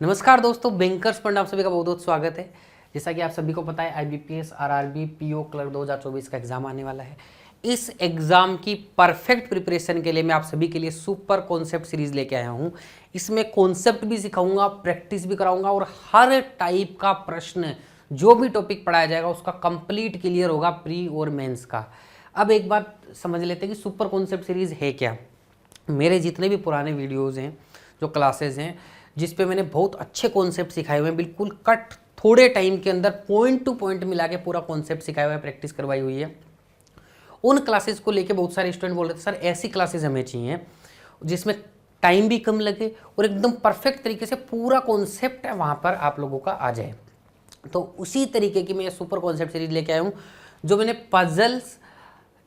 नमस्कार दोस्तों, bankers fund आप सभी का बहुत बहुत स्वागत है। जैसा कि आप सभी को पता है, आईबीपीएस आरआरबी पीओ क्लर्क 2024 का एग्जाम आने वाला है। इस एग्जाम की परफेक्ट प्रिपरेशन के लिए मैं आप सभी के लिए सुपर कॉन्सेप्ट सीरीज लेके आया हूं। इसमें कॉन्सेप्ट भी सिखाऊंगा, प्रैक्टिस भी कराऊंगा और हर टाइप का प्रश्न, जो भी टॉपिक पढ़ाया जाएगा उसका कंप्लीट क्लियर होगा प्री और मेंस का। अब एक बात समझ लेते हैं कि सुपर कॉन्सेप्ट सीरीज है क्या। मेरे जितने भी पुराने वीडियोज़ हैं, जो क्लासेज हैं, जिस पे मैंने बहुत अच्छे कॉन्सेप्ट सिखाए हुए हैं, बिल्कुल कट थोड़े टाइम के अंदर पॉइंट टू पॉइंट मिला के पूरा कॉन्सेप्ट सिखाया हुआ है, प्रैक्टिस करवाई हुई है। उन क्लासेस को लेके बहुत सारे स्टूडेंट बोल रहे थे सर ऐसी क्लासेस हमें चाहिए जिसमें टाइम भी कम लगे और एकदम परफेक्ट तरीके से पूरा कॉन्सेप्ट है वहाँ पर आप लोगों का आ जाए। तो उसी तरीके की मैं सुपर कॉन्सेप्ट सीरीज लेके आया हूँ, जो मैंने पजल्स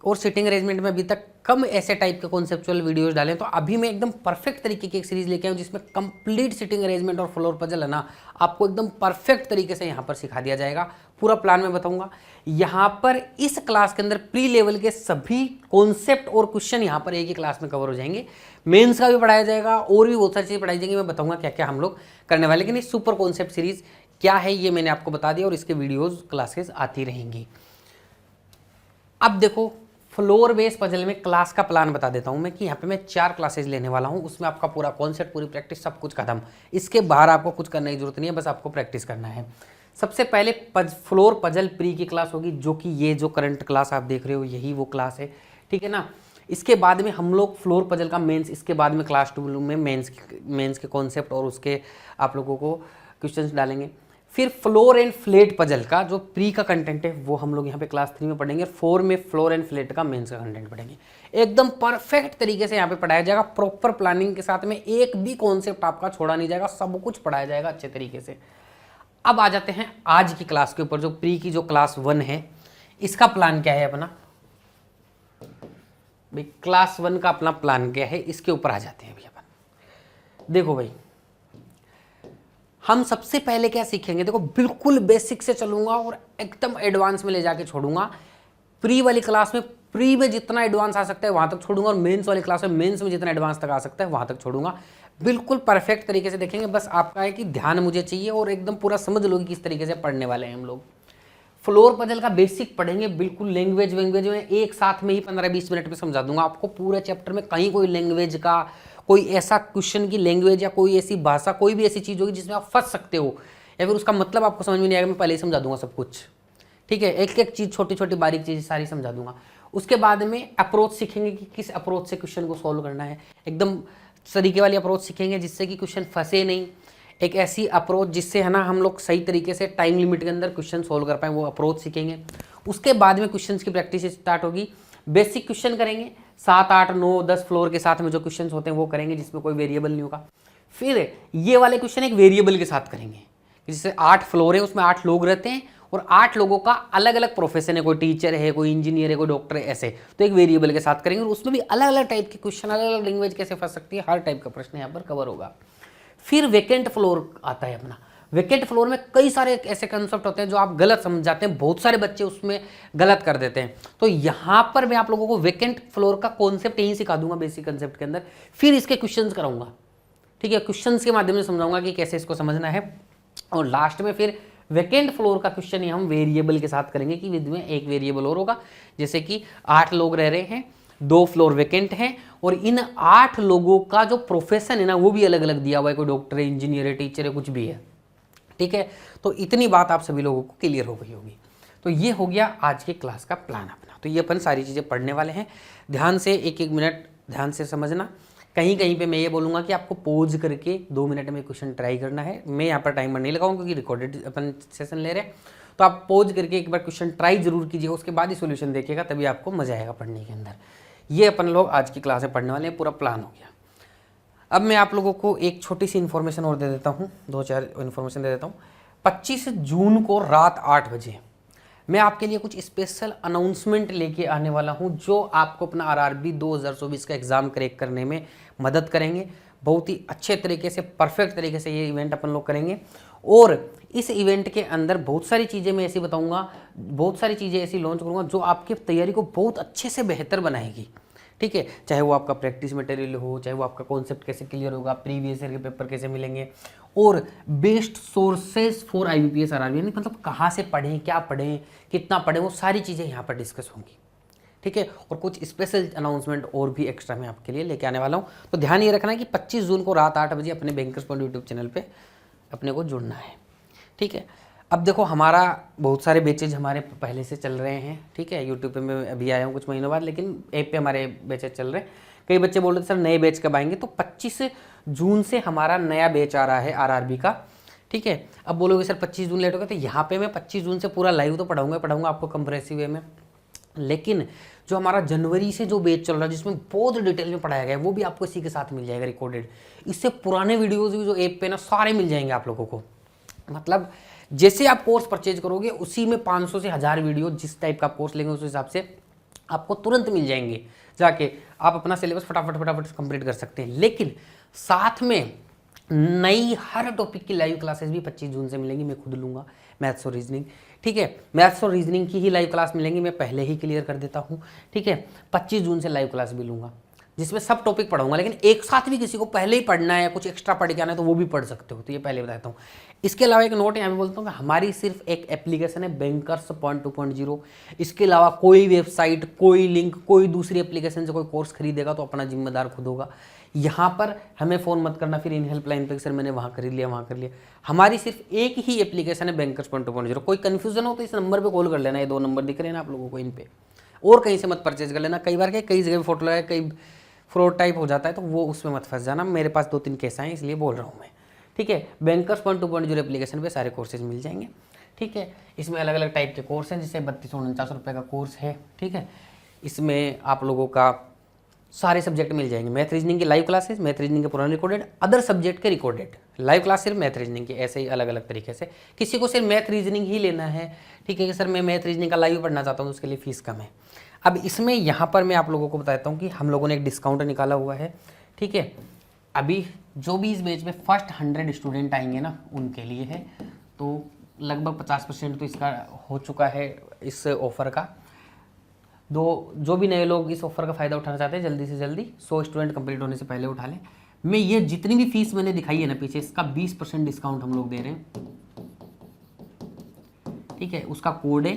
और सिटिंग अरेंजमेंट में अभी तक कम ऐसे टाइप के कॉन्सेप्चुअल वीडियोस डाले हैं। तो अभी मैं एकदम परफेक्ट तरीके की एक सीरीज लेके आया हूँ जिसमें कंप्लीट सिटिंग अरेंजमेंट और फ्लोर पजल है ना, आपको एकदम परफेक्ट तरीके से यहाँ पर सिखा दिया जाएगा। पूरा प्लान मैं बताऊंगा। यहाँ पर इस क्लास के अंदर प्री लेवल के सभी कॉन्सेप्ट और क्वेश्चन यहाँ पर एक ही क्लास में कवर हो जाएंगे। मेन्स का भी पढ़ाया जाएगा और भी बहुत सारी चीज़ें पढ़ाई जाएंगी। मैं बताऊंगा क्या क्या हम लोग करने वाले। लेकिन इस सुपर कॉन्सेप्ट सीरीज क्या है ये मैंने आपको बता दिया और इसके वीडियोज़ क्लासेस आती रहेंगी। अब देखो, फ्लोर बेस पजल में क्लास का प्लान बता देता हूं मैं कि यहाँ पे मैं 4 क्लासेस लेने वाला हूं। उसमें आपका पूरा कॉन्सेप्ट, पूरी प्रैक्टिस, सब कुछ खत्म। इसके बाहर आपको कुछ करने की जरूरत नहीं है, बस आपको प्रैक्टिस करना है। सबसे पहले फ्लोर पजल प्री की क्लास होगी, जो कि ये जो करंट क्लास आप देख रहे हो यही वो क्लास है, ठीक है ना। इसके बाद में हम लोग फ्लोर पजल का मेंस, इसके बाद में क्लास 2 में मेंस के कॉन्सेप्ट और उसके आप लोगों को क्वेश्चंस डालेंगे। फिर फ्लोर एंड फ्लेट पजल का जो प्री का कंटेंट है वो हम लोग यहाँ पे क्लास 3 में पढ़ेंगे। 4 में फ्लोर एंड फ्लेट का मेंस का कंटेंट पढ़ेंगे। एकदम परफेक्ट तरीके से यहाँ पे पढ़ाया जाएगा, प्रॉपर प्लानिंग के साथ में। एक भी कॉन्सेप्ट आपका छोड़ा नहीं जाएगा, सब कुछ पढ़ाया जाएगा अच्छे तरीके से। अब आ जाते हैं आज की क्लास के ऊपर, जो प्री की जो क्लास 1 है, इसका प्लान क्या है अपना भाई। क्लास 1 का अपना प्लान क्या है, इसके ऊपर आ जाते हैं अभी अपन। देखो भाई, हम सबसे पहले क्या सीखेंगे। देखो, बिल्कुल बेसिक से चलूंगा और एकदम एडवांस में ले जाके छोड़ूंगा। प्री वाली क्लास में प्री में जितना एडवांस आ सकता है वहां तक छोड़ूंगा और मेंस वाली क्लास में मेंस में जितना एडवांस तक आ सकता है वहां तक छोड़ूंगा। बिल्कुल परफेक्ट तरीके से देखेंगे। बस आपका है कि ध्यान मुझे चाहिए और एकदम पूरा समझ लो कि किस तरीके से पढ़ने वाले हैं हम लोग। फ्लोर पजल का बेसिक पढ़ेंगे, बिल्कुल लैंग्वेज में एक साथ में ही 15-20 मिनट में समझा दूंगा आपको। पूरे चैप्टर में कहीं कोई लैंग्वेज का, कोई ऐसा क्वेश्चन की लैंग्वेज या कोई ऐसी भाषा, कोई भी ऐसी चीज़ होगी जिसमें आप फंस सकते हो या फिर उसका मतलब आपको समझ में नहीं आएगा, मैं पहले ही समझा दूंगा सब कुछ, ठीक है। एक एक चीज़, छोटी छोटी बारीक चीज़ सारी समझा दूंगा। उसके बाद में अप्रोच सीखेंगे कि किस अप्रोच से क्वेश्चन को सॉल्व करना है। एकदम तरीके वाली अप्रोच सीखेंगे जिससे कि क्वेश्चन फंसे नहीं। एक ऐसी अप्रोच जिससे है ना हम लोग सही तरीके से टाइम लिमिट के अंदर क्वेश्चन सॉल्व कर पाएँ, वो अप्रोच सीखेंगे। उसके बाद में क्वेश्चंस की प्रैक्टिस स्टार्ट होगी। बेसिक क्वेश्चन करेंगे, 7, 8, 9, 10 फ्लोर के साथ में जो क्वेश्चंस होते हैं वो करेंगे, जिसमें कोई वेरिएबल नहीं होगा। फिर ये वाले क्वेश्चन एक वेरिएबल के साथ करेंगे। जैसे 8 फ्लोर है, उसमें 8 लोग रहते हैं और 8 लोगों का अलग अलग प्रोफेशन है, कोई टीचर है, कोई इंजीनियर है, कोई डॉक्टर है, ऐसे। तो एक वेरिएबल के साथ करेंगे और उसमें भी अलग अलग टाइप के क्वेश्चन, अलग अलग लैंग्वेज कैसे फंस सकती है, हर टाइप का प्रश्न यहाँ पर कवर होगा। फिर वेकेंट फ्लोर आता है अपना। वेकेंट फ्लोर में कई सारे ऐसे कंसेप्ट होते हैं जो आप गलत समझ जाते हैं, बहुत सारे बच्चे उसमें गलत कर देते हैं। तो यहाँ पर मैं आप लोगों को वेकेंट फ्लोर का कॉन्सेप्ट यहीं सिखा दूंगा बेसिक कंसेप्ट के अंदर। फिर इसके क्वेश्चंस कराऊंगा, ठीक है। क्वेश्चंस के माध्यम से समझाऊंगा कि कैसे इसको समझना है। और लास्ट में फिर वेकेंट फ्लोर का क्वेश्चन ही हम वेरिएबल के साथ करेंगे कि विद में एक वेरिएबल और होगा। जैसे कि 8 लोग रह रहे हैं, 2 फ्लोर वेकेंट हैं और इन 8 लोगों का जो प्रोफेशन है ना वो भी अलग अलग दिया हुआ है, कोई डॉक्टर है, इंजीनियर है, टीचर है, कुछ भी है, ठीक है। तो इतनी बात आप सभी लोगों को क्लियर हो गई होगी। तो ये हो गया आज के क्लास का प्लान अपना। तो ये अपन सारी चीज़ें पढ़ने वाले हैं। ध्यान से एक एक मिनट ध्यान से समझना। कहीं कहीं पे मैं ये बोलूँगा कि आपको पॉज करके 2 मिनट में क्वेश्चन ट्राई करना है। मैं यहाँ पर टाइमर नहीं लगाऊंगा क्योंकि रिकॉर्डेड अपन सेशन ले रहे हैं। तो आप पॉज करके एक बार क्वेश्चन ट्राई जरूर कीजिएगा, उसके बाद ही सोल्यूशन देखिएगा, तभी आपको मजा आएगा पढ़ने के अंदर। ये अपन लोग आज की क्लास में पढ़ने वाले हैं, पूरा प्लान हो गया। अब मैं आप लोगों को एक छोटी सी इन्फॉर्मेशन और दे देता हूँ, 2-4 इन्फॉर्मेशन दे देता हूँ। 25 जून को रात 8 बजे मैं आपके लिए कुछ स्पेशल अनाउंसमेंट लेके आने वाला हूं, जो आपको अपना आरआरबी 2024 का एग्ज़ाम क्रैक करने में मदद करेंगे। बहुत ही अच्छे तरीके से, परफेक्ट तरीके से ये इवेंट अपन लोग करेंगे। और इस इवेंट के अंदर बहुत सारी चीज़ें मैं ऐसी बताऊंगा, बहुत सारी चीज़ें ऐसी लॉन्च करूंगा जो आपकी तैयारी को बहुत अच्छे से बेहतर बनाएगी, ठीक है। चाहे वो आपका प्रैक्टिस मटेरियल हो, चाहे वो आपका कॉन्सेप्ट कैसे क्लियर होगा, प्रीवियस ईयर के पेपर कैसे मिलेंगे, और best sources for IBPS RRB, यानी मतलब कहाँ से पढ़ें, क्या पढ़ें, कितना पढ़ें, वो सारी चीज़ें यहाँ पर डिस्कस होंगी। ठीक है, और कुछ स्पेशल अनाउंसमेंट और भी एक्स्ट्रा मैं आपके लिए लेके आने वाला हूँ। तो ध्यान ये रखना है कि 25 जून को रात 8 बजे अपने बैंकर्स पॉइंट यूट्यूब चैनल पे अपने को जुड़ना है। ठीक है, अब देखो हमारा बहुत सारे बैचेज हमारे पहले से चल रहे हैं। ठीक है, यूट्यूब पे मैं अभी आया हूँ कुछ महीनों बाद, लेकिन ऐप पे हमारे बैचेज चल रहे हैं। कई बच्चे बोल रहे थे सर नए बैच कब आएंगे, तो 25 जून से हमारा नया बैच आ रहा है RRB का। ठीक है, अब बोलोगे सर 25 जून लेट हो गया, तो यहाँ पे मैं 25 जून से पूरा लाइव तो पढ़ाऊंगा आपको कंप्रेसिव वे में, लेकिन जो हमारा जनवरी से जो बैच चल रहा है जिसमें बहुत डिटेल में पढ़ाया गया है वो भी आपको इसी के साथ मिल जाएगा रिकॉर्डेड। इससे पुराने वीडियोज़ भी जो ऐप पे ना सारे मिल जाएंगे आप लोगों को। मतलब जैसे आप कोर्स परचेज करोगे उसी में 500 से 1000 वीडियो, जिस टाइप का कोर्स लेंगे उस हिसाब से आपको तुरंत मिल जाएंगे, जाके आप अपना सिलेबस फटाफट कंप्लीट कर सकते हैं। लेकिन साथ में नई हर टॉपिक की लाइव क्लासेस भी 25 जून से मिलेंगी, मैं खुद लूँगा, मैथ्स और रीजनिंग। ठीक है, मैथ्स और रीजनिंग की ही लाइव क्लास मिलेंगी, मैं पहले ही क्लियर कर देता हूँ। ठीक है, 25 जून से लाइव क्लास भी लूँगा जिसमें सब टॉपिक पढ़ाऊंगा, लेकिन एक साथ भी किसी को पहले ही पढ़ना है, कुछ एक्स्ट्रा पढ़ के आना है तो वो भी पढ़ सकते हो, तो ये पहले बताता हूँ। इसके अलावा एक नोट यहाँ पे बोलता हूँ कि हमारी सिर्फ एक एप्लीकेशन है बैंकर्स पॉइंट 2.0। इसके अलावा कोई वेबसाइट, कोई लिंक, कोई दूसरी एप्लीकेशन से कोई कोर्स खरीदेगा तो अपना जिम्मेदार खुद होगा। यहाँ पर हमें फ़ोन मत करना फिर इन हेल्पलाइन पे सर मैंने वहाँ खरीद लिया, वहाँ कर लिया। हमारी सिर्फ एक ही एप्लीकेशन है बैंकर्स पॉइंट 2.0। कोई कन्फ्यूजन हो तो इस नंबर पर कॉल कर लेना, ये 2 नंबर दिख रहे हैं ना आप लोगों को, इन पे, और कहीं से मत परचेज कर लेना। कई बार कई जगह फोटो लगाए, कई फ्रॉड टाइप हो जाता है, तो वो उसमें मत फंस जाना। मेरे पास 2-3 केस आए इसलिए बोल रहा हूँ मैं। ठीक है, बैंकर्स पॉइंट 2.0 एप्लीकेशन पे सारे कोर्सेज मिल जाएंगे। ठीक है, इसमें अलग अलग टाइप के कोर्स हैं, जैसे 3249 रुपये का कोर्स है। ठीक है, इसमें आप लोगों का सारे सब्जेक्ट मिल जाएंगे, मैथ रीजनिंग की लाइव क्लासेस, मैथ रीजनिंग के पुराने रिकॉर्डेड, अदर सब्जेक्ट के रिकॉर्डेड लाइव क्लास सिर्फ मैथ रीजनिंग की, ऐसे ही अलग अलग तरीके से। किसी को सिर्फ मैथ रीजनिंग ही लेना है, ठीक है कि सर मैं मैथ रीजनिंग का लाइव पढ़ना चाहता हूँ, उसके लिए फीस कम है। अब इसमें यहाँ पर मैं आप लोगों को बताता हूँ कि हम लोगों ने एक डिस्काउंट निकाला हुआ है। ठीक है, अभी जो भी इस बैच में फर्स्ट 100 स्टूडेंट आएंगे ना उनके लिए है, तो लगभग 50% तो इसका हो चुका है इस ऑफ़र का। जो भी नए लोग इस ऑफ़र का फ़ायदा उठाना चाहते हैं जल्दी से जल्दी 100 स्टूडेंट कंप्लीट होने से पहले उठा लें। मैं ये जितनी भी फीस मैंने दिखाई है ना पीछे, इसका 20% डिस्काउंट हम लोग दे रहे हैं। ठीक है, उसका कोड है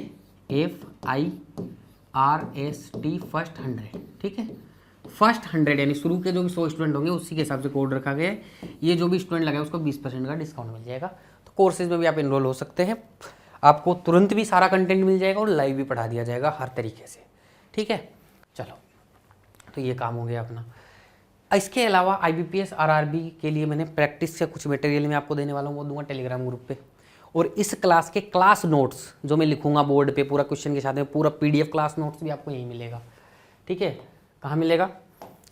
FIRST फर्स्ट 100। ठीक है, फर्स्ट 100 यानी शुरू के जो भी 100 स्टूडेंट होंगे उसी के हिसाब से कोड रखा गया है। ये जो भी स्टूडेंट लगाए उसको 20% का डिस्काउंट मिल जाएगा। तो कोर्सेज में भी आप इनरोल हो सकते हैं, आपको तुरंत भी सारा कंटेंट मिल जाएगा और लाइव भी पढ़ा दिया जाएगा हर तरीके से। ठीक है, चलो तो ये काम हो गया अपना। इसके अलावा IBPS RRB के लिए मैंने प्रैक्टिस से कुछ मटेरियल मैं आपको देने वाला हूँ, वो दूंगा टेलीग्राम ग्रुप पे। और इस क्लास के क्लास नोट्स जो मैं लिखूंगा बोर्ड पे पूरा क्वेश्चन के साथ में, पूरा PDF क्लास नोट्स भी आपको यहीं मिलेगा। ठीक है, कहाँ मिलेगा?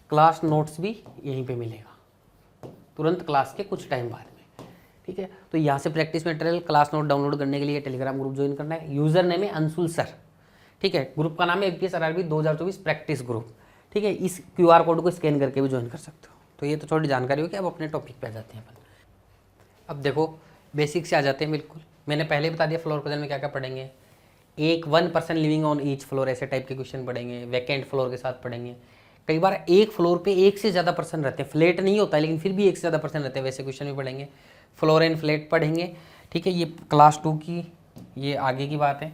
क्लास नोट्स भी यहीं पे मिलेगा तुरंत क्लास के कुछ टाइम बाद में। ठीक है, तो यहाँ से practice material class note download करने के लिए टेलीग्राम ग्रुप ज्वाइन करना है। यूज़र नेम है अंशुल सर। ठीक है, ग्रुप का नाम है IBPS RRB 2024 प्रैक्टिस ग्रुप। ठीक है, इस QR कोड को स्कैन करके भी ज्वाइन कर सकते हो। तो ये तो थोड़ी जानकारी हो कि अब अपने टॉपिक पे आ जाते हैं अपन। अब देखो बेसिक से आ जाते हैं बिल्कुल। मैंने पहले ही बता दिया फ्लोर पजल में क्या क्या पढ़ेंगे। 1 person living on each floor, ऐसे टाइप के क्वेश्चन पढ़ेंगे। वैकेंट फ्लोर के साथ पढ़ेंगे। कई बार एक फ्लोर पे एक से ज़्यादा पर्सन रहते हैं, फ्लैट नहीं होता है लेकिन फिर भी एक से ज़्यादा पर्सन रहते हैं, वैसे क्वेश्चन भी पढ़ेंगे। फ्लोर एंड फ्लैट पढ़ेंगे। ठीक है, ये क्लास 2 की ये आगे की बात है,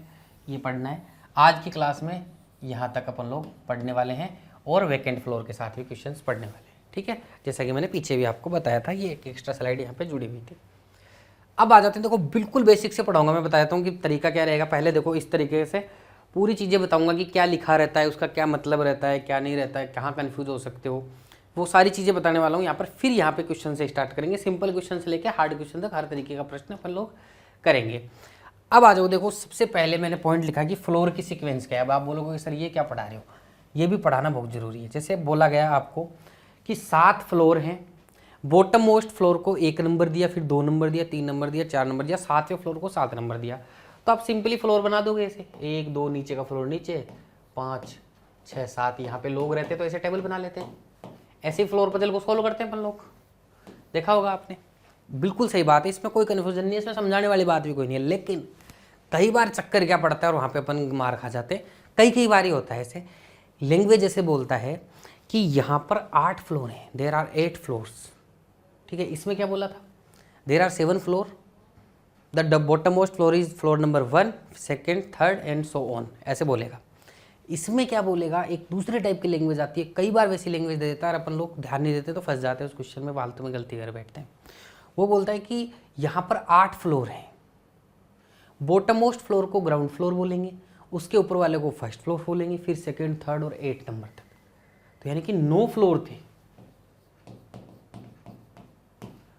ये पढ़ना है। आज की क्लास में यहाँ तक अपन लोग पढ़ने वाले हैं और वैकेंट फ्लोर के साथ भी क्वेश्चंस पढ़ने वाले हैं। ठीक है, जैसा कि मैंने पीछे भी आपको बताया था, ये एक एक्स्ट्रा स्लाइड यहाँ पे जुड़ी हुई थी। अब आ जाते हैं, देखो बिल्कुल बेसिक से पढ़ाऊंगा मैं, बताता हूँ कि तरीका क्या रहेगा। पहले देखो इस तरीके से पूरी चीज़ें बताऊँगा कि क्या लिखा रहता है, उसका क्या मतलब रहता है, क्या नहीं रहता है, कहाँ कन्फ्यूज हो सकते हो, वो सारी चीज़ें बताने वाला हूँ यहाँ पर। फिर यहाँ पे क्वेश्चन से स्टार्ट करेंगे, सिंपल क्वेश्चन से लेकर हार्ड क्वेश्चन तक हर तरीके का प्रश्न अपन लोग करेंगे। अब आ जाओ, देखो सबसे पहले मैंने पॉइंट लिखा कि फ्लोर की सीक्वेंस क्या है। अब आप बोलोगे कि सर ये क्या पढ़ा रहे हो, ये भी पढ़ाना बहुत ज़रूरी है। जैसे बोला गया आपको कि 7 फ्लोर हैं, बॉटम मोस्ट फ्लोर को 1 नंबर दिया, फिर 2 नंबर दिया, 3 नंबर दिया, 4 नंबर दिया, 7वें फ्लोर को 7 नंबर दिया। तो आप सिंपली फ्लोर बना दोगे ऐसे, 1 2 नीचे का फ्लोर नीचे, 5 6 7 यहाँ पे लोग रहते हैं, तो ऐसे टेबल बना लेते हैं। ऐसे ही फ्लोर पजल को सॉल्व करते हैं अपन लोग, देखा होगा आपने। बिल्कुल सही बात है, इसमें कोई कन्फ्यूजन नहीं है, इसमें समझाने वाली बात भी कोई नहीं है। लेकिन कई बार चक्कर क्या पड़ता है और वहाँ पे अपन मार खा जाते हैं। कई बार ही होता है ऐसे, लैंग्वेज ऐसे बोलता है कि यहाँ पर 8 फ्लोर हैं, देयर आर 8 फ्लोर्स। ठीक है, इसमें क्या बोला था, there are 7 floor, the bottom most floor is floor number 1, second, third and so on, ऐसे बोलेगा। इसमें क्या बोलेगा, एक दूसरे टाइप की लैंग्वेज आती है, कई बार वैसी लैंग्वेज दे देता है और अपन लोग ध्यान नहीं देते तो फंस जाते हैं उस क्वेश्चन में, फालतू में गलती कर बैठते हैं। वो बोलता है कि यहाँ पर 8 फ्लोर हैं, बॉटम मोस्ट फ्लोर को ग्राउंड फ्लोर बोलेंगे, उसके ऊपर वाले को फर्स्ट फ्लोर बोलेंगे, फिर सेकेंड, थर्ड और 8 नंबर तक। तो यानी कि 9 फ्लोर थे,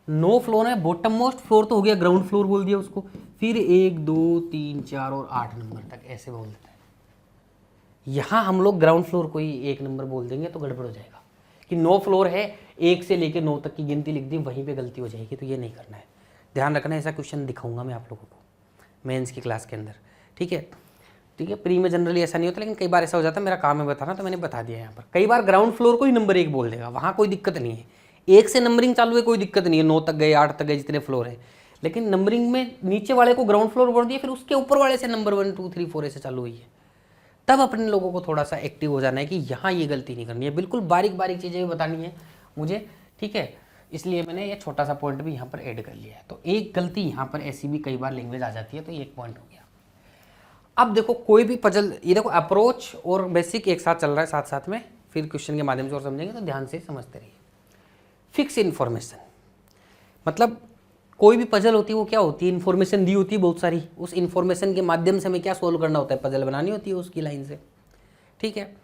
9 फ्लोर है, बॉटम मोस्ट फ्लोर तो हो गया, ग्राउंड फ्लोर बोल दिया उसको, फिर 1 2 3 4 और 8 नंबर तक, ऐसे बोल देते हैं। यहाँ हम लोग ग्राउंड फ्लोर को ही 1 नंबर बोल देंगे तो गड़बड़ हो जाएगा कि 9 फ्लोर है, 1 से लेकर 9 तक की गिनती लिख दी, वहीं पे गलती हो जाएगी, तो ये नहीं करना है, ध्यान रखना है। ऐसा क्वेश्चन दिखाऊंगा मैं आप लोगों को मेंस की क्लास के अंदर, ठीक है। ठीक है, प्री में जनरली ऐसा नहीं होता, लेकिन कई बार ऐसा हो जाता है, मेरा काम है बताना तो मैंने बता दिया यहाँ पर। कई बार ग्राउंड फ्लोर को ही नंबर 1 बोल देगा, वहाँ कोई दिक्कत नहीं है, 1 से नंबरिंग चालू है, कोई दिक्कत नहीं है, 9 तक गए, 8 तक गए, जितने फ्लोर है, लेकिन नंबरिंग में नीचे वाले को ग्राउंड फ्लोर बोल दिया, फिर उसके ऊपर वाले से नंबर 1 2 3 4 ऐसे चालू हुई है, तब अपने लोगों को थोड़ा सा एक्टिव हो जाना है कि यहाँ ये गलती नहीं करनी है, बिल्कुल बारीक बारीक चीज़ें भी बतानी है मुझे, ठीक है। इसलिए मैंने ये छोटा सा पॉइंट भी यहाँ पर ऐड कर लिया है। तो एक गलती यहाँ पर ऐसी भी कई बार लैंग्वेज आ जाती है, तो ये एक पॉइंट हो गया। अब देखो कोई भी पजल, ये देखो अप्रोच और बेसिक एक साथ चल रहा है साथ साथ में, फिर क्वेश्चन के माध्यम से और समझेंगे, तो ध्यान से समझते रहिए। फिक्स इन्फॉर्मेशन मतलब कोई भी पजल होती है वो क्या होती है, इन्फॉर्मेशन दी होती है बहुत सारी, उस इन्फॉर्मेशन के माध्यम से हमें क्या सोल्व करना होता है, पजल बनानी होती है उसकी लाइन से, ठीक है।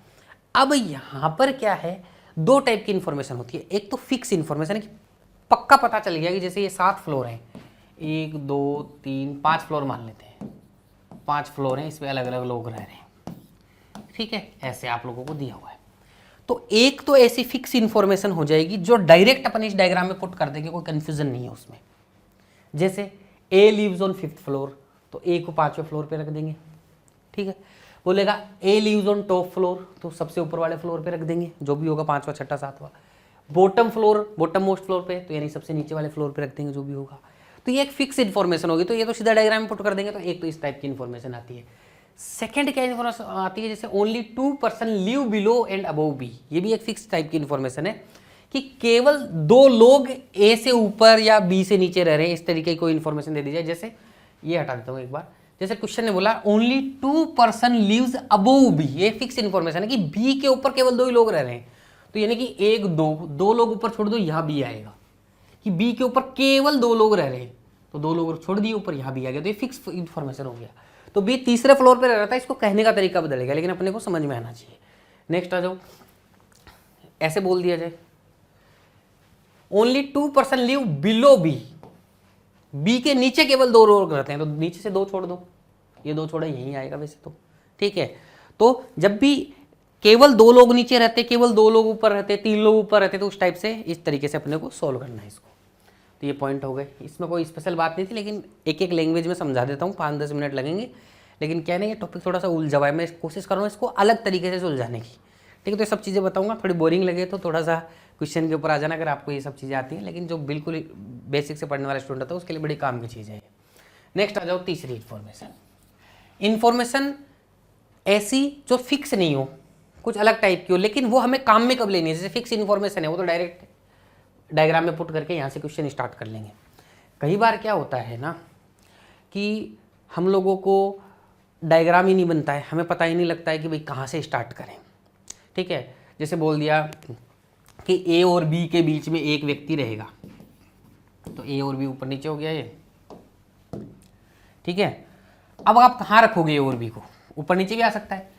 अब यहाँ पर क्या है, 2 टाइप की इन्फॉर्मेशन होती है। एक तो फिक्स इन्फॉर्मेशन है कि पक्का पता चल गया कि जैसे ये 7 फ्लोर हैं, 1 2 3 5 फ्लोर मान लेते हैं, 5 फ्लोर हैं, इस पर अलग अलग लोग रह रहे हैं, ठीक है, ऐसे आप लोगों को दिया हुआ है। तो एक तो ऐसी फिक्स इन्फॉर्मेशन हो जाएगी जो डायरेक्ट अपन इस डायग्राम में पुट कर देंगे, कोई कंफ्यूजन नहीं है उसमें। जैसे ए लिव्स ऑन 5th फ्लोर, तो ए को 5वें फ्लोर पे रख देंगे, ठीक है। बोलेगा ए लिव्स ऑन टॉप फ्लोर, तो सबसे ऊपर वाले फ्लोर पे रख देंगे, जो भी होगा 5वां 6वां 7वां। Bottom floor, bottom most floor पे, तो यानी सबसे नीचे वाले फ्लोर पे रख देंगे, जो भी होगा। तो ये एक फिक्स इन्फॉर्मेशन होगी, तो ये तो सीधा डायग्राम में पुट कर देंगे। तो एक तो इस टाइप की इन्फॉर्मेशन आती है। सेकंड क्या इन्फॉर्मेशन आती है, जैसे only 2 person live below and above B, ये भी एक फिक्स टाइप की इन्फॉर्मेशन है कि केवल 2 लोग ए से ऊपर या बी से नीचे रह रहे हैं, इस तरीके की कोई इन्फॉर्मेशन दे दी जाए। जैसे ये हटा देता हूँ एक बार, जैसे क्वेश्चन ने बोला only 2 person lives above B, ये फिक्स इन्फॉर्मेशन है कि बी के ऊपर केवल 2 ही लोग रह रहे हैं, तो यानी कि 1 2 लोग ऊपर छोड़ दो, यहाँ बी आएगा कि बी के ऊपर केवल 2 लोग रह रहे हैं, तो 2 लोग छोड़ दिए ऊपर, यहाँ बी आ गया, तो ये फिक्स इन्फॉर्मेशन हो गया। तो बी तीसरे फ्लोर पे रह रहा था, इसको कहने का तरीका बदलेगा, लेकिन अपने को समझ में आना चाहिए। नेक्स्ट आ जाओ, ऐसे बोल दिया जाए only 2 person live below B, B के नीचे केवल 2 लोग रहते हैं, तो नीचे से 2 छोड़ दो, ये 2 छोड़ा यहीं आएगा वैसे तो, ठीक है। तो जब भी केवल 2 लोग नीचे रहते, केवल 2 लोग ऊपर रहते, 3 लोग ऊपर रहते, तो उस टाइप से इस तरीके से अपने को सोल्व करना है इसको। तो ये पॉइंट हो गए, इसमें कोई स्पेशल बात नहीं थी, लेकिन एक एक लैंग्वेज में समझा देता हूँ, 5-10 मिनट लगेंगे, लेकिन क्या नहीं, ये टॉपिक थोड़ा सा उलझा हुआ है, मैं कोशिश कर रहा हूँ इसको अलग तरीके से सुलझाने की, ठीक है। तो ये सब चीज़ें बताऊँगा, थोड़ी बोरिंग लगे तो थोड़ा सा क्वेश्चन के ऊपर आ जाना अगर आपको ये सब चीज़ें आती हैं, लेकिन जो बिल्कुल बेसिक से पढ़ने वाला स्टूडेंट होता है उसके लिए बड़ी काम की चीज़ है। नेक्स्ट आ जाओ, तीसरी इन्फॉर्मेशन ऐसी जो फिक्स नहीं हो, कुछ अलग टाइप की हो, लेकिन वो हमें काम में कब लेनी है। जैसे फिक्स इन्फॉर्मेशन है वो तो डायरेक्ट डायग्राम में पुट करके यहाँ से क्वेश्चन स्टार्ट कर लेंगे। कई बार क्या होता है ना कि हम लोगों को डायग्राम ही नहीं बनता है, हमें पता ही नहीं लगता है कि भाई कहाँ से स्टार्ट करें, ठीक है। जैसे बोल दिया कि ए और बी के बीच में एक व्यक्ति रहेगा, तो ए और बी ऊपर नीचे हो गया ये, ठीक है। अब आप कहाँ रखोगे ए और बी को, ऊपर नीचे भी आ सकता है,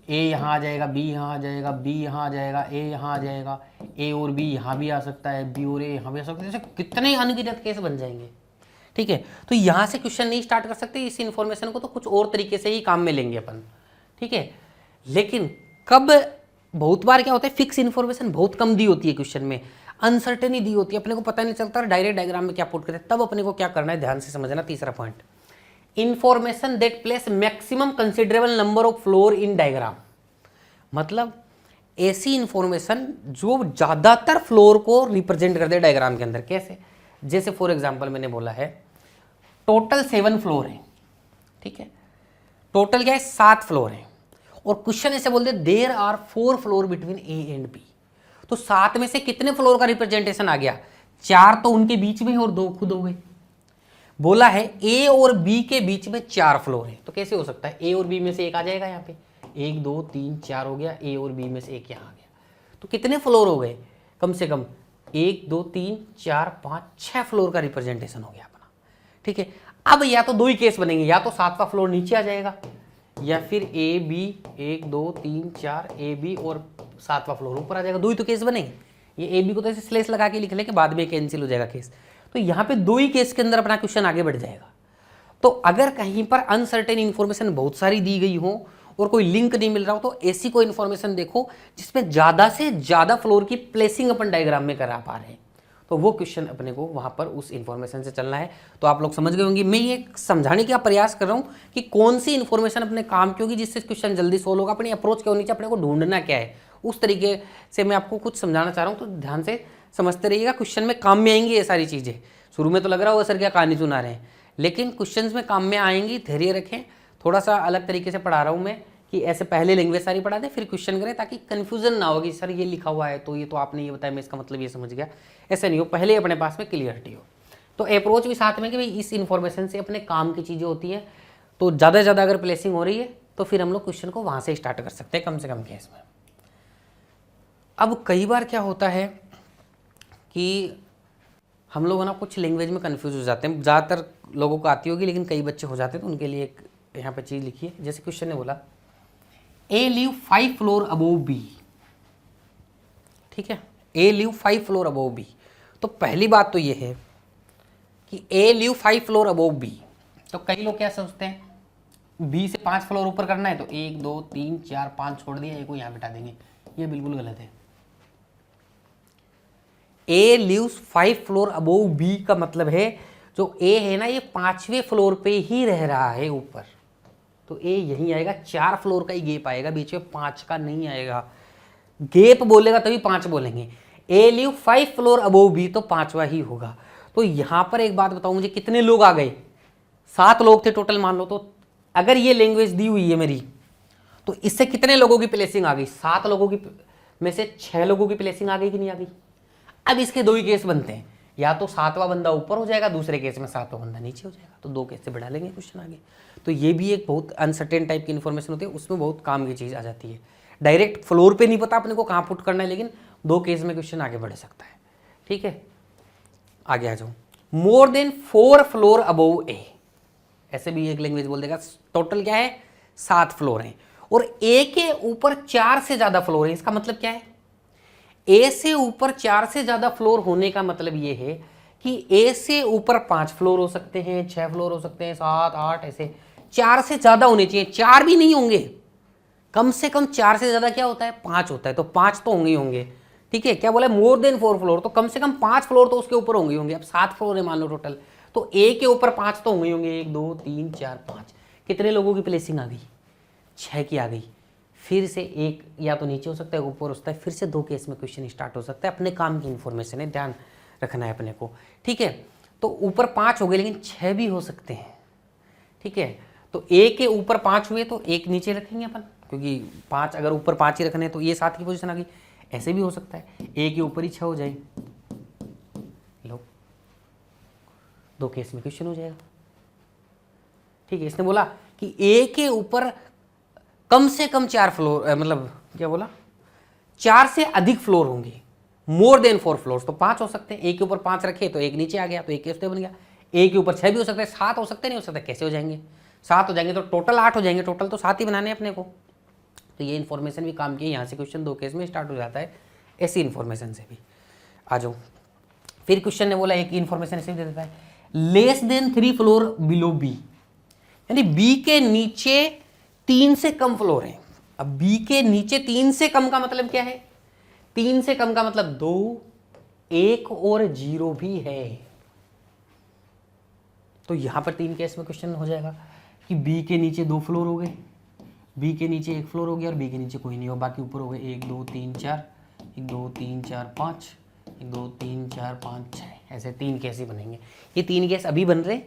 ए यहाँ आ जाएगा, बी यहाँ आ जाएगा, बी यहाँ आ जाएगा, ए यहाँ आ जाएगा, ए और बी यहाँ भी आ सकता है, बी और ए यहाँ भी आ सकता है, जैसे कितने अनगिनत केस बन जाएंगे, ठीक है। तो यहाँ से क्वेश्चन नहीं स्टार्ट कर सकते, इस इन्फॉर्मेशन को तो कुछ और तरीके से ही काम में लेंगे अपन, ठीक है। लेकिन कब, बहुत बार क्या होता है, फिक्स इन्फॉर्मेशन बहुत कम दी होती है क्वेश्चन में, अनसर्टेनी दी होती है, अपने को पता नहीं चलता डायरेक्ट डायग्राम में क्या पुट करते हैं, तब अपने को क्या करना है, ध्यान से समझना। तीसरा point, information that place maximum considerable number of floor in diagram, मतलब ऐसी इंफॉर्मेशन जो ज्यादातर फ्लोर को रिप्रेजेंट कर दे डायग्राम के अंदर। कैसे, जैसे फॉर एग्जांपल मैंने बोला है टोटल 7 फ्लोर है, ठीक है, टोटल क्या है 7 फ्लोर है, और क्वेश्चन ऐसे बोल दे there are 4 floor between A and B, तो 7 में से कितने फ्लोर का रिप्रेजेंटेशन आ गया, 4 तो उनके बीच में है और 2 खुद हो गए। बोला है ए और बी के बीच में 4 फ्लोर है, तो कैसे हो सकता है? ए और बी में से एक आ जाएगा यहाँ पे, 1 2 3 4 हो गया, ए और बी में से एक यहाँ आ गया, तो कितने फ्लोर हो गए? कम से कम 1 2 3 4 5 6 फ्लोर का रिप्रेजेंटेशन हो गया अपना। ठीक है, अब या तो 2 ही केस बनेंगे, या तो 7वां फ्लोर नीचे आ जाएगा, या फिर ए बी 1 2 3 4 ए बी और 7वां फ्लोर ऊपर आ जाएगा। 2 ही तो केस बनेंगे। ये ए बी को तो ऐसे स्लेस लगा के लिख ले कि बाद में कैंसिल हो जाएगा केस, तो यहाँ पे 2 ही केस के अंदर अपना क्वेश्चन आगे बढ़ जाएगा। तो अगर कहीं पर अनसर्टेन इन्फॉर्मेशन बहुत सारी दी गई हो और कोई लिंक नहीं मिल रहा हो, तो ऐसी कोई इन्फॉर्मेशन देखो जिसमें ज़्यादा से ज़्यादा फ्लोर की प्लेसिंग अपन डायग्राम में करा पा रहे हैं, तो वो क्वेश्चन अपने को वहाँ पर उस इन्फॉर्मेशन से चलना है। तो आप लोग समझ गए होंगे, मैं ये समझाने का प्रयास कर रहा हूँ कि कौन सी इन्फॉर्मेशन अपने काम की होगी जिससे क्वेश्चन जल्दी सोल्व होगा। अपनी अप्रोच क्या होनी चाहिए, अपने को ढूंढना क्या है, उस तरीके से मैं आपको कुछ समझाना चाह रहा हूँ। तो ध्यान से समझते रहिएगा, क्वेश्चन में काम में आएंगी ये सारी चीज़ें। शुरू में तो लग रहा होगा सर क्या कहानी सुना रहे हैं, लेकिन क्वेश्चंस में काम में आएंगी। धैर्य रखें, थोड़ा सा अलग तरीके से पढ़ा रहा हूँ मैं, कि ऐसे पहले लैंग्वेज सारी पढ़ा दें फिर क्वेश्चन करें, ताकि कन्फ्यूजन ना हो कि सर ये लिखा हुआ है तो ये तो आपने ये बताया, मैं इसका मतलब ये समझ गया, ऐसा नहीं हो, पहले अपने पास में क्लियरिटी हो। तो अप्रोच भी साथ में कि भाई इस इन्फॉर्मेशन से अपने काम की चीज़ें होती हैं, तो ज़्यादा से ज़्यादा अगर प्लेसिंग हो रही है तो फिर हम लोग क्वेश्चन को वहाँ से स्टार्ट कर सकते हैं कम से कम केस में। अब कई बार क्या होता है कि हम लोग ना कुछ लैंग्वेज में कन्फ्यूज हो जाते हैं, ज़्यादातर लोगों को आती होगी लेकिन कई बच्चे हो जाते हैं, तो उनके लिए एक यहाँ पे चीज़ लिखी है। जैसे क्वेश्चन ने बोला ए लिव 5 फ्लोर अबोव बी, ठीक है, ए लिव 5 फ्लोर अबोव बी। तो पहली बात तो ये है कि ए लिव 5 फ्लोर अबोव बी, तो कई लोग क्या सोचते हैं बी से 5 फ्लोर ऊपर करना है तो 1 2 3 4 5 छोड़ दिया, ए को यहाँ बिठा देंगे, ये बिल्कुल गलत है। ए लिव्स 5 फ्लोर अबोव बी का मतलब है जो ए है ना, ये 5वें फ्लोर पे ही रह रहा है ऊपर, तो ए यहीं आएगा। 4 फ्लोर का ही गैप आएगा, बीच में 5 का नहीं आएगा। गैप बोलेगा तभी 5 बोलेंगे। ए लिव 5 फ्लोर अबोव बी, तो 5वां ही होगा। तो यहां पर एक बात बताऊं, मुझे कितने लोग आ गए? 7 लोग थे टोटल मान लो। तो अगर ये लैंग्वेज दी हुई है मेरी, तो इससे कितने लोगों की प्लेसिंग आ गई? 7 लोगों की में से 6 लोगों की प्लेसिंग आ गई कि नहीं आ गई? अब इसके 2 ही केस बनते हैं, या तो 7वां बंदा ऊपर हो जाएगा, दूसरे केस में 7वां बंदा नीचे हो जाएगा, तो 2 केस से बढ़ा लेंगे क्वेश्चन आगे। तो ये भी एक बहुत अनसर्टेन टाइप की इन्फॉर्मेशन होती है, उसमें बहुत काम की चीज़ आ जाती है। डायरेक्ट फ्लोर पे नहीं पता अपने को कहाँ पुट करना है, लेकिन 2 केस में क्वेश्चन आगे बढ़ सकता है। ठीक है, आगे आ जाओ। मोर देन 4 फ्लोर अबोव ए, ऐसे भी एक लैंग्वेज बोल देगा। टोटल क्या है? 7 फ्लोर हैं और ए के ऊपर 4 से ज़्यादा फ्लोर है। इसका मतलब क्या है? ए से ऊपर 4 से ज़्यादा फ्लोर होने का मतलब ये है कि ए से ऊपर 5 फ्लोर हो सकते हैं, 6 फ्लोर हो सकते हैं, 7 8, ऐसे 4 से ज़्यादा होने चाहिए। 4 भी नहीं होंगे, कम से कम 4 से ज़्यादा क्या होता है? 5 होता है, तो 5 तो होंगे ही होंगे। ठीक है, क्या बोला? मोर देन 4 फ्लोर, तो कम से कम 5 फ्लोर तो उसके ऊपर होंगे होंगे। अब 7 फ्लोर है मान लो टोटल, तो ए के ऊपर 5 तो होंगे होंगे। 1 2 3 4 5, कितने लोगों की प्लेसिंग आ गई? 6 की आ गई। फिर से एक या तो नीचे हो सकता है, ऊपर हो सकता है। फिर से 2 केस में क्वेश्चन स्टार्ट हो सकता है। अपने काम की इन्फॉर्मेशन है, ध्यान रखना है अपने को। ठीक है, तो ऊपर 5 हो गए, लेकिन 6 भी हो सकते हैं। ठीक है, तो ए के ऊपर 5 हुए तो एक नीचे रखेंगे अपन, क्योंकि 5 अगर ऊपर 5 ही रखने तो ये 7 की पोजीशन आ गई। ऐसे भी हो सकता है ए के ऊपर ही 6 हो जाए, लो 2 केस में क्वेश्चन हो जाएगा। ठीक है, इसने बोला कि ए के ऊपर कम से कम 4 फ्लोर, मतलब क्या बोला? 4 से अधिक फ्लोर होंगे, मोर देन 4 फ्लोर्स, तो 5 हो सकते हैं। ए के ऊपर 5 रखे तो एक नीचे आ गया, तो एक केस बन गया। ए के ऊपर 6 भी हो सकते हैं, 7 हो सकते नहीं हो सकते, कैसे हो जाएंगे? 7 हो जाएंगे तो टोटल 8 हो जाएंगे। टोटल तो 7 ही बनाने अपने को। तो ये इन्फॉर्मेशन भी काम की है। यहाँ से क्वेश्चन 2 केस में स्टार्ट हो जाता है, ऐसी इन्फॉर्मेशन से भी। आ जाओ, फिर क्वेश्चन ने बोला एक इन्फॉर्मेशन ऐसे दे देता है, less than 3 floor below B, यानी बी के नीचे 3 से कम फ्लोर है। अब बी के नीचे 3 से कम का मतलब क्या है? 3 से कम का मतलब 2, 1 और 0 भी है। तो यहां पर 3 केस में क्वेश्चन हो जाएगा कि बी के नीचे 2 फ्लोर हो गए, बी के नीचे 1 फ्लोर हो गया और बी के नीचे कोई नहीं हो, बाकी ऊपर हो गए 1 2 3 4, 1 2 3 4 5, 1 2 3 4 5 6, ऐसे 3 केस ही बनेंगे। ये 3 केस अभी बन रहे।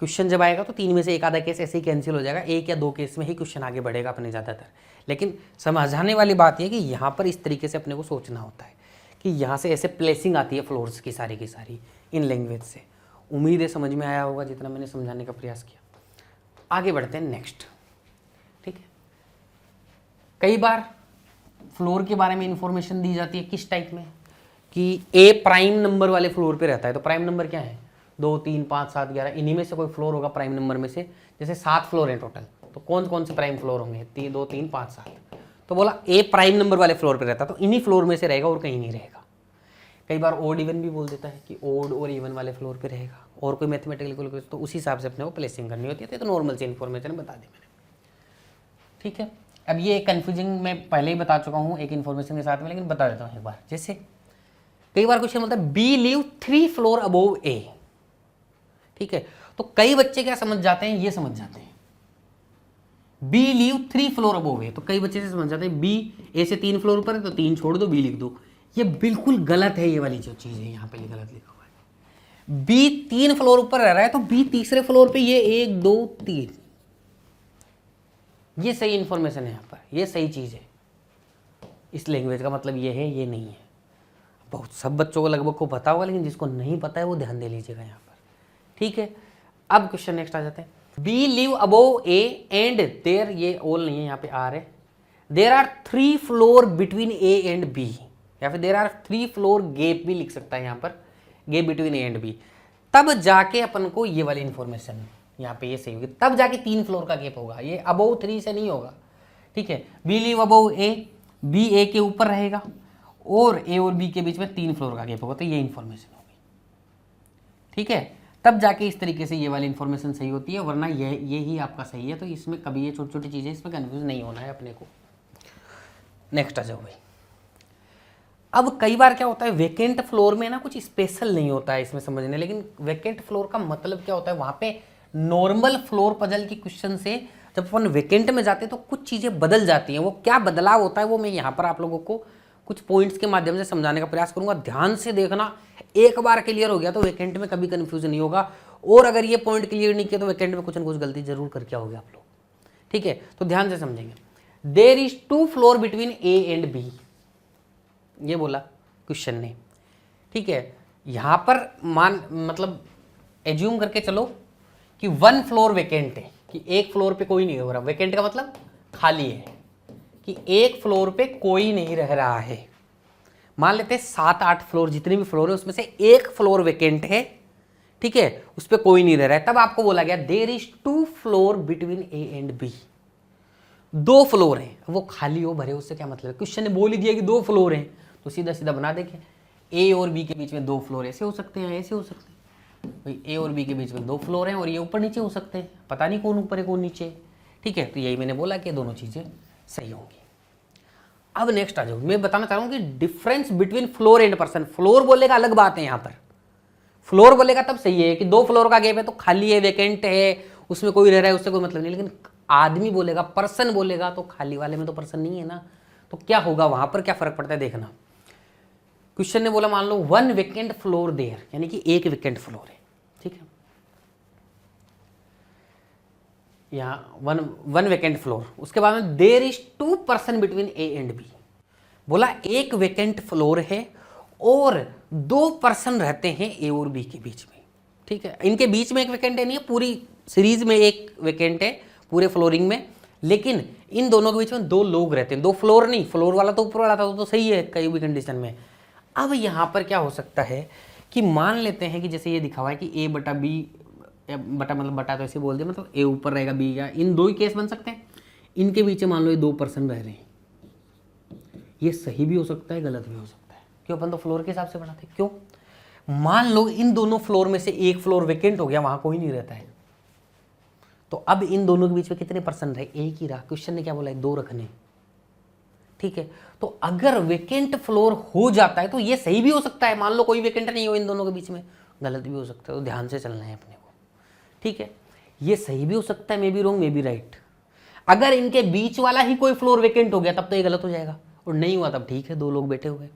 क्वेश्चन जब आएगा तो 3 में से एक आधा केस ऐसे ही कैंसिल हो जाएगा। 1 या 2 केस में ही क्वेश्चन आगे बढ़ेगा अपने ज़्यादातर। लेकिन समझाने वाली बात यह कि यहाँ पर इस तरीके से अपने को सोचना होता है कि यहाँ से ऐसे प्लेसिंग आती है फ्लोर्स की सारी इन लैंग्वेज से। उम्मीद है समझ में आया होगा जितना मैंने समझाने का प्रयास किया। आगे बढ़ते हैं नेक्स्ट। ठीक है, कई बार फ्लोर के बारे में इंफॉर्मेशन दी जाती है किस टाइप में कि ए प्राइम नंबर वाले फ्लोर पे रहता है। तो प्राइम नंबर क्या है, 2, 3, 5, 7, 11, इन्हीं में से कोई फ्लोर होगा प्राइम नंबर में से। जैसे 7 फ्लोर हैं टोटल, तो कौन कौन से प्राइम फ्लोर होंगे, 2, 3, 5, 7। तो बोला ए प्राइम नंबर वाले फ्लोर पे रहता है, तो इन्हीं फ्लोर में से रहेगा और कहीं नहीं रहेगा। कई बार ओड इवन भी बोल देता है कि ओड और इवन वाले फ्लोर पे रहेगा, और कोई मैथमेटिकल कैलकुलेशन, तो उसी हिसाब से अपने को प्लेसिंग करनी होती है। तो नॉर्मल से इन्फॉर्मेशन बता दी मैंने। ठीक है, अब ये कन्फ्यूजिंग मैं पहले ही बता चुका हूँ एक इन्फॉर्मेशन के साथ में, लेकिन बता देता हूँ एक बार। जैसे कई बार क्वेश्चन होता है बी लीव 3 फ्लोर अबोव ए। ठीक है, तो कई बच्चे क्या समझ जाते हैं, ये समझ जाते हैं बी लीव 3 फ्लोर अबोव ए। तो कई बच्चे से समझ जाते हैं बी ए से 3 फ्लोर ऊपर है तो 3 छोड़ दो, बी लिख दो। ये बिल्कुल गलत है, ये वाली जो चीज है यहाँ पे गलत लिखा हुआ है। बी 3 फ्लोर ऊपर रह रहा है तो बी तीसरे फ्लोर पे, ये 1, 2, 3, ये सही इंफॉर्मेशन है यहाँ पर, ये सही चीज है। इस लैंग्वेज का मतलब ये है, ये नहीं है। बहुत सब बच्चों को लगभग को पता होगा, लेकिन जिसको नहीं पता है वो ध्यान दे लीजिएगा यहाँ पर। ठीक है, अब क्वेश्चन नेक्स्ट आ जाते हैं। B live above A and there, ये ऑल नहीं है यहाँ पे आर है, there are 3 floor between A and B, या फिर देयर आर 3 फ्लोर गैप भी लिख सकता है यहाँ पर, gap between A and B. तब जाके अपन को ये वाली इंफॉर्मेशन यहाँ पे ये सही होगी, तब जाके 3 फ्लोर का गैप होगा, ये अबोव 3 से नहीं होगा। ठीक है, बी लिव अबोव ए, बी ए के ऊपर रहेगा और ए और बी के बीच में 3 फ्लोर का गैप होगा, तो ये इंफॉर्मेशन होगी। ठीक है, तब जाके इस तरीके से ये वाली इंफॉर्मेशन सही होती है, वरना ये ही आपका सही है। तो इसमें कभी ये छोटी छोटी चीज़ें, इसमें कन्फ्यूज नहीं होना है अपने को। नेक्स्ट आ जाओ भाई। अब कई बार क्या होता है वेकेंट फ्लोर में ना कुछ स्पेशल नहीं होता है इसमें समझने, लेकिन वेकेंट फ्लोर का मतलब क्या होता है, वहाँ पे नॉर्मल फ्लोर पजल की क्वेश्चन से जब अपन वेकेंट में जाते हैं तो कुछ चीज़ें बदल जाती हैं। वो क्या बदलाव होता है वो मैं यहाँ पर आप लोगों को कुछ पॉइंट्स के माध्यम से समझाने का प्रयास करूंगा। ध्यान से देखना, एक बार क्लियर हो गया तो वेकेंट में कभी कंफ्यूजन नहीं होगा, और अगर ये पॉइंट क्लियर नहीं किया तो वेकेंट में कुछ ना कुछ गलती जरूर करके आओगे आप लोग। ठीक है, तो ध्यान से समझेंगे। There is 2 floor between A and B, ये बोला क्वेश्चन ने। ठीक है, यहां पर मतलब एज्यूम करके चलो कि 1 फ्लोर वेकेंट है, कि एक फ्लोर पे कोई नहीं हो रहा। वेकेंट का मतलब खाली है, कि एक फ्लोर पे कोई नहीं रह रहा है। मान लेते हैं 7-8 फ्लोर जितने भी फ्लोर है उसमें से एक फ्लोर वेकेंट है। ठीक है, उस पर कोई नहीं रह रहा है, तब आपको बोला गया there is 2 floor between A and B. 2 floor हैं, वो खाली हो भरे उससे क्या मतलब है, क्वेश्चन ने बोल ही दिया कि 2 फ्लोर हैं, तो सीधा सीधा बना देखें ए और बी के बीच में 2 फ्लोर ऐसे हो सकते हैं, ऐसे हो सकते हैं। भाई ए और बी के बीच में 2 फ्लोर हैं और ये ऊपर नीचे हो सकते हैं, पता नहीं कौन ऊपर है कौन नीचे। ठीक है, तो यही मैंने बोला कि दोनों चीजें सही होंगी। अब नेक्स्ट आ जाओ, मैं बताना चाह रहा हूं कि difference between floor and person. Floor बोलेगा अलग बात है, यहाँ पर फ्लोर बोलेगा तब सही है कि 2 फ्लोर का गैप है तो खाली है, वेकेंट है, उसमें कोई रह रहा है, उससे कोई मतलब नहीं। लेकिन आदमी बोलेगा, पर्सन बोलेगा, तो खाली वाले में तो पर्सन नहीं है ना, तो क्या होगा वहां पर, क्या फर्क पड़ता है देखना। क्वेश्चन ने बोला मान लो 1 वेकेंट फ्लोर देयर, यानी कि एक वेकेंट फ्लोर है। ठीक है, यहाँ वन वेकेंट फ्लोर, उसके बाद में there is 2 person between A and B. बोला एक वेकेंट फ्लोर है और 2 पर्सन रहते हैं ए और बी के बीच में। ठीक है, इनके बीच में एक वेकेंट है नहीं है, पूरी सीरीज में एक वेकेंट है पूरे फ्लोरिंग में, लेकिन इन दोनों के बीच में 2 लोग रहते हैं। 2 फ्लोर नहीं, फ्लोर वाला तो ऊपर वाला था तो सही है कई भी कंडीशन में। अब यहाँ पर क्या हो सकता है कि मान लेते हैं कि जैसे ये दिखा हुआ है कि ए बटा बी, बटा मतलब बटा तो ऐसे बोल दिया, मतलब ए ऊपर रहेगा बी, या इन 2 ही केस बन सकते हैं। इनके बीच में मान लो ये 2 पर्सन रह रहे हैं, ये सही भी हो सकता है गलत भी हो सकता है, क्यों, अपन तो फ्लोर के हिसाब से बनाते हैं। क्यों, मान लो इन दोनों फ्लोर में से एक फ्लोर वेकेंट हो गया, वहां कोई नहीं रहता है, तो अब इन दोनों के बीच में कितने पर्सन रहे, एक ही रहा। क्वेश्चन ने क्या बोला है, 2 रखने। ठीक है, तो अगर वेकेंट फ्लोर हो जाता है तो ये सही भी हो सकता है, मान लो कोई वेकेंट नहीं हो इन दोनों के बीच में, गलत भी हो सकता है, तो ध्यान से चलना है अपने को। ठीक है, ये सही भी हो सकता है, may be wrong may be right. अगर इनके बीच वाला ही कोई फ्लोर वेकेंट हो गया तब तो ये गलत हो जाएगा, और नहीं हुआ तब ठीक है, 2 लोग बैठे हुए।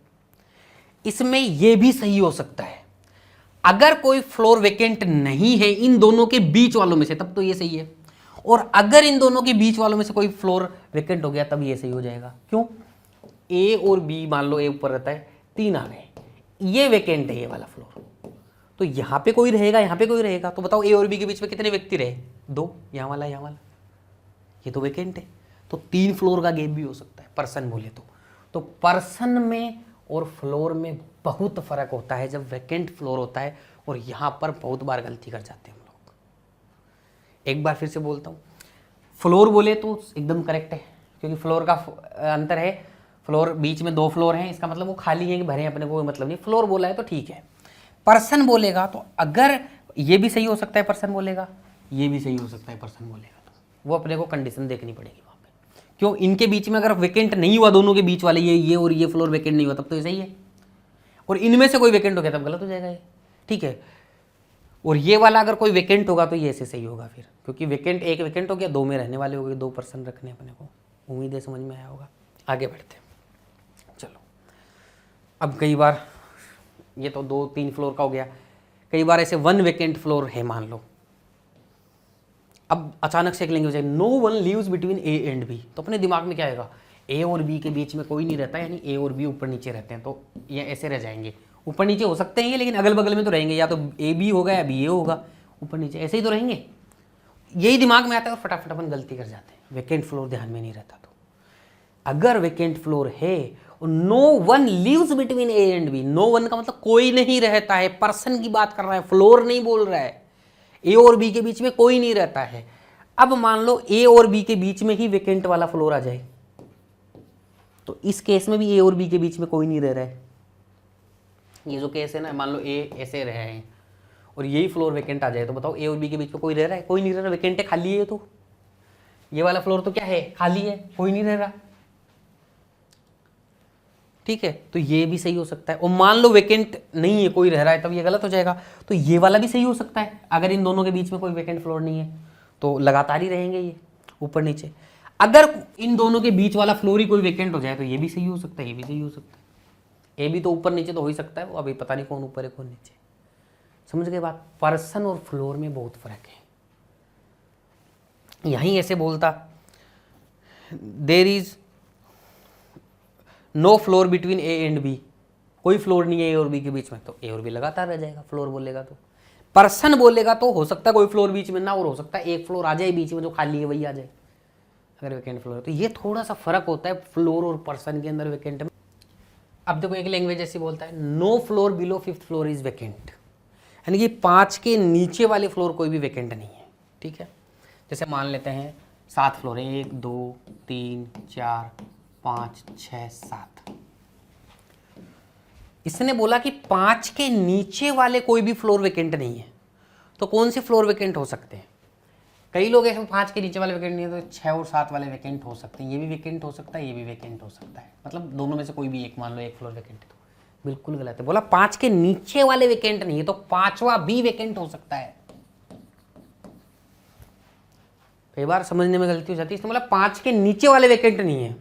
इसमें ये भी सही हो सकता है, अगर कोई फ्लोर वेकेंट नहीं है इन दोनों के बीच वालों में से तब तो ये सही है, और अगर इन दोनों के बीच वालों में से कोई फ्लोर वेकेंट हो गया तब ये सही हो जाएगा। क्यों, ए और बी मान लो ए ऊपर रहता है, 3 आ गए, ये वेकेंट है ये वाला फ्लोर, तो यहाँ पे कोई रहेगा, यहाँ पे कोई रहेगा, तो बताओ ए और बी के बीच में कितने व्यक्ति रहे? 2, यहाँ वाला यहाँ वाला, ये तो वेकेंट है। तो 3 फ्लोर का गैप भी हो सकता है पर्सन बोले तो पर्सन में और फ्लोर में बहुत फर्क होता है जब वेकेंट फ्लोर होता है, और यहाँ पर बहुत बार गलती कर जाते हैं हम लोग। एक बार फिर से बोलता हूँ, फ्लोर बोले तो एकदम करेक्ट है, क्योंकि फ्लोर का अंतर है, फ्लोर बीच में 2 फ्लोर हैं, इसका मतलब वो खाली है कि भरे, अपने को कोई मतलब नहीं, फ्लोर बोला है तो ठीक है। पर्सन बोलेगा तो अगर ये भी सही हो सकता है, पर्सन बोलेगा, ये भी सही हो सकता है, पर्सन बोलेगा, तो वो अपने को कंडीशन देखनी पड़ेगी वहाँ पे। क्यों? इनके बीच में अगर वेकेंट नहीं हुआ, दोनों के बीच वाले ये और ये फ्लोर वेकेंट नहीं हुआ, तब तो ये सही है, और इनमें से कोई वेकेंट हो गया तब गलत हो जाएगा ये, ठीक है। और ये वाला अगर कोई वेकेंट होगा तो ये ऐसे सही होगा फिर, क्योंकि वेकेंट एक वेकेंट हो गया, 2 में रहने वाले हो गए, 2 पर्सन रखने अपने को। उम्मीद है समझ में आया होगा। आगे बढ़ते हैं, चलो। अब कई बार ये तो 2-3 फ्लोर का हो गया, कई बार ऐसे 1 वेकेंट फ्लोर है मान लो। अब अचानक से एक लैंग्वेज है, no one lives between A and B, तो अपने दिमाग में क्या आएगा? ए और बी के बीच में कोई नहीं रहता, यानी ए और बी ऊपर नीचे रहते हैं, तो ये ऐसे रह जाएंगे। ऊपर नीचे हो सकते हैं ये, लेकिन अगल बगल में तो रहेंगे, या तो ए बी होगा या बी ए होगा, ऊपर नीचे ऐसे ही तो रहेंगे। यही दिमाग में आता है और फटाफट अपन गलती कर जाते हैं, वेकेंट फ्लोर ध्यान में नहीं रहता। तो अगर वेकेंट फ्लोर है, no one lives between A and B, no one का मतलब कोई नहीं रहता है, पर्सन की बात कर रहा है, फ्लोर नहीं बोल रहा है। ए और बी के बीच में कोई नहीं रहता है। अब मान लो ए और बी के बीच में ही वेकेंट वाला फ्लोर आ जाए, तो इस केस में भी ए और बी के बीच में कोई नहीं रह रहा है। ये जो केस है ना, मान लो ए ऐसे रहे हैं और यही फ्लोर वेकेंट आ जाए, तो बताओ ए और बी के बीच में कोई रह रहा है? कोई नहीं रह रहा, वेकेंट है, खाली है। तो ये वाला फ्लोर तो क्या है? खाली है, कोई नहीं रह रहा, ठीक है। तो ये भी सही हो सकता है। और मान लो वेकेंट नहीं है, कोई रह रहा है, तब ये गलत हो जाएगा। तो ये वाला भी सही हो सकता है, अगर इन दोनों के बीच में कोई वेकेंट फ्लोर नहीं है तो लगातार ही रहेंगे ये ऊपर नीचे। अगर इन दोनों के बीच वाला फ्लोर ही कोई वेकेंट हो जाए तो ये भी सही हो सकता है, ये भी सही हो सकता है। ये भी तो ऊपर नीचे तो हो ही सकता है, वो अभी पता नहीं कौन ऊपर है कौन नीचे। समझ गए बात? पर्सन और फ्लोर में बहुत फर्क है। यहीं ऐसे बोलता, there is no floor between A and B, कोई फ्लोर नहीं है ए और बी के बीच में, तो ए और बी लगातार रह जाएगा। फ्लोर बोलेगा तो, पर्सन बोलेगा तो हो सकता है कोई फ्लोर बीच में ना, और हो सकता है एक फ्लोर आ जाए बीच में जो खाली है वही आ जाए, अगर वेकेंट फ्लोर है। तो ये थोड़ा सा फर्क होता है फ्लोर और पर्सन के अंदर, वेकेंट में। अब देखो एक लैंग्वेज ऐसी बोलता है, no floor below 5th floor is vacant, यानी कि 5 के नीचे वाले फ्लोर कोई भी वेकेंट नहीं है, ठीक है। जैसे मान लेते हैं 7 फ्लोर है, 1 2 3 4 5 6 7। इसने बोला कि 5 के नीचे वाले कोई भी फ्लोर वेकेंट नहीं है, तो कौन से फ्लोर वेकेंट हो सकते हैं? कई लोग ऐसे 5 के नीचे वाले वेकेंट नहीं है, तो 6 और 7 वाले वेकेंट हो सकते हैं। ये भी वेकेंट हो सकता है, ये भी वेकेंट हो सकता है, मतलब दोनों में से कोई भी एक, मान लो एक फ्लोर वेकेंट है, तो बिल्कुल गलत है। बोला 5 के नीचे वाले वेकेंट नहीं है, तो 5वां भी वेकेंट हो सकता है। कई बार समझने में गलती हो जाती है, इसमें बोला 5 के नीचे वाले वेकेंट नहीं है,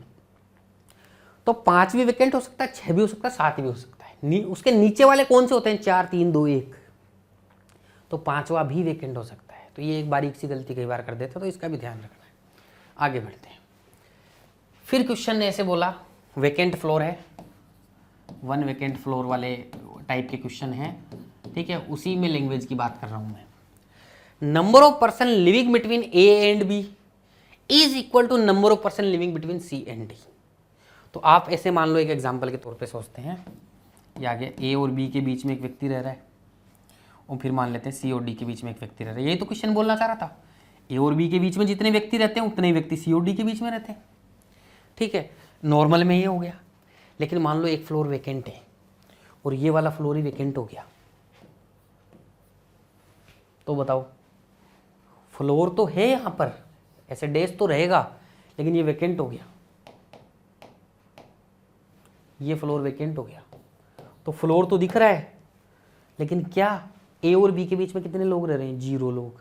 तो 5 भी वेकेंट हो सकता है, 6 भी हो सकता है, 7 भी हो सकता है। उसके नीचे वाले कौन से होते हैं? 4 3 2 1, तो 5वां भी वेकेंट हो सकता है। तो ये एक बारीक सी गलती कई बार कर देते हैं, तो इसका भी ध्यान रखना है। आगे बढ़ते हैं। फिर क्वेश्चन ने ऐसे बोला, वेकेंट फ्लोर है, 1 वेकेंट फ्लोर वाले टाइप के क्वेश्चन है, ठीक है। उसी में लैंग्वेज की बात कर रहा हूं मैं। Number of person living between A and B is equal to number of person living between C and D. तो आप ऐसे मान लो, एक एग्जाम्पल के तौर पे सोचते हैं, ये आगे ए और बी के बीच में एक व्यक्ति रह रहा है, और फिर मान लेते हैं सी और डी के बीच में एक व्यक्ति रह रहा है। यही तो क्वेश्चन बोलना चाह रहा था, ए और बी के बीच में जितने व्यक्ति रहते हैं उतने ही व्यक्ति सी और डी के बीच में रहते हैं, ठीक है। नॉर्मल में ये हो गया, लेकिन मान लो एक फ्लोर वेकेंट है और ये वाला फ्लोर ही वेकेंट हो गया, तो बताओ, फ्लोर तो है यहां पर, ऐसे डेज तो रहेगा, लेकिन ये वेकेंट हो गया, ये फ्लोर वेकेंट हो गया। तो फ्लोर तो दिख रहा है, लेकिन क्या ए और बी के बीच में कितने लोग रह रहे हैं? 0 लोग।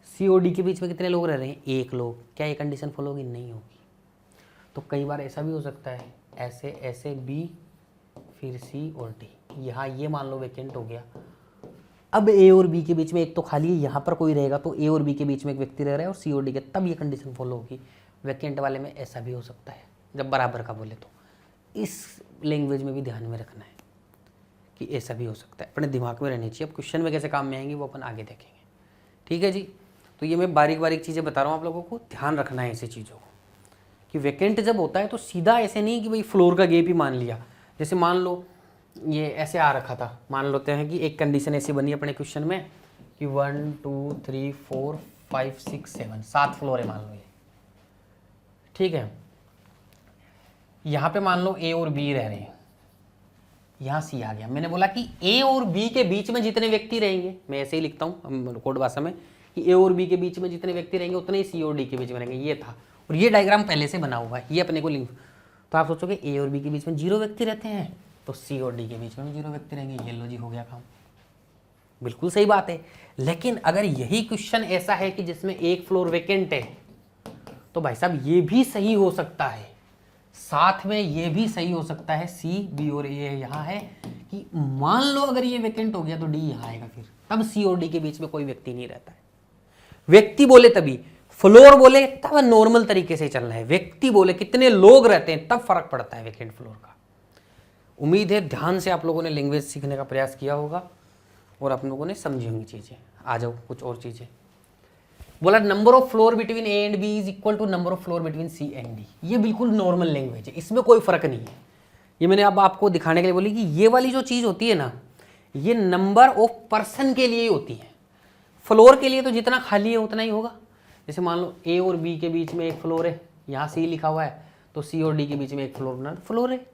सी और डी के बीच में कितने लोग रह रहे हैं? 1 लोग। क्या ये कंडीशन फॉलो होगी? नहीं होगी। तो कई बार ऐसा भी हो सकता है, ऐसे ऐसे बी फिर सी और डी, यहाँ ये मान लो वेकेंट हो गया। अब ए और बी के बीच में एक तो खाली है, यहाँ पर कोई रहेगा, तो ए और बी के बीच में एक व्यक्ति रह रहा है और सी और डी के, तब ये कंडीशन फॉलो होगी। वेकेंट वाले में ऐसा भी हो सकता है, जब बराबर का बोले तो इस लैंग्वेज में भी ध्यान में रखना है कि ऐसा भी हो सकता है, अपने दिमाग में रहनी चाहिए। अब क्वेश्चन में कैसे काम में आएंगी वो अपन आगे देखेंगे, ठीक है जी। तो ये मैं बारीक बारीक चीज़ें बता रहा हूँ, आप लोगों को ध्यान रखना है ऐसी चीज़ों को कि वैकेंट जब होता है तो सीधा ऐसे नहीं कि भाई फ्लोर का गैप ही मान लिया। जैसे मान लो ये ऐसे आ रखा था, मान लेते हैं कि एक कंडीशन ऐसी बनी अपने क्वेश्चन में कि 1 2 3 4 5 6 7 7 फ्लोर है मान लो ये, ठीक है। यहाँ पे मान लो ए और बी रह रहे हैं, यहाँ सी आ गया। मैंने बोला कि ए और बी के बीच में जितने व्यक्ति रहेंगे, मैं ऐसे ही लिखता हूँ कोड भाषा में कि ए और बी के बीच में जितने व्यक्ति रहेंगे उतने ही सी और डी के बीच में रहेंगे, ये था। और ये डायग्राम पहले से बना हुआ है, ये अपने को लिंक। तो आप सोचोगे ए और बी के बीच में 0 व्यक्ति रहते हैं तो सी और डी के बीच में 0 व्यक्ति रहेंगे, ये लो जी हो गया काम। बिल्कुल सही बात है। लेकिन अगर यही क्वेश्चन ऐसा है कि जिसमें एक फ्लोर वैकेंट है तो भाई साहब ये भी सही हो सकता है, साथ में ये भी सही हो सकता है, सी बी और ए यहाँ है कि मान लो अगर ये वैकेंट हो गया तो डी यहाँ आएगा, फिर तब सी और डी के बीच में कोई व्यक्ति नहीं रहता है। व्यक्ति बोले तभी, फ्लोर बोले तब नॉर्मल तरीके से चलना है, व्यक्ति बोले कितने लोग रहते हैं तब फर्क पड़ता है वैकेंट फ्लोर का। उम्मीद है ध्यान से आप लोगों ने लैंग्वेज सीखने का प्रयास किया होगा और आप लोगों ने समझी होंगी चीजें। आ जाओ कुछ और चीजें। बोला number of floor between A and B is equal to number of floor between C and D. ये बिल्कुल नॉर्मल लैंग्वेज है, इसमें कोई फर्क नहीं है। ये मैंने अब आपको दिखाने के लिए बोली कि ये वाली जो चीज होती है ना, ये नंबर ऑफ पर्सन के लिए होती है। फ्लोर के लिए तो जितना खाली है उतना ही होगा। जैसे मान लो ए और बी के बीच में एक फ्लोर है, यहाँ सी लिखा हुआ है, तो सी और डी के बीच में एक फ्लोर बना, फ्लोर है।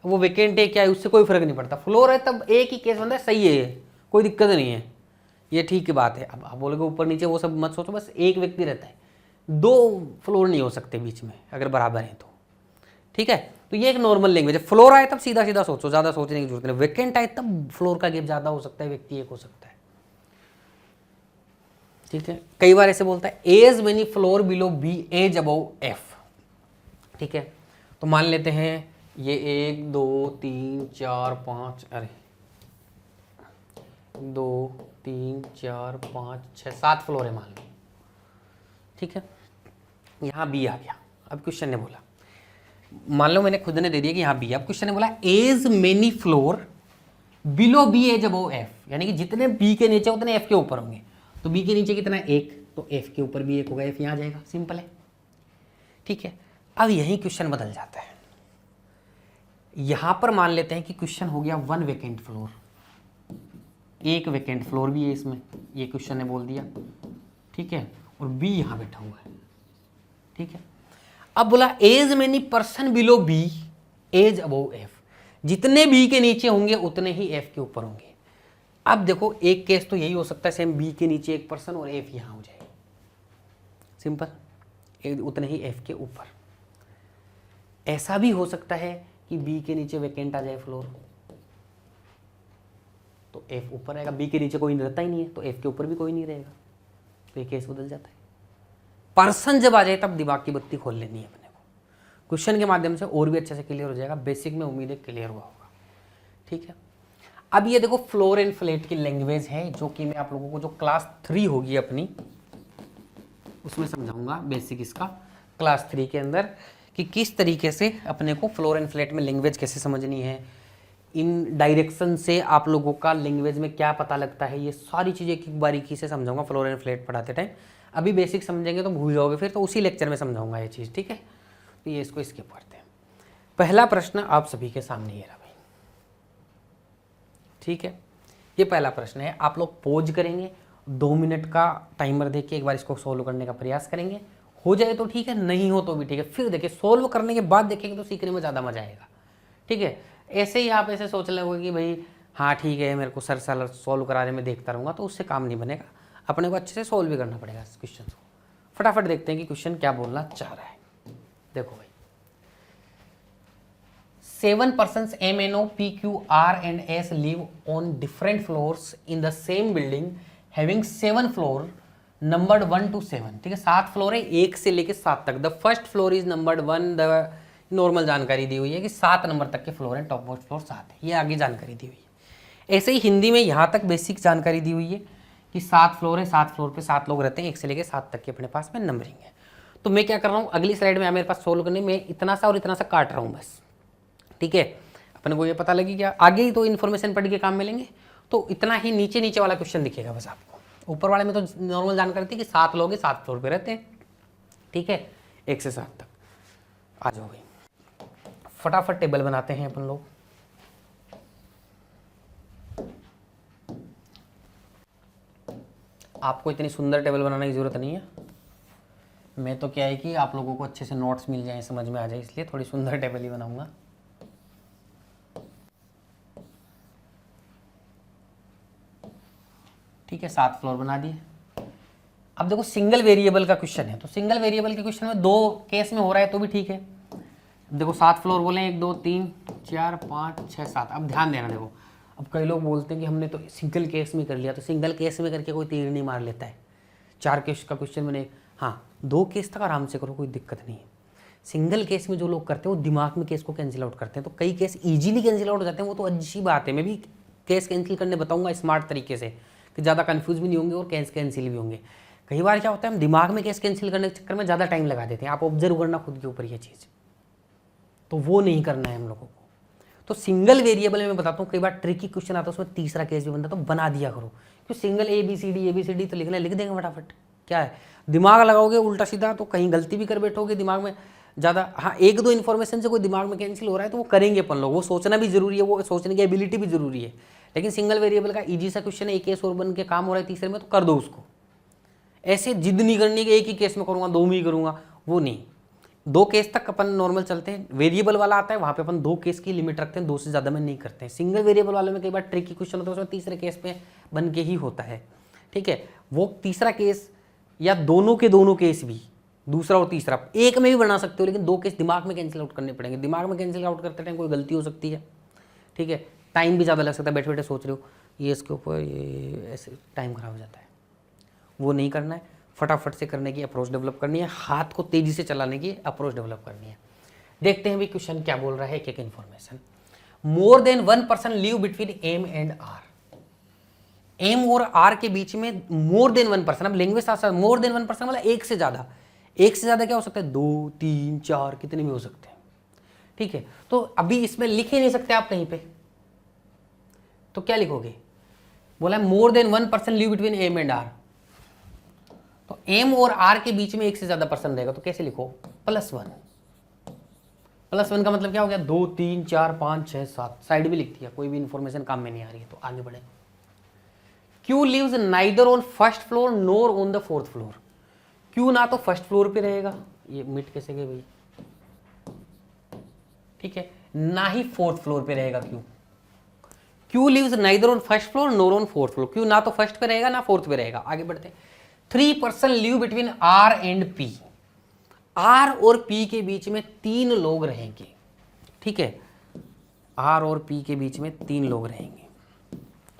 वो वैकेंट है क्या है उससे कोई फर्क नहीं पड़ता, फ्लोर है तब एक ही केस बनता है, सही है, कोई दिक्कत नहीं है, ये ठीक की बात है। अब आप बोलोगे ऊपर नीचे वो सब मत सोचो, बस एक व्यक्ति रहता है, 2 फ्लोर नहीं हो सकते बीच में अगर बराबर है तो, ठीक है। तो ये एक नॉर्मल लैंग्वेज है। फ्लोर आए तब सीधा सीधा सोचो, ज्यादा सोचने की जरूरत नहीं। वैकेंट आए तब फ्लोर का गैप ज्यादा हो सकता है, व्यक्ति एक हो सकता है, ठीक है। कई बार ऐसे बोलता है as many floor below B as above F, ठीक है। तो मान लेते हैं ये 1 2 3 4 5, अरे 2 3 4 5 6 7 फ्लोर है मान लो, ठीक है। यहाँ बी आ गया। अब क्वेश्चन ने बोला, मान लो मैंने खुद ने दे दिया कि यहाँ बी। अब क्वेश्चन ने बोला as many floor below B as above F, यानी कि जितने बी के नीचे उतने एफ के ऊपर होंगे। तो बी के नीचे कितना है 1, तो एफ के ऊपर भी 1 होगा, एफ यहाँ आ जाएगा, सिंपल है, ठीक है। अब यही क्वेश्चन बदल जाता है। यहां पर मान लेते हैं कि क्वेश्चन हो गया 1 वैकेंट फ्लोर, एक वैकेंट फ्लोर भी है इसमें, ये क्वेश्चन ने बोल दिया, ठीक है। और बी यहां बैठा हुआ है, ठीक है। अब बोला as many person below B as above F, जितने बी के नीचे होंगे उतने ही एफ के ऊपर होंगे। अब देखो एक केस तो यही हो सकता है सेम, बी के नीचे एक पर्सन और एफ यहां हो जाएगा, सिंपल, उतने ही एफ के ऊपर। ऐसा भी हो सकता है कि बी के नीचे वैकेंट आ जाए फ्लोर, तो एफ ऊपर रहेगा, बी के नीचे कोई रहता ही नहीं है तो एफ के ऊपर भी कोई नहीं रहेगा, तो ये केस बदल जाता है। पर्सन जब आ जाए तब दिमाग की बत्ती खोल लेनी है अपने को, क्वेश्चन के माध्यम से और भी अच्छे से क्लियर हो जाएगा। बेसिक में उम्मीद है क्लियर हुआ होगा, ठीक है। अब ये देखो फ्लोर एंड फ्लैट की लैंग्वेज है, जो कि मैं आप लोगों को जो क्लास 3 होगी अपनी उसमें समझाऊंगा, बेसिक इसका क्लास 3 के अंदर, कि किस तरीके से अपने को फ्लोर एंड फ्लैट में लैंग्वेज कैसे समझनी है, इन डायरेक्शन से आप लोगों का लैंग्वेज में क्या पता लगता है, ये सारी चीज़ें एक बारीकी से समझाऊंगा फ्लोर एंड फ्लैट पढ़ाते टाइम। अभी बेसिक समझेंगे तो भूल जाओगे फिर, तो उसी लेक्चर में समझाऊंगा ये चीज़, ठीक है। तो ये इसको स्किप करते हैं। पहला प्रश्न आप सभी के सामने ये रहा भाई, ठीक है। ये पहला प्रश्न है, आप लोग पॉज करेंगे, 2 मिनट का टाइमर देख के एक बार इसको सोल्व करने का प्रयास करेंगे। हो जाए तो ठीक है, नहीं हो तो भी ठीक है। फिर देखिए सोल्व करने के बाद देखेंगे तो सीखने में ज़्यादा मजा आएगा, ठीक है। ऐसे ही आप ऐसे सोच लोगे कि भाई हाँ ठीक है मेरे को सर साल सोल्व कराने में देखता रहूँगा, तो उससे काम नहीं बनेगा। अपने को अच्छे से सोल्व भी करना पड़ेगा इस क्वेश्चन को। फटाफट देखते हैं कि क्वेश्चन क्या बोलना चाह रहा है। देखो भाई, 7 persons M, N, O, P, Q, R and S live on different floors in the same building having 7 floor numbered 1 to 7, ठीक है। 7 फ्लोर है, 1 से लेके 7 तक। The first floor is numbered 1, the normal जानकारी दी हुई है कि 7 नंबर तक के फ्लोर है, टॉप मोस्ट फ्लोर 7 है, ये आगे जानकारी दी हुई है। ऐसे ही हिंदी में यहाँ तक बेसिक जानकारी दी हुई है कि 7 फ्लोर है, 7 फ्लोर पे 7 लोग रहते हैं, 1 से लेके 7 तक के अपने पास में नंबरिंग है। तो मैं क्या कर रहा हूँ, अगली स्लाइड में मेरे पास सोल्व करने में इतना सा और इतना सा काट रहा हूँ बस, ठीक है, अपने को ये पता लगी क्या, आगे ही तो इन्फॉर्मेशन पढ़ के काम मिलेंगे। तो इतना ही नीचे नीचे वाला क्वेश्चन दिखेगा बस आपको, ऊपर वाले में तो नॉर्मल जानकारी थी कि 7 लोग 7 फ्लोर पे रहते हैं, ठीक है, 1 से 7 तक। आ जाओ भाई, फटाफट टेबल बनाते हैं अपन लोग। आपको इतनी सुंदर टेबल बनाने की जरूरत नहीं है, मैं तो क्या है कि आप लोगों को अच्छे से नोट्स मिल जाए, समझ में आ जाए, इसलिए थोड़ी सुंदर टेबल ही बनाऊंगा। ठीक है, 7 फ्लोर बना दिए। अब देखो सिंगल वेरिएबल का क्वेश्चन है, तो सिंगल वेरिएबल के क्वेश्चन में 2 केस में हो रहा है तो भी ठीक है। देखो 7 फ्लोर बोले, 1 2 3 4 5 6 7। अब ध्यान देना, देखो अब कई लोग बोलते हैं कि हमने तो सिंगल केस में कर लिया, तो सिंगल केस में करके कोई तीर नहीं मार लेता है। 4 केस का क्वेश्चन मैंने, हाँ 2 केस तक आराम से करो, कोई दिक्कत नहीं है। सिंगल केस में जो लोग करते हैं वो दिमाग में केस को कैंसिल आउट करते हैं, तो कई केस ईजिली कैंसिल आउट हो जाते हैं, वो तो अच्छी बात है। मैं भी केस कैंसिल करने बताऊंगा स्मार्ट तरीके से, कि ज़्यादा कंफ्यूज भी नहीं होंगे और केस कैंसिल भी होंगे। कई बार क्या होता है, हम दिमाग में केस कैंसिल करने के चक्कर में ज़्यादा टाइम लगा देते हैं। आप ऑब्जर्व करना खुद के ऊपर ये चीज़, तो वो नहीं करना है हम लोगों को। तो सिंगल वेरिएबल में मैं बताता हूँ, कई बार ट्रिकी क्वेश्चन आता है उसमें तीसरा केस भी बनता है, तो बना दिया करो। क्योंकि सिंगल ABCD तो लिखना है, लिख देंगे फटाफट, क्या है दिमाग लगाओगे उल्टा सीधा तो कहीं गलती भी कर बैठोगे दिमाग में ज़्यादा। हाँ 1-2 इन्फॉर्मेशन से कोई दिमाग में कैंसिल हो रहा है तो वो करेंगे अपन लोग, वो सोचना भी जरूरी है, वो सोचने की एबिलिटी भी जरूरी है। लेकिन सिंगल वेरिएबल का ईजी सा क्वेश्चन है, एक केस और बन के काम हो रहा है तीसरे में, तो कर दो उसको। ऐसे जिद नहीं करनी कि एक ही केस में करूँगा, 2 में ही करूँगा, वो नहीं। 2 केस तक अपन नॉर्मल चलते हैं। वेरिएबल वाला आता है वहाँ पे अपन 2 केस की लिमिट रखते हैं, 2 से ज़्यादा में नहीं करते हैं। सिंगल वेरिएबल वाले में कई बार ट्रिकी क्वेश्चन होता है, उसमें तीसरे केस पे बन के ही होता है, ठीक है। वो तीसरा केस या दोनों के दोनों केस भी, दूसरा और तीसरा एक में भी बना सकते हो, लेकिन 2 केस दिमाग में कैंसिल आउट करने पड़ेंगे। दिमाग में कैंसिल आउट करते टाइम कोई गलती हो सकती है, ठीक है, टाइम भी ज़्यादा लग सकता है, बैठे बैठे सोच रहे हो ये इसके ऊपर, ये ऐसे टाइम खराब हो जाता है। वो नहीं करना है, फटाफट से करने की अप्रोच डेवलप करनी है, हाथ को तेजी से चलाने की अप्रोच डेवलप करनी है। देखते हैं भी क्वेश्चन क्या बोल रहा है, एक एक information. More than 1 person live between M and R. M और आर के बीच में मोर देन 1 पर्सन, अब लैंग्वेज साथ साथ, मोर देन 1 पर्सन मतलब एक से ज्यादा। एक से ज्यादा क्या हो सकता है, 2 3 4 कितने भी हो सकते हैं, ठीक है। तो अभी इसमें लिख ही नहीं सकते आप कहीं पे, तो क्या लिखोगे, बोला more than 1 person live between M and R, तो एम और आर के बीच में एक से ज्यादा पर्सन रहेगा, तो कैसे लिखो, +1। +1 का मतलब क्या हो गया, 2 3 4 5 6 7, साइड भी लिख दिया, कोई भी इंफॉर्मेशन काम में नहीं आ रही है। तो आगे बढ़े, Q lives neither on first floor nor on the 4th floor. Q ना तो फर्स्ट फ्लोर पे रहेगा, ये मिट कैसे गए भाई, ठीक है, ना ही 4th फ्लोर पे रहेगा Q. Q lives neither on first floor nor on 4th floor, Q ना तो फर्स्ट पे रहेगा ना 4th पे रहेगा। आगे बढ़ते, 3 person live between R and P. R और पी के बीच में 3 लोग रहेंगे, ठीक है, आर और पी के बीच में 3 लोग रहेंगे,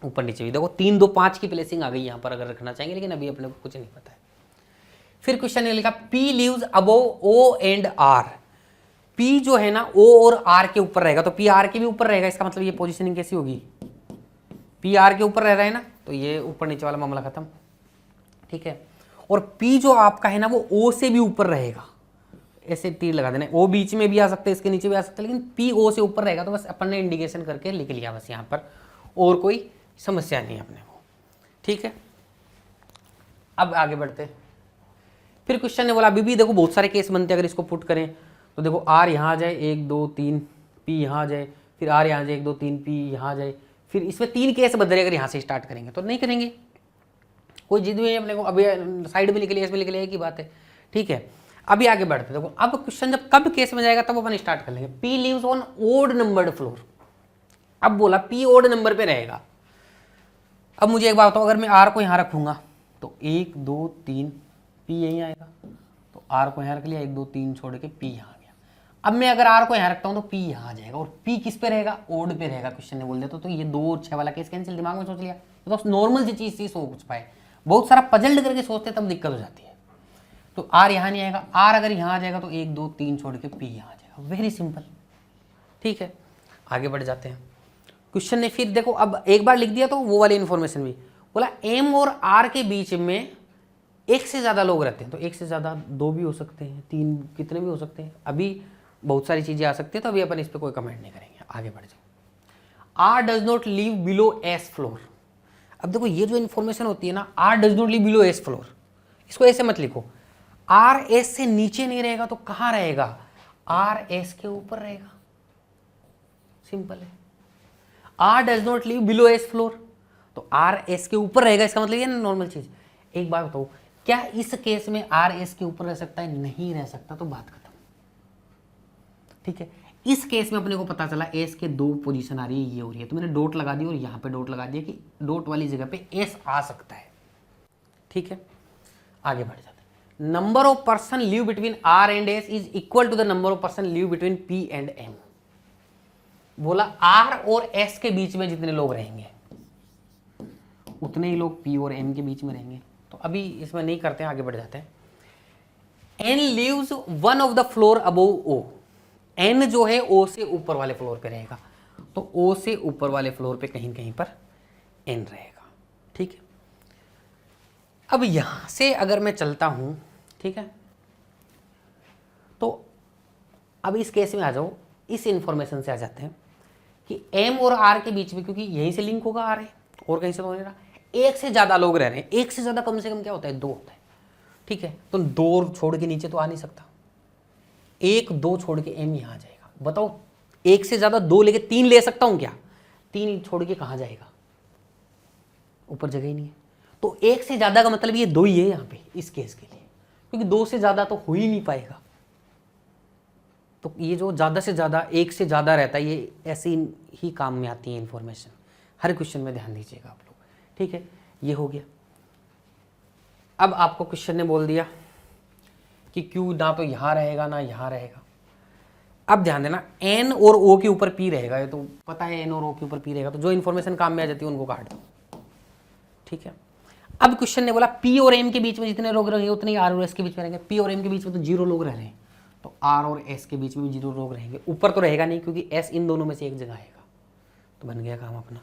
ऊपर नीचे भी देखो 3 2 5 की प्लेसिंग आ गई यहां पर अगर रखना चाहेंगे, लेकिन अभी अपने को कुछ नहीं पता है। फिर क्वेश्चन ने लिखा P lives above O and R. P जो है ना ओ और आर के ऊपर रहेगा, तो पी आर के भी ऊपर रहेगा, इसका मतलब ये पोजीशनिंग कैसी होगी, पी आर के ऊपर रह रहा है ना, तो ये ऊपर नीचे वाला मामला खत्म, ठीक है। और पी जो आपका है ना वो ओ से भी ऊपर रहेगा, ऐसे तीर लगा देना, ओ बीच में भी आ सकता है, इसके नीचे भी आ सकता है, लेकिन पी ओ से ऊपर रहेगा, तो बस अपन ने इंडिकेशन करके लिख लिया बस यहाँ पर, और कोई समस्या नहीं है अपने को, ठीक है। अब आगे बढ़ते, फिर क्वेश्चन ने बोला अभी भी देखो बहुत सारे केस बनते हैं, अगर इसको पुट करें तो देखो आर यहाँ आ जाए 1 2 3, पी यहाँ आ जाए, फिर आर यहाँ आ जाए 1 2 3, पी यहाँ आ जाए, फिर इसमें 3 केस बदले, अगर यहाँ से स्टार्ट करेंगे तो नहीं करेंगे, कोई जिद भी अपने को, अभी साइड में लिख लिया इसमें लिख लिया, एक ही बात है, ठीक है। अभी आगे बढ़ते देखो, अब क्वेश्चन जब कब केस में जाएगा तब अपन स्टार्ट कर लेंगे। P lives on odd numbered floor. अब बोला पी ओड नंबर पे रहेगा। अब मुझे एक बात बताओ, अगर मैं आर को यहाँ रखूंगा तो 1 2 3 पी यहीं आएगा, तो आर को यहाँ रख लिया, 1 2 3 छोड़ के पी यहाँ आ गया। अब मैं अगर आर को यहाँ रखता हूँ तो पी यहाँ आ जाएगा, और पी किस पे रहेगा, ओड पे रहेगा, क्वेश्चन ने बोल दिया। तो ये 2 और 6 वाला केस कैंसिल, दिमाग में सोच लिया, तो नॉर्मल सी चीज थी, सोच पाए। बहुत सारा पजल्ड करके सोचते तब दिक्कत हो जाती है। तो आर यहाँ नहीं आएगा, आर अगर यहाँ आ जाएगा तो 1 2 3 छोड़ के पी यहाँ आ जाएगा, वेरी सिंपल, ठीक है। आगे बढ़ जाते हैं, क्वेश्चन ने फिर देखो, अब एक बार लिख दिया तो वो वाली इंफॉर्मेशन भी बोला, एम और आर के बीच में एक से ज्यादा लोग रहते हैं, तो एक से ज्यादा 2 भी हो सकते हैं, 3 कितने भी हो सकते हैं। अभी बहुत सारी चीज़ें आ सकती है, तो अभी अपन इस पर कोई कमेंट नहीं करेंगे, आगे बढ़ जाओ। R does not live below S floor. अब देखो ये जो इन्फॉर्मेशन होती है ना, R does not live below S floor, इसको ऐसे मत लिखो, आर एस से नीचे नहीं रहेगा तो कहाँ रहेगा, आर एस के ऊपर रहेगा, सिंपल है। R does not live below S floor, तो आर एस के ऊपर रहेगा, इसका मतलब ये ना नॉर्मल चीज। एक बात बताओ, क्या इस केस में आर एस के ऊपर रह सकता है, नहीं रह सकता, तो बात खत्म, ठीक है। इस केस में अपने को पता चला एस के दो पोजीशन आ रही है, ये हो रही है, तो मैंने डॉट लगा दी और यहाँ पे डॉट लगा दिया कि डॉट वाली जगह पे एस आ सकता है, ठीक है। आगे बढ़ जाते हैं। Number of person live between R and S is equal to the number of person live between P and M. बोला आर और एस के बीच में जितने लोग रहेंगे उतने ही लोग पी और एम के बीच में रहेंगे, तो अभी इसमें नहीं करते हैं, आगे बढ़ जाते हैं। N lives one of the floor above O, N जो है ओ से ऊपर वाले फ्लोर पे रहेगा, तो ओ से ऊपर वाले फ्लोर पे कहीं कहीं पर एन रहेगा, ठीक है। अब यहां से अगर मैं चलता हूं, ठीक है, तो अब इस केस में आ जाओ, इस इंफॉर्मेशन से आ जाते हैं कि एम और आर के बीच में, क्योंकि यहीं से लिंक होगा आर है और कहीं से तो नहीं रहा, एक से ज्यादा लोग रह रहे हैं, एक से ज्यादा कम से कम क्या होता है, दो होता है, ठीक है। तो दो छोड़ के नीचे तो आ नहीं सकता, एक दो छोड़ के एम यहां आ जाएगा। बताओ एक से ज्यादा दो लेके तीन ले सकता हूं क्या, तीन छोड़ के कहां जाएगा, ऊपर जगह ही नहीं है, तो एक से ज्यादा का मतलब ये दो ही है यहां पे इस केस के लिए, क्योंकि दो से ज्यादा तो हो ही नहीं पाएगा। तो ये जो ज़्यादा से ज़्यादा एक से ज़्यादा रहता है, ये ऐसी ही काम में आती है इन्फॉर्मेशन, हर क्वेश्चन में ध्यान दीजिएगा आप लोग, ठीक है। ये हो गया। अब आपको क्वेश्चन ने बोल दिया कि क्यू ना तो यहाँ रहेगा ना यहाँ रहेगा। अब ध्यान देना, एन और ओ के ऊपर पी रहेगा, ये तो पता है एन और ओ के ऊपर पी रहेगा, तो जो इन्फॉर्मेशन काम में आ जाती है उनको काट दो, ठीक है। अब क्वेश्चन ने बोला पी और एम के बीच में जितने लोग रहेंगे उतने ही आर और एस के बीच में रहेंगे। पी और एम के बीच में तो 0 लोग रह रहे हैं, तो आर और एस के बीच में भी 0 लोग रहेंगे, ऊपर तो रहेगा नहीं क्योंकि एस इन दोनों में से एक जगह आएगा, तो बन गया काम अपना,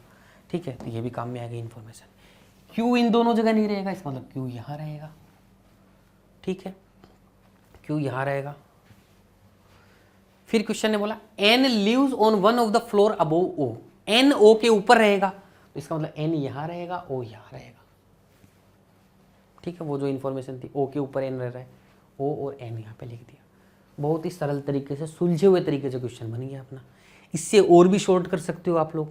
ठीक है। तो ये भी काम में आ गई इन्फॉर्मेशन। क्यू इन दोनों जगह नहीं रहेगा, इसका मतलब क्यू यहाँ रहेगा, ठीक है, क्यू यहाँ रहेगा। फिर क्वेश्चन ने बोला N lives on one of the floor above O, N O के ऊपर रहेगा, तो इसका मतलब एन यहाँ रहेगा, ओ यहाँ रहेगा, ठीक है। वो जो इन्फॉर्मेशन थी ओ के ऊपर एन रह रहा है, ओ और एन यहाँ पे लिख दिया। बहुत ही सरल तरीके से, सुलझे हुए तरीके से क्वेश्चन बन गया अपना। इससे और भी शॉर्ट कर सकते हो आप लोग,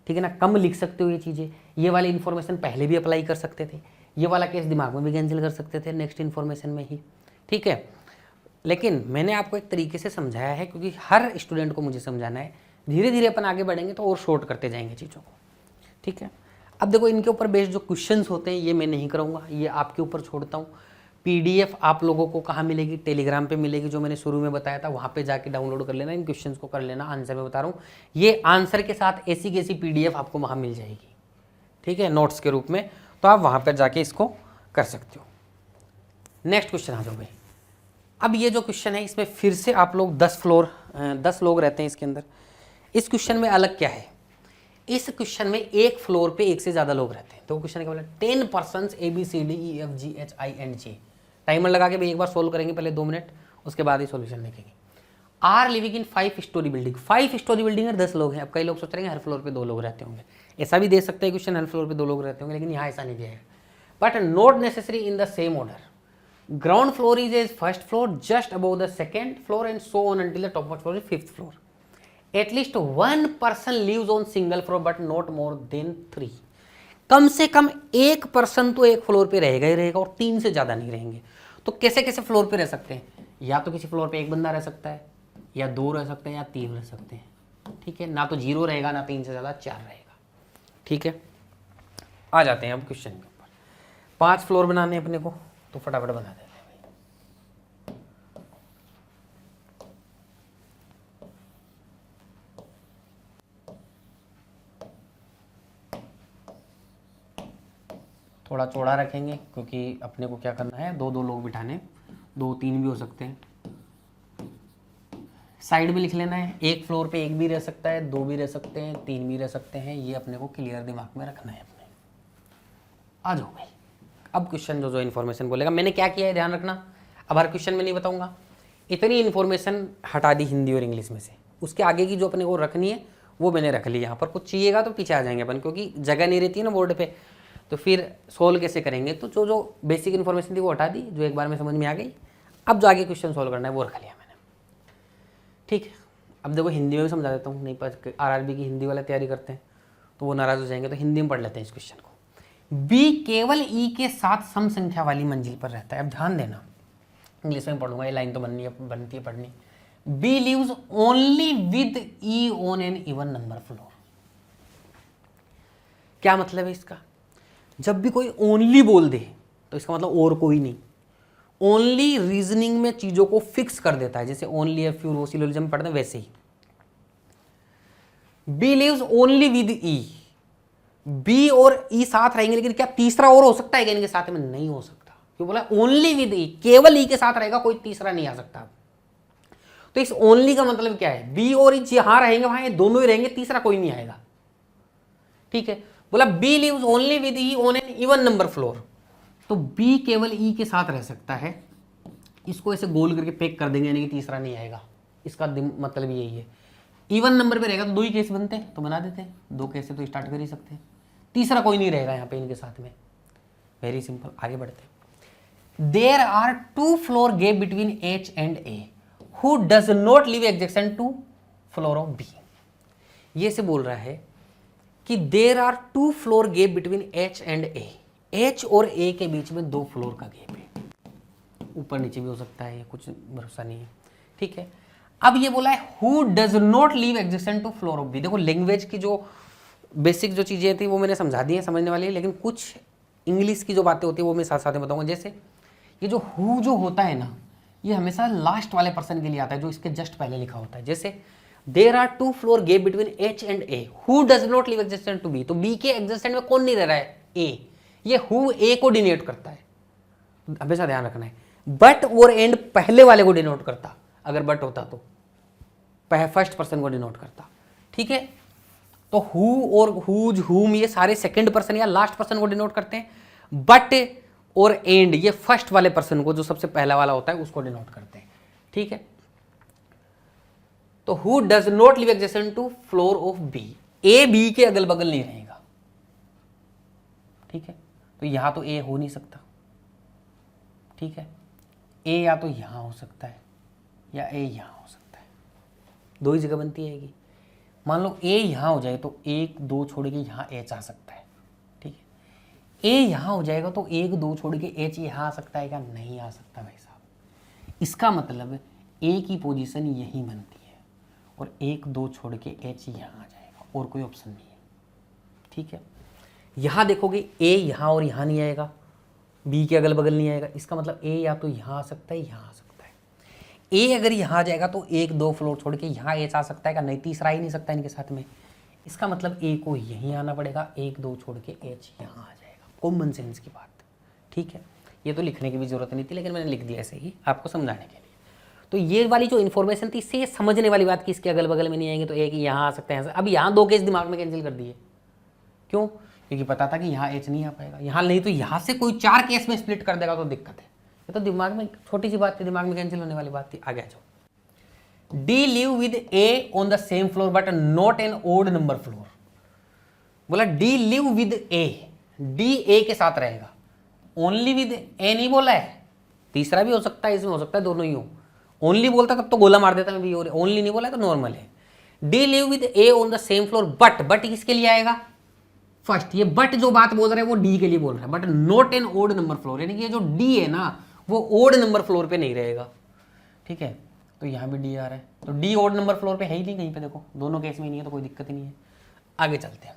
ठीक है ना, कम लिख सकते हो ये चीज़ें। ये वाली इन्फॉर्मेशन पहले भी अप्लाई कर सकते थे, ये वाला केस दिमाग में भी कैंसिल कर सकते थे नेक्स्ट इन्फॉर्मेशन में ही, ठीक है। लेकिन मैंने आपको एक तरीके से समझाया है, क्योंकि हर स्टूडेंट को मुझे समझाना है, धीरे धीरे अपन आगे बढ़ेंगे तो और शॉर्ट करते जाएंगे चीज़ों को, ठीक है। अब देखो इनके ऊपर बेस्ड जो क्वेश्चंस होते हैं ये मैं नहीं करूँगा, ये आपके ऊपर छोड़ता हूँ। PDF आप लोगों को कहाँ मिलेगी, टेलीग्राम पे मिलेगी, जो मैंने शुरू में बताया था, वहाँ पे जाके डाउनलोड कर लेना, इन क्वेश्चंस को कर लेना। आंसर मैं बता रहा हूँ, ये आंसर के साथ ऐसी की ऐसी PDF आपको वहाँ मिल जाएगी, ठीक है, नोट्स के रूप में, तो आप वहाँ पर जाके इसको कर सकते हो। नेक्स्ट क्वेश्चन आ जाओ भाई। अब ये जो क्वेश्चन है इसमें फिर से आप लोग 10 लोग रहते हैं इसके अंदर। इस क्वेश्चन में अलग क्या है, इस क्वेश्चन में एक फ्लोर पे एक से ज़्यादा लोग रहते हैं। तो क्वेश्चन क्या बोला, 10 पर्सन्स ABCDEFGHINJ। टाइमर लगा के भाई एक बार सोल्व करेंगे, पहले 2 मिनट, उसके बाद ही सॉल्यूशन लिखेंगे। R living in 5 storey building, 5 storey building है, 10 लोग हैं। अब कई लोग सोच रहे हैं हर फ्लोर पे 2 लोग रहते होंगे, ऐसा भी दे सकते हैं क्वेश्चन, हर फ्लोर पे 2 लोग रहते होंगे, लेकिन यहाँ ऐसा नहीं दिया है। But not necessary in the same order. Ground floor is as first floor, just above the second floor and so on until the top most floor is 5th floor. At least 1 person lives on single floor but not more than 3। कम से कम एक person तो एक floor पे रहेगा ही रहेगा, और 3 से ज्यादा नहीं रहेंगे। तो कैसे कैसे फ्लोर पे रह सकते हैं, या तो किसी फ्लोर पे एक बंदा रह सकता है, या 2 रह सकते हैं, या 3 रह सकते हैं, ठीक है। ना तो 0 रहेगा, ना 3 से ज्यादा 4 रहेगा, ठीक है। आ जाते हैं अब क्वेश्चन के ऊपर। 5 फ्लोर बनाने अपने को, तो फटाफट बना देते हैं। थोड़ा चौड़ा रखेंगे क्योंकि अपने को क्या करना है, 2-2 लोग बिठाने, 2-3 भी हो सकते हैं। साइड में लिख लेना है, एक फ्लोर पे एक भी रह सकता है, 2 भी रह सकते हैं, 3 भी रह सकते हैं, ये अपने को क्लियर दिमाग में रखना है अपने। आ जाओ भाई। अब क्वेश्चन जो इन्फॉर्मेशन बोलेगा, मैंने क्या किया है ध्यान रखना, अब हर क्वेश्चन में नहीं बताऊंगा। इतनी इन्फॉर्मेशन हटा दी हिंदी और इंग्लिश में से, उसके आगे की जो अपने को रखनी है वो मैंने रख ली। यहाँ पर कुछ चाहिएगा तो पीछे आ जाएंगे अपन, क्योंकि जगह नहीं रहती है ना बोर्ड पे, तो फिर सोल्व कैसे करेंगे। तो जो बेसिक इन्फॉर्मेशन थी वो हटा दी, जो एक बार में समझ में आ गई। अब जो आगे क्वेश्चन सोल्व करना है वो रख लिया मैंने, ठीक है। अब देखो हिंदी में भी समझा देता हूँ, नहीं पर आरआरबी की हिंदी वाला तैयारी करते हैं तो वो नाराज हो जाएंगे, तो हिंदी में पढ़ लेते हैं इस क्वेश्चन को। बी केवल ई के साथ सम संख्या वाली मंजिल पर रहता है। अब ध्यान देना, इंग्लिश में पढ़ूंगा, ये लाइन तो बनती है पढ़नी। B lives only with E on an even number floor. क्या मतलब है इसका? जब भी कोई ओनली बोल दे तो इसका मतलब और कोई नहीं। ओनली रीजनिंग में चीजों को फिक्स कर देता है, जैसे ओनली है फ्यूर वो सिलोजिज्म पढ़ते हैं वैसे ही। B lives only with E, B और ई साथ रहेंगे, लेकिन क्या तीसरा और हो सकता है क्या इनके साथ में? नहीं हो सकता। क्यों बोला? ओनली विद ई, केवल ई के साथ रहेगा, कोई तीसरा नहीं आ सकता। तो इस ओनली का मतलब क्या है? बी और ई जहां रहेंगे वहां ये दोनों ही रहेंगे, तीसरा कोई नहीं आएगा, ठीक है। बोला B lives only with E on an even number floor, तो बी केवल ई के साथ रह सकता है। इसको ऐसे गोल करके पैक कर देंगे, यानी कि तीसरा नहीं आएगा। इसका मतलब यही है, इवन नंबर पे रहेगा तो दो ही केस बनते हैं, तो बना देते हैं, दो केस से तो स्टार्ट कर ही सकते हैं, तीसरा कोई नहीं रहेगा यहाँ पे इनके साथ में। वेरी सिंपल, आगे बढ़ते हैं। There are 2 floor gap between H and A who does not live adjacent to floor of B. ये से बोल रहा है कि there are 2 floor gap between H and A, H और ए के बीच में 2 फ्लोर का गैप है, ऊपर नीचे भी हो सकता है, कुछ भरोसा नहीं है, ठीक है। अब ये बोला है who does not live adjacent to floor of B. देखो लैंग्वेज की जो बेसिक जो चीजें थी वो मैंने समझा दी है, समझने वाली है, लेकिन कुछ इंग्लिश की जो बातें होती है वो मैं साथ साथ में बताऊंगा। जैसे ये जो हु जो होता है ना, ये हमेशा लास्ट वाले पर्सन के लिए आता है, जो इसके जस्ट पहले लिखा होता है। जैसे there are 2 floor gap between H and A who does not live adjacent to B, तो बी के एडजेसेंट में कौन नहीं रह रहा है? ए। ये हु ए को डिनोट करता है, हमेशा ध्यान रखना है। बट और एंड पहले वाले को डिनोट करता, अगर बट होता तो फर्स्ट पर्सन को डिनोट करता, ठीक है। तो हु और हुज हुम ये सारे सेकंड पर्सन या लास्ट पर्सन को डिनोट करते हैं। बट और एंड ये फर्स्ट वाले पर्सन को, जो सबसे पहला वाला होता है, उसको डिनोट करते हैं, ठीक है। तो who does not live adjacent to floor of B, A B के अगल बगल नहीं रहेगा, ठीक है। तो यहां तो ए हो नहीं सकता, ठीक है। ए या तो यहां हो सकता है या ए यहां हो सकता है, दो ही जगह बनती है। मान लो ए यहां हो जाए तो 1 2 छोड़ के यहां एच आ सकता है, ठीक है। ए यहां हो जाएगा तो 1 2 छोड़ के एच यहां आ सकता है क्या? नहीं आ सकता भाई साहब। इसका मतलब ए की पोजीशन यही बनती है और 1 2 छोड़ के एच यहां आ जाएगा, और कोई ऑप्शन नहीं है, ठीक है। यहां देखोगे ए यहां और यहां नहीं आएगा, बी के अगल बगल नहीं आएगा, इसका मतलब ए या तो यहां आ सकता है, यहां आ सकता है। ए अगर यहां आ जाएगा तो 1 2 फ्लोर छोड़ के यहां एच आ सकता है क्या? नहीं, तीसरा ही नहीं सकता इनके साथ में। इसका मतलब ए को यहीं आना पड़ेगा, 1 2 छोड़ के एच यहां आ जाएगा। कॉमन सेंस की बात, ठीक है। ये तो लिखने की भी जरूरत नहीं थी, लेकिन मैंने लिख दिया ऐसे ही आपको समझाने के लिए। तो ये वाली जो इन्फॉर्मेशन थी, इससे समझने वाली बात कि इसके अगल बगल में नहीं आएंगे, तो एक यहाँ आ सकते हैं। अब यहाँ 2 केस दिमाग में कैंसिल कर दिए, क्यों? क्योंकि पता था कि यहाँ एच नहीं आ पाएगा, यहाँ नहीं तो यहाँ से कोई 4 केस में स्प्लिट कर देगा तो दिक्कत है। ये तो दिमाग में छोटी सी बात थी, दिमाग में कैंसिल होने वाली बात थी। आगे आ जाओ। D live with A on the same floor but not an odd number floor. बोला D live with A, D A के साथ रहेगा, ओनली विद ए नहीं बोला है, तीसरा भी हो सकता है, इसमें हो सकता है दोनों ही हो। ओनली बोलता तब तो गोला मार देता मैं भी, और ओनली नहीं बोला तो नॉर्मल है। D live with A on the same floor but किसके लिए आएगा? फर्स्ट। ये बट जो बात बोल रहा है वो डी के लिए बोल रहा है, but not an odd number floor, यानी कि ये जो डी है ना वो ओड नंबर फ्लोर पे नहीं रहेगा, ठीक है। तो यहाँ भी डी आ रहा है, तो डी ओड नंबर फ्लोर पे है ही नहीं कहीं पे, देखो दोनों केस में नहीं है तो कोई दिक्कत ही नहीं है। आगे चलते हैं।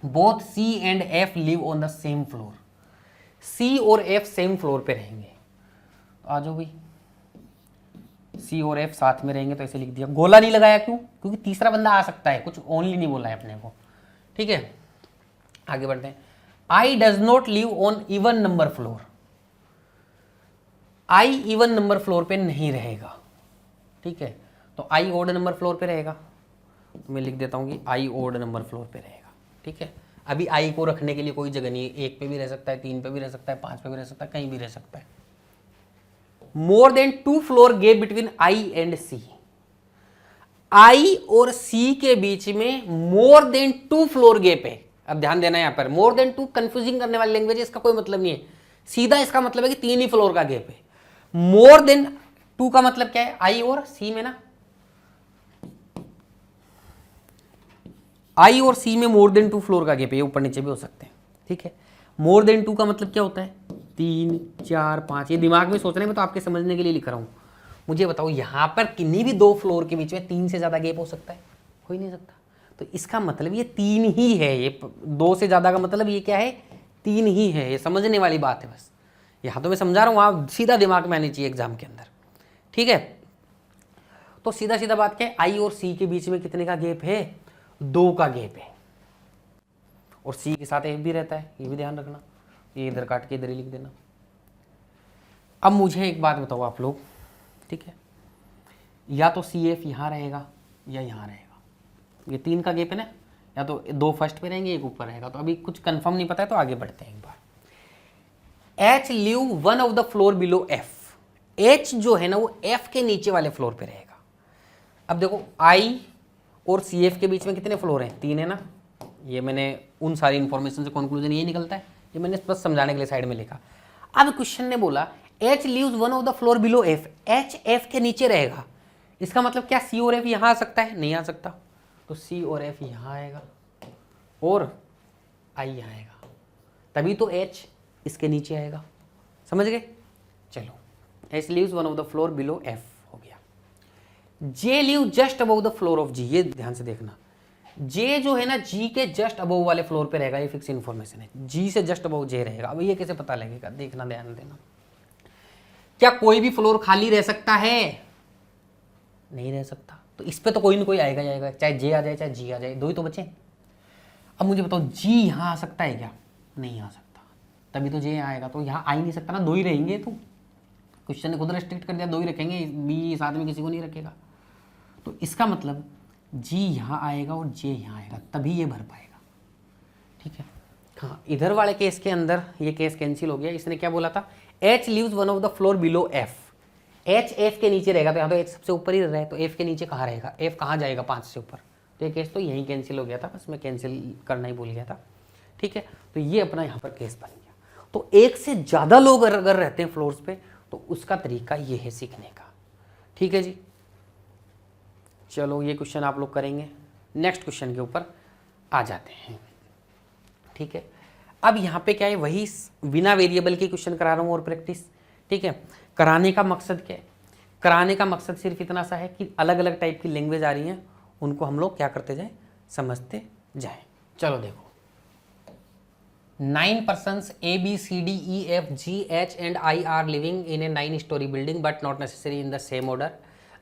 Both C and F live on the same floor, C और एफ सेम फ्लोर पे रहेंगे। आ जाओ भाई, सी और एफ साथ में रहेंगे तो ऐसे लिख दिया। गोला नहीं लगाया क्यों? क्योंकि तीसरा बंदा आ सकता है, कुछ ओनली नहीं बोला है अपने को, ठीक है। आगे बढ़ते हैं। I does not live on even number floor, I even number floor पे नहीं रहेगा, ठीक है। तो आई ओड नंबर फ्लोर पे रहेगा, तो मैं लिख देता हूं कि आई ओड नंबर फ्लोर पे रहेगा, ठीक है। अभी आई को रखने के लिए कोई जगह नहीं है, 1 पे भी रह सकता है, 3 पे भी रह सकता है, 5 पे भी रह सकता है, कहीं भी रह सकता है। More than 2 floor gap between I and C. I और सी के बीच में मोर देन 2 फ्लोर गैप है। अब ध्यान देना यहां पर, मोर देन 2 कंफ्यूजिंग करने वाली लैंग्वेज है, इसका कोई मतलब नहीं है, सीधा इसका मतलब है कि 3 ही फ्लोर का गैप है। मोर देन 2 का मतलब क्या है, आई और सी में ना, आई और सी में मोर देन 2 फ्लोर का गैप है, ऊपर नीचे भी हो सकते हैं, ठीक है। मोर देन 2 का मतलब क्या होता है, 3 4 5, ये दिमाग में सोचने में तो आपके समझने के लिए लिख रहा हूं। मुझे बताओ यहां पर किन्हीं भी 2 फ्लोर के बीच में 3 से ज्यादा गैप हो सकता है, हो ही नहीं सकता। तो इसका मतलब ये 3 ही है, ये 2 से ज्यादा का मतलब ये क्या है, 3 ही है। ये समझने वाली बात है, बस यहां तो मैं समझा रहा हूं, आप सीधा दिमाग में आनी चाहिए एग्जाम के अंदर, ठीक है। तो सीधा सीधा बात क्या है, आई और सी के बीच में कितने का गैप है, 2 का गैप है, और सी के साथ एफ भी रहता है, ये भी ध्यान रखना, ये इधर काट के इधर ही लिख देना। अब मुझे एक बात बताओ आप लोग, ठीक है, या तो सी एफ यहां रहेगा या यहां रहेगा, ये 3 का गैप है ना, या तो 2 फर्स्ट पे रहेंगे, एक ऊपर रहेगा। तो अभी कुछ कंफर्म नहीं पता है, तो आगे बढ़ते हैं एक बार। H leave one of the floor below F. H जो है ना वो एफ के नीचे वाले फ्लोर पे रहेगा। अब देखो आई और सी एफ के बीच में कितने फ्लोर हैं, 3 है ना, ये मैंने उन सारी इंफॉर्मेशन से कंक्लूजन ये निकलता है, ये मैंने बस समझाने के लिए साइड में लिखा। अब क्वेश्चन ने बोला H leaves one of the floor below F, H F के नीचे रहेगा, इसका मतलब क्या सी और एफ यहां आ सकता है, नहीं आ सकता, तो सी और एफ यहां आएगा और आई यहां आएगा, तभी तो एच इसके नीचे आएगा, समझ गए। चलो, H leaves one of the floor below F हो गया। J leave just above the floor of G, ये ध्यान से देखना, जे जो है ना जी के जस्ट अबव वाले फ्लोर पे रहेगा, ये फिक्स इन्फॉर्मेशन है, जी से जस्ट अबव जे रहेगा। अब ये कैसे पता लगेगा, देखना, ध्यान देना। क्या कोई भी फ्लोर खाली रह सकता है, नहीं रह सकता, तो इस पे तो कोई ना कोई आएगा जाएगा, चाहे जे आ जाए चाहे जी आ जाए, 2 ही तो बचे। अब मुझे बताओ जी यहां आ सकता है क्या, नहीं आ सकता, तभी तो जे आएगा, तो यहां आ ही नहीं सकता ना, 2 ही रहेंगे। तो क्वेश्चन ने खुद रेस्ट्रिक्ट कर दिया, 2 ही रखेंगे, बी साथ में किसी को नहीं रखेगा, तो इसका मतलब जी यहां आएगा और जे यहां आएगा, तभी ये भर पाएगा, ठीक है। हाँ, इधर वाले केस के अंदर ये केस कैंसिल हो गया। इसने क्या बोला था, H leaves one of the floor below F, H F के नीचे रहेगा, तो यहाँ तो एच सबसे ऊपर ही रह रहा है, तो एफ के नीचे कहाँ रहेगा, एफ कहाँ जाएगा 5 से ऊपर, तो ये केस तो यहीं कैंसिल हो गया था, बस मैं कैंसिल करना ही भूल गया था, ठीक है। तो ये अपना यहाँ पर केस बन गया। तो एक से ज़्यादा लोग अगर रहते हैं फ्लोर्स पे, तो उसका तरीका ये है सीखने का, ठीक है जी। चलो ये क्वेश्चन आप लोग करेंगे, नेक्स्ट क्वेश्चन के ऊपर आ जाते हैं, ठीक है। अब यहाँ पे क्या है, वही बिना वेरिएबल के क्वेश्चन करा रहा हूँ और प्रैक्टिस, ठीक है। कराने का मकसद क्या है, कराने का मकसद सिर्फ इतना सा है कि अलग अलग टाइप की लैंग्वेज आ रही हैं, उनको हम लोग क्या करते जाएं, समझते जाएं। चलो देखो, 9 persons A, B, C, D, E, F, G, H and I are living in a 9-story building but not necessarily in the same order.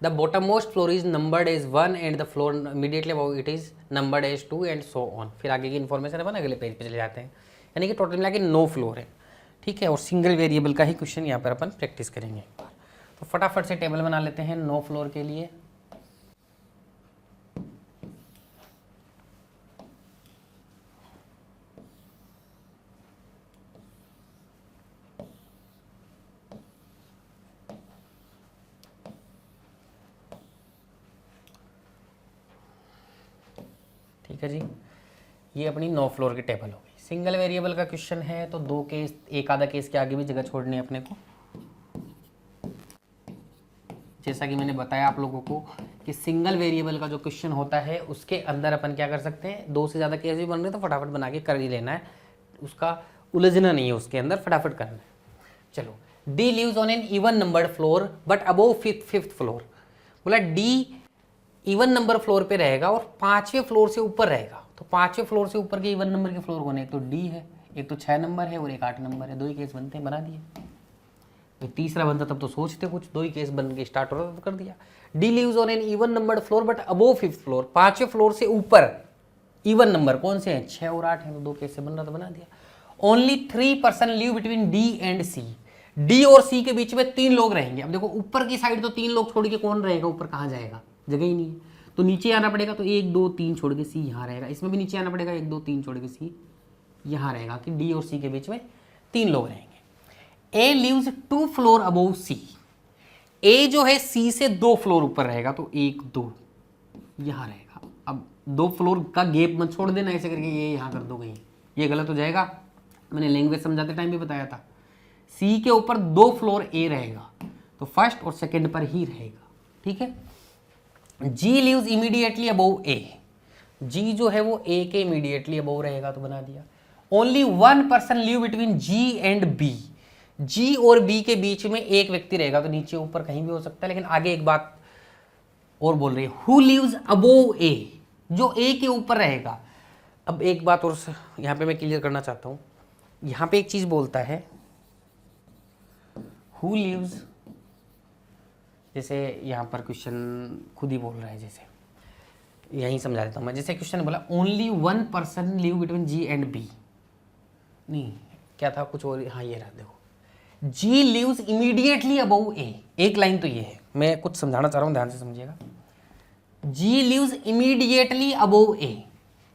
The bottommost floor is numbered as 1 and the floor immediately above it is numbered as 2 and so on. फिर आगे की information अपन अगले page पे चले जाते हैं, यानी कि टोटल मिला के 9 फ्लोर है, ठीक है। और सिंगल वेरिएबल का ही क्वेश्चन यहाँ पर अपन प्रैक्टिस करेंगे एक बार। तो फटाफट से टेबल बना लेते हैं 9 फ्लोर के लिए। ठीक है जी, ये अपनी 9 फ्लोर की टेबल हो गई। सिंगल वेरिएबल का क्वेश्चन है तो 2 केस, एक आधा केस के आगे भी जगह छोड़नी है अपने को। जैसा कि मैंने बताया आप लोगों को कि सिंगल वेरिएबल का जो क्वेश्चन होता है उसके अंदर अपन क्या कर सकते हैं, 2 से ज़्यादा केस भी बन रहे हैं तो फटाफट बना के कर ही लेना है, उसका उलझना नहीं है उसके अंदर, फटाफट करना है। चलो, D lives on an even numbered floor but above fifth floor. बोला डी इवन नंबर फ्लोर पे रहेगा और 5वें फ्लोर से ऊपर रहेगा, तो 5वें फ्लोर से ऊपर के इवन नंबर के फ्लोर कौन है, एक तो डी है, एक तो 6 नंबर है और एक 8 नंबर है। 2 ही केस बनते हैं, बना दिए। तो तीसरा बनता तब तो सोचते कुछ, 2 ही केस बन के स्टार्ट हो रहा तो कर दिया। D lives on an even numbered floor but above fifth floor, 5वें फ्लोर से ऊपर इवन नंबर कौन से हैं, 6 और 8 हैं, तो 2 केस से बन रहा तो बना दिया। Only 3 person live between D and C, D और सी के बीच में 3 लोग रहेंगे। अब देखो ऊपर की साइड तो 3 लोग छोड़ के कौन रहेगा, ऊपर कहाँ जाएगा, जगह ही नहीं है, तो नीचे आना पड़ेगा, तो 1 2 3 छोड़ के सी यहाँ रहेगा, इसमें भी नीचे आना पड़ेगा, 1 2 3 छोड़ के सी यहाँ रहेगा, कि डी और सी के बीच में 3 लोग रहेंगे। ए लिव्स 2 फ्लोर अबोव सी, ए जो है सी से 2 फ्लोर ऊपर रहेगा, तो 1 2 यहां रहेगा। अब 2 फ्लोर का गैप मत छोड़ देना ऐसे करके, ये यहां कर दो कहीं, ये गलत हो जाएगा। मैंने लैंग्वेज समझाते टाइम भी बताया था। सी के ऊपर 2 फ्लोर ए रहेगा, तो फर्स्ट और सेकंड पर ही रहेगा, ठीक है। जी लिव्स इमीडिएटली अबव ए, जी जो है वो ए के इमीडिएटली अबव रहेगा, तो बना दिया। Only 1 person live between G and B, G और बी के बीच में एक व्यक्ति रहेगा, तो नीचे ऊपर कहीं भी हो सकता है। लेकिन आगे एक बात और बोल रही है, हु लिव्स अबोव ए, जो ए के ऊपर रहेगा। अब एक बात और यहां पे मैं क्लियर करना चाहता हूं, यहां पे एक चीज बोलता है हु लिव्स, जैसे यहां पर क्वेश्चन खुद ही बोल रहा है, जैसे यहीं समझा देता हूं मैं। जैसे क्वेश्चन बोला only 1 person live between G and B, नहीं क्या था कुछ और, हाँ ये रहा, देखो G lives immediately above A, एक लाइन तो ये है, मैं कुछ समझाना चाह रहा हूं, ध्यान से समझिएगा। जी लिव्स इमीडिएटली अबव ए,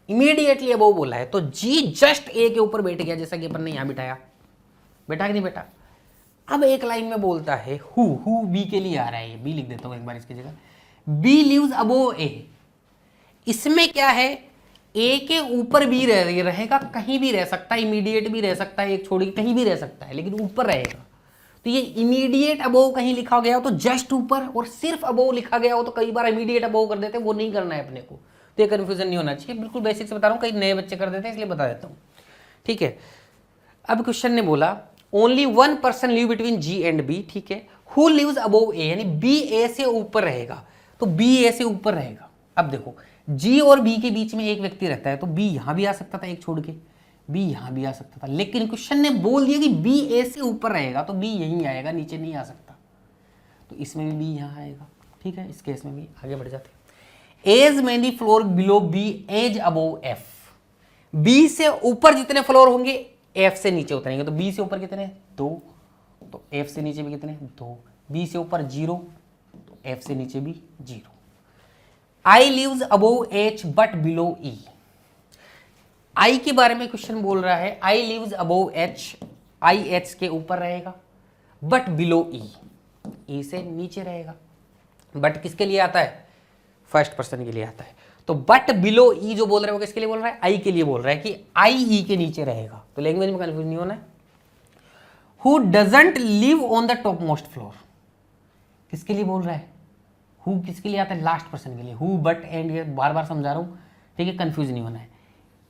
इमीडिएटली अबव बोला है, तो जी जस्ट ए के ऊपर बैठ गया, जैसा कि अपन ने यहां बिठाया, बैठा कि नहीं बैठा। अब एक लाइन में बोलता है हु बी के लिए आ रहा है, ये बी लिख देता हूं एक बार इसकी जगह, बी लिव्स अबव ए। इसमें क्या है, ए के ऊपर भी रहेगा, कहीं भी रह सकता है, इमीडिएट भी रह सकता है, एक छोड़ के कहीं भी रह सकता है, लेकिन ऊपर रहेगा। तो ये इमीडिएट अबोव कहीं लिखा गया हो तो जस्ट ऊपर, और सिर्फ अबोव लिखा गया हो तो कई बार इमीडिएट अबोव कर देते हैं, वो नहीं करना है अपने को, तो ये कंफ्यूजन नहीं होना चाहिए। बिल्कुल बेसिक से बता रहा हूँ, कई नए बच्चे कर देते हैं इसलिए बता देता हूँ, ठीक है। अब क्वेश्चन ने बोला only 1 person live between G and B, ठीक है। हु लिव्स अबोव ए, यानी बी ए से ऊपर रहेगा, तो बी ए से ऊपर रहेगा। अब देखो जी और बी के बीच में एक व्यक्ति रहता है, तो बी यहां भी आ सकता था एक छोड़ के, बी यहां भी आ सकता था, लेकिन क्वेश्चन ने बोल दिया कि बी ए से ऊपर रहेगा, तो बी यहीं आएगा, नीचे नहीं आ सकता, तो इसमें भी बी यहां आएगा, ठीक है। इस केस में भी आगे बढ़ जाते हैं। As many floor below B as above F, B से ऊपर जितने फ्लोर होंगे एफ से नीचे उतरेंगे, तो बी से ऊपर कितने 2, तो एफ से नीचे भी कितने 2, बी से ऊपर 0, तो एफ से नीचे भी 0। I lives above H but below E, I के बारे में क्वेश्चन बोल रहा है, I lives above H, I H के ऊपर रहेगा, बट बिलो ई, ई से नीचे रहेगा। बट किसके लिए आता है, फर्स्ट पर्सन के लिए आता है, तो बट बिलो ई जो बोल रहा है वो किसके लिए बोल रहा है, आई के लिए बोल रहा है कि आई ई के नीचे रहेगा, तो लैंग्वेज में कंफ्यूज नहीं होना है। Who doesn't live on the top most floor, किसके लिए बोल रहा है, हु किसके लिए आता है, लास्ट पर्सन के लिए, हु बट एंड, ये बार बार समझा रहा हूं, ठीक है, कंफ्यूज नहीं होना है।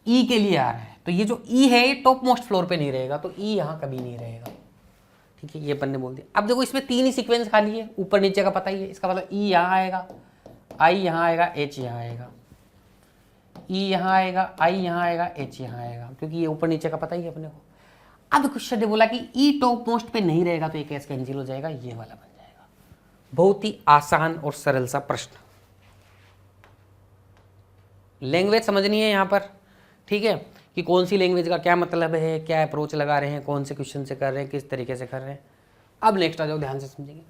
ई के लिए आ रहा है, तो ये जो ई है ये टॉप मोस्ट फ्लोर पे नहीं रहेगा, तो ई यहां कभी नहीं रहेगा, ठीक है, ये अपन ने बोल दिया। अब देखो इसमें 3 ही सीक्वेंस खाली है, ऊपर नीचे का पता ही है, इसका मतलब ई यहां आएगा, आई यहां आएगा, एच यहां आएगा, ई यहां आएगा, आई यहां आएगा, एच यहां आएगा, क्योंकि ये ऊपर नीचे का पता ही है अपने को। अब क्वेश्चन ने बोला कि ई टॉप मोस्ट पे नहीं रहेगा, तो ये केस कैंसिल हो जाएगा, ये वाला बन जाएगा। बहुत ही आसान और सरल सा प्रश्न, लैंग्वेज समझनी है यहां पर, ठीक है, कि कौन सी लैंग्वेज का क्या मतलब है, क्या अप्रोच लगा रहे हैं, कौन से क्वेश्चन से कर रहे हैं, किस तरीके से कर रहे हैं। अब नेक्स्ट आ जाओ, ध्यान से समझेंगे।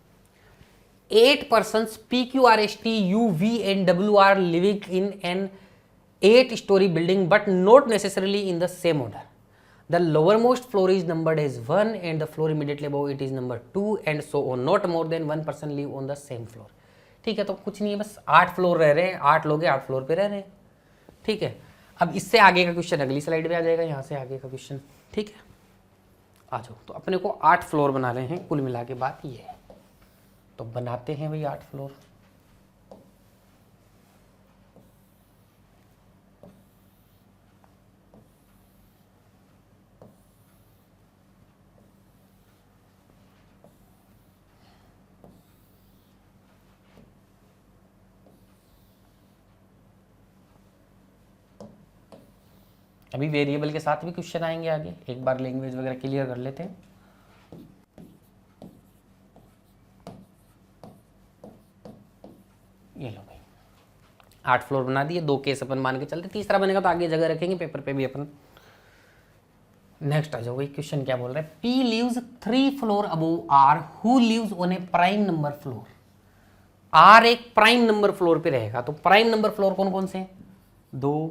8 persons PQRSTUV and W are living in an 8-story building but not necessarily in the same order. The lowermost floor is numbered as 1 and the floor immediately above it is number 2 and so on. Not more than 1 person live on the same floor. ठीक है, तो कुछ नहीं है, बस 8 floor रह रहे हैं, 8 लोग 8 फ्लोर पे रह रहे हैं, ठीक है। अब इससे आगे का क्वेश्चन अगली स्लाइड में आ जाएगा, यहाँ से आगे का क्वेश्चन, ठीक है। आ जाओ, तो अपने को 8 फ्लोर बना रहे हैं, कुल मिला के बात ये है, तो बनाते हैं भाई 8 फ्लोर। अभी वेरिएबल के साथ भी क्वेश्चन आएंगे आगे, एक बार लैंग्वेज वगैरह क्लियर कर लेते हैं। ये लो भाई, 8 फ्लोर बना दिए, 2 केस अपन मान के चलते, तीसरा बनेगा तो आगे जगह रखेंगे पेपर पे भी अपन। नेक्स्ट आ जाओ भाई, क्वेश्चन क्या बोल रहा है, P lives 3 floor above R, who lives on a prime number floor. R एक प्राइम नंबर फ्लोर पे रहेगा, तो प्राइम नंबर फ्लोर कौन कौन से, 2,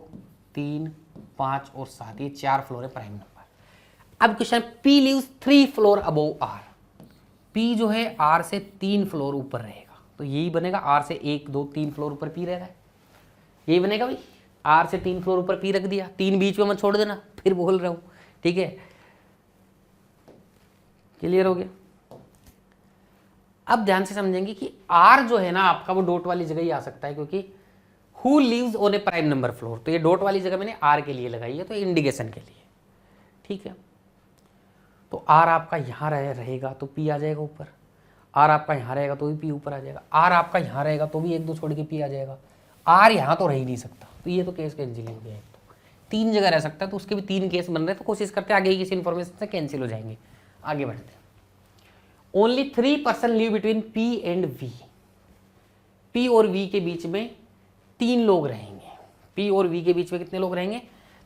3, 5 और 7, ये 4 फ्लोर है प्राइम नंबर। अब question P lives 3 floor above R, P जो है R से 3 फ्लोर ऊपर रहेगा, तो यही बनेगा, R से 1 2 3 फ्लोर ऊपर P रह रहा है, यही बनेगा भाई। R से 3 फ्लोर ऊपर P रख दिया, 3 बीच में मत छोड़ देना, फिर बोल रहा हूँ, ठीक है, क्लियर हो गया। अब ध्यान से समझेंगे कि R जो है ना आपका, वो डॉट वाली जगह ही आ सकता है, क्योंकि who lives on a prime number floor, तो ये डॉट वाली जगह मैंने R के लिए लगाई है, तो इंडिकेशन के लिए, ठीक है। तो R आपका यहाँ रहेगा तो P आ जाएगा ऊपर, R आपका यहाँ रहेगा तो भी P ऊपर आ जाएगा, R आपका यहाँ रहेगा तो भी 1 2 छोड़ के P आ जाएगा, R यहाँ तो रह ही नहीं सकता, तो ये तो केस कैंसिल हो गया। तो 3 जगह रह सकता है, तो उसके भी 3 केस बन रहे हैं, तो कोशिश करते हैं आगे ही किसी इन्फॉर्मेशन से कैंसिल हो जाएंगे। आगे बढ़ते हैं। Only 3 person live between P and V, P और V के बीच में 3 लोग रहेंगे। P और V के बीच में कितने लोग रहेंगे?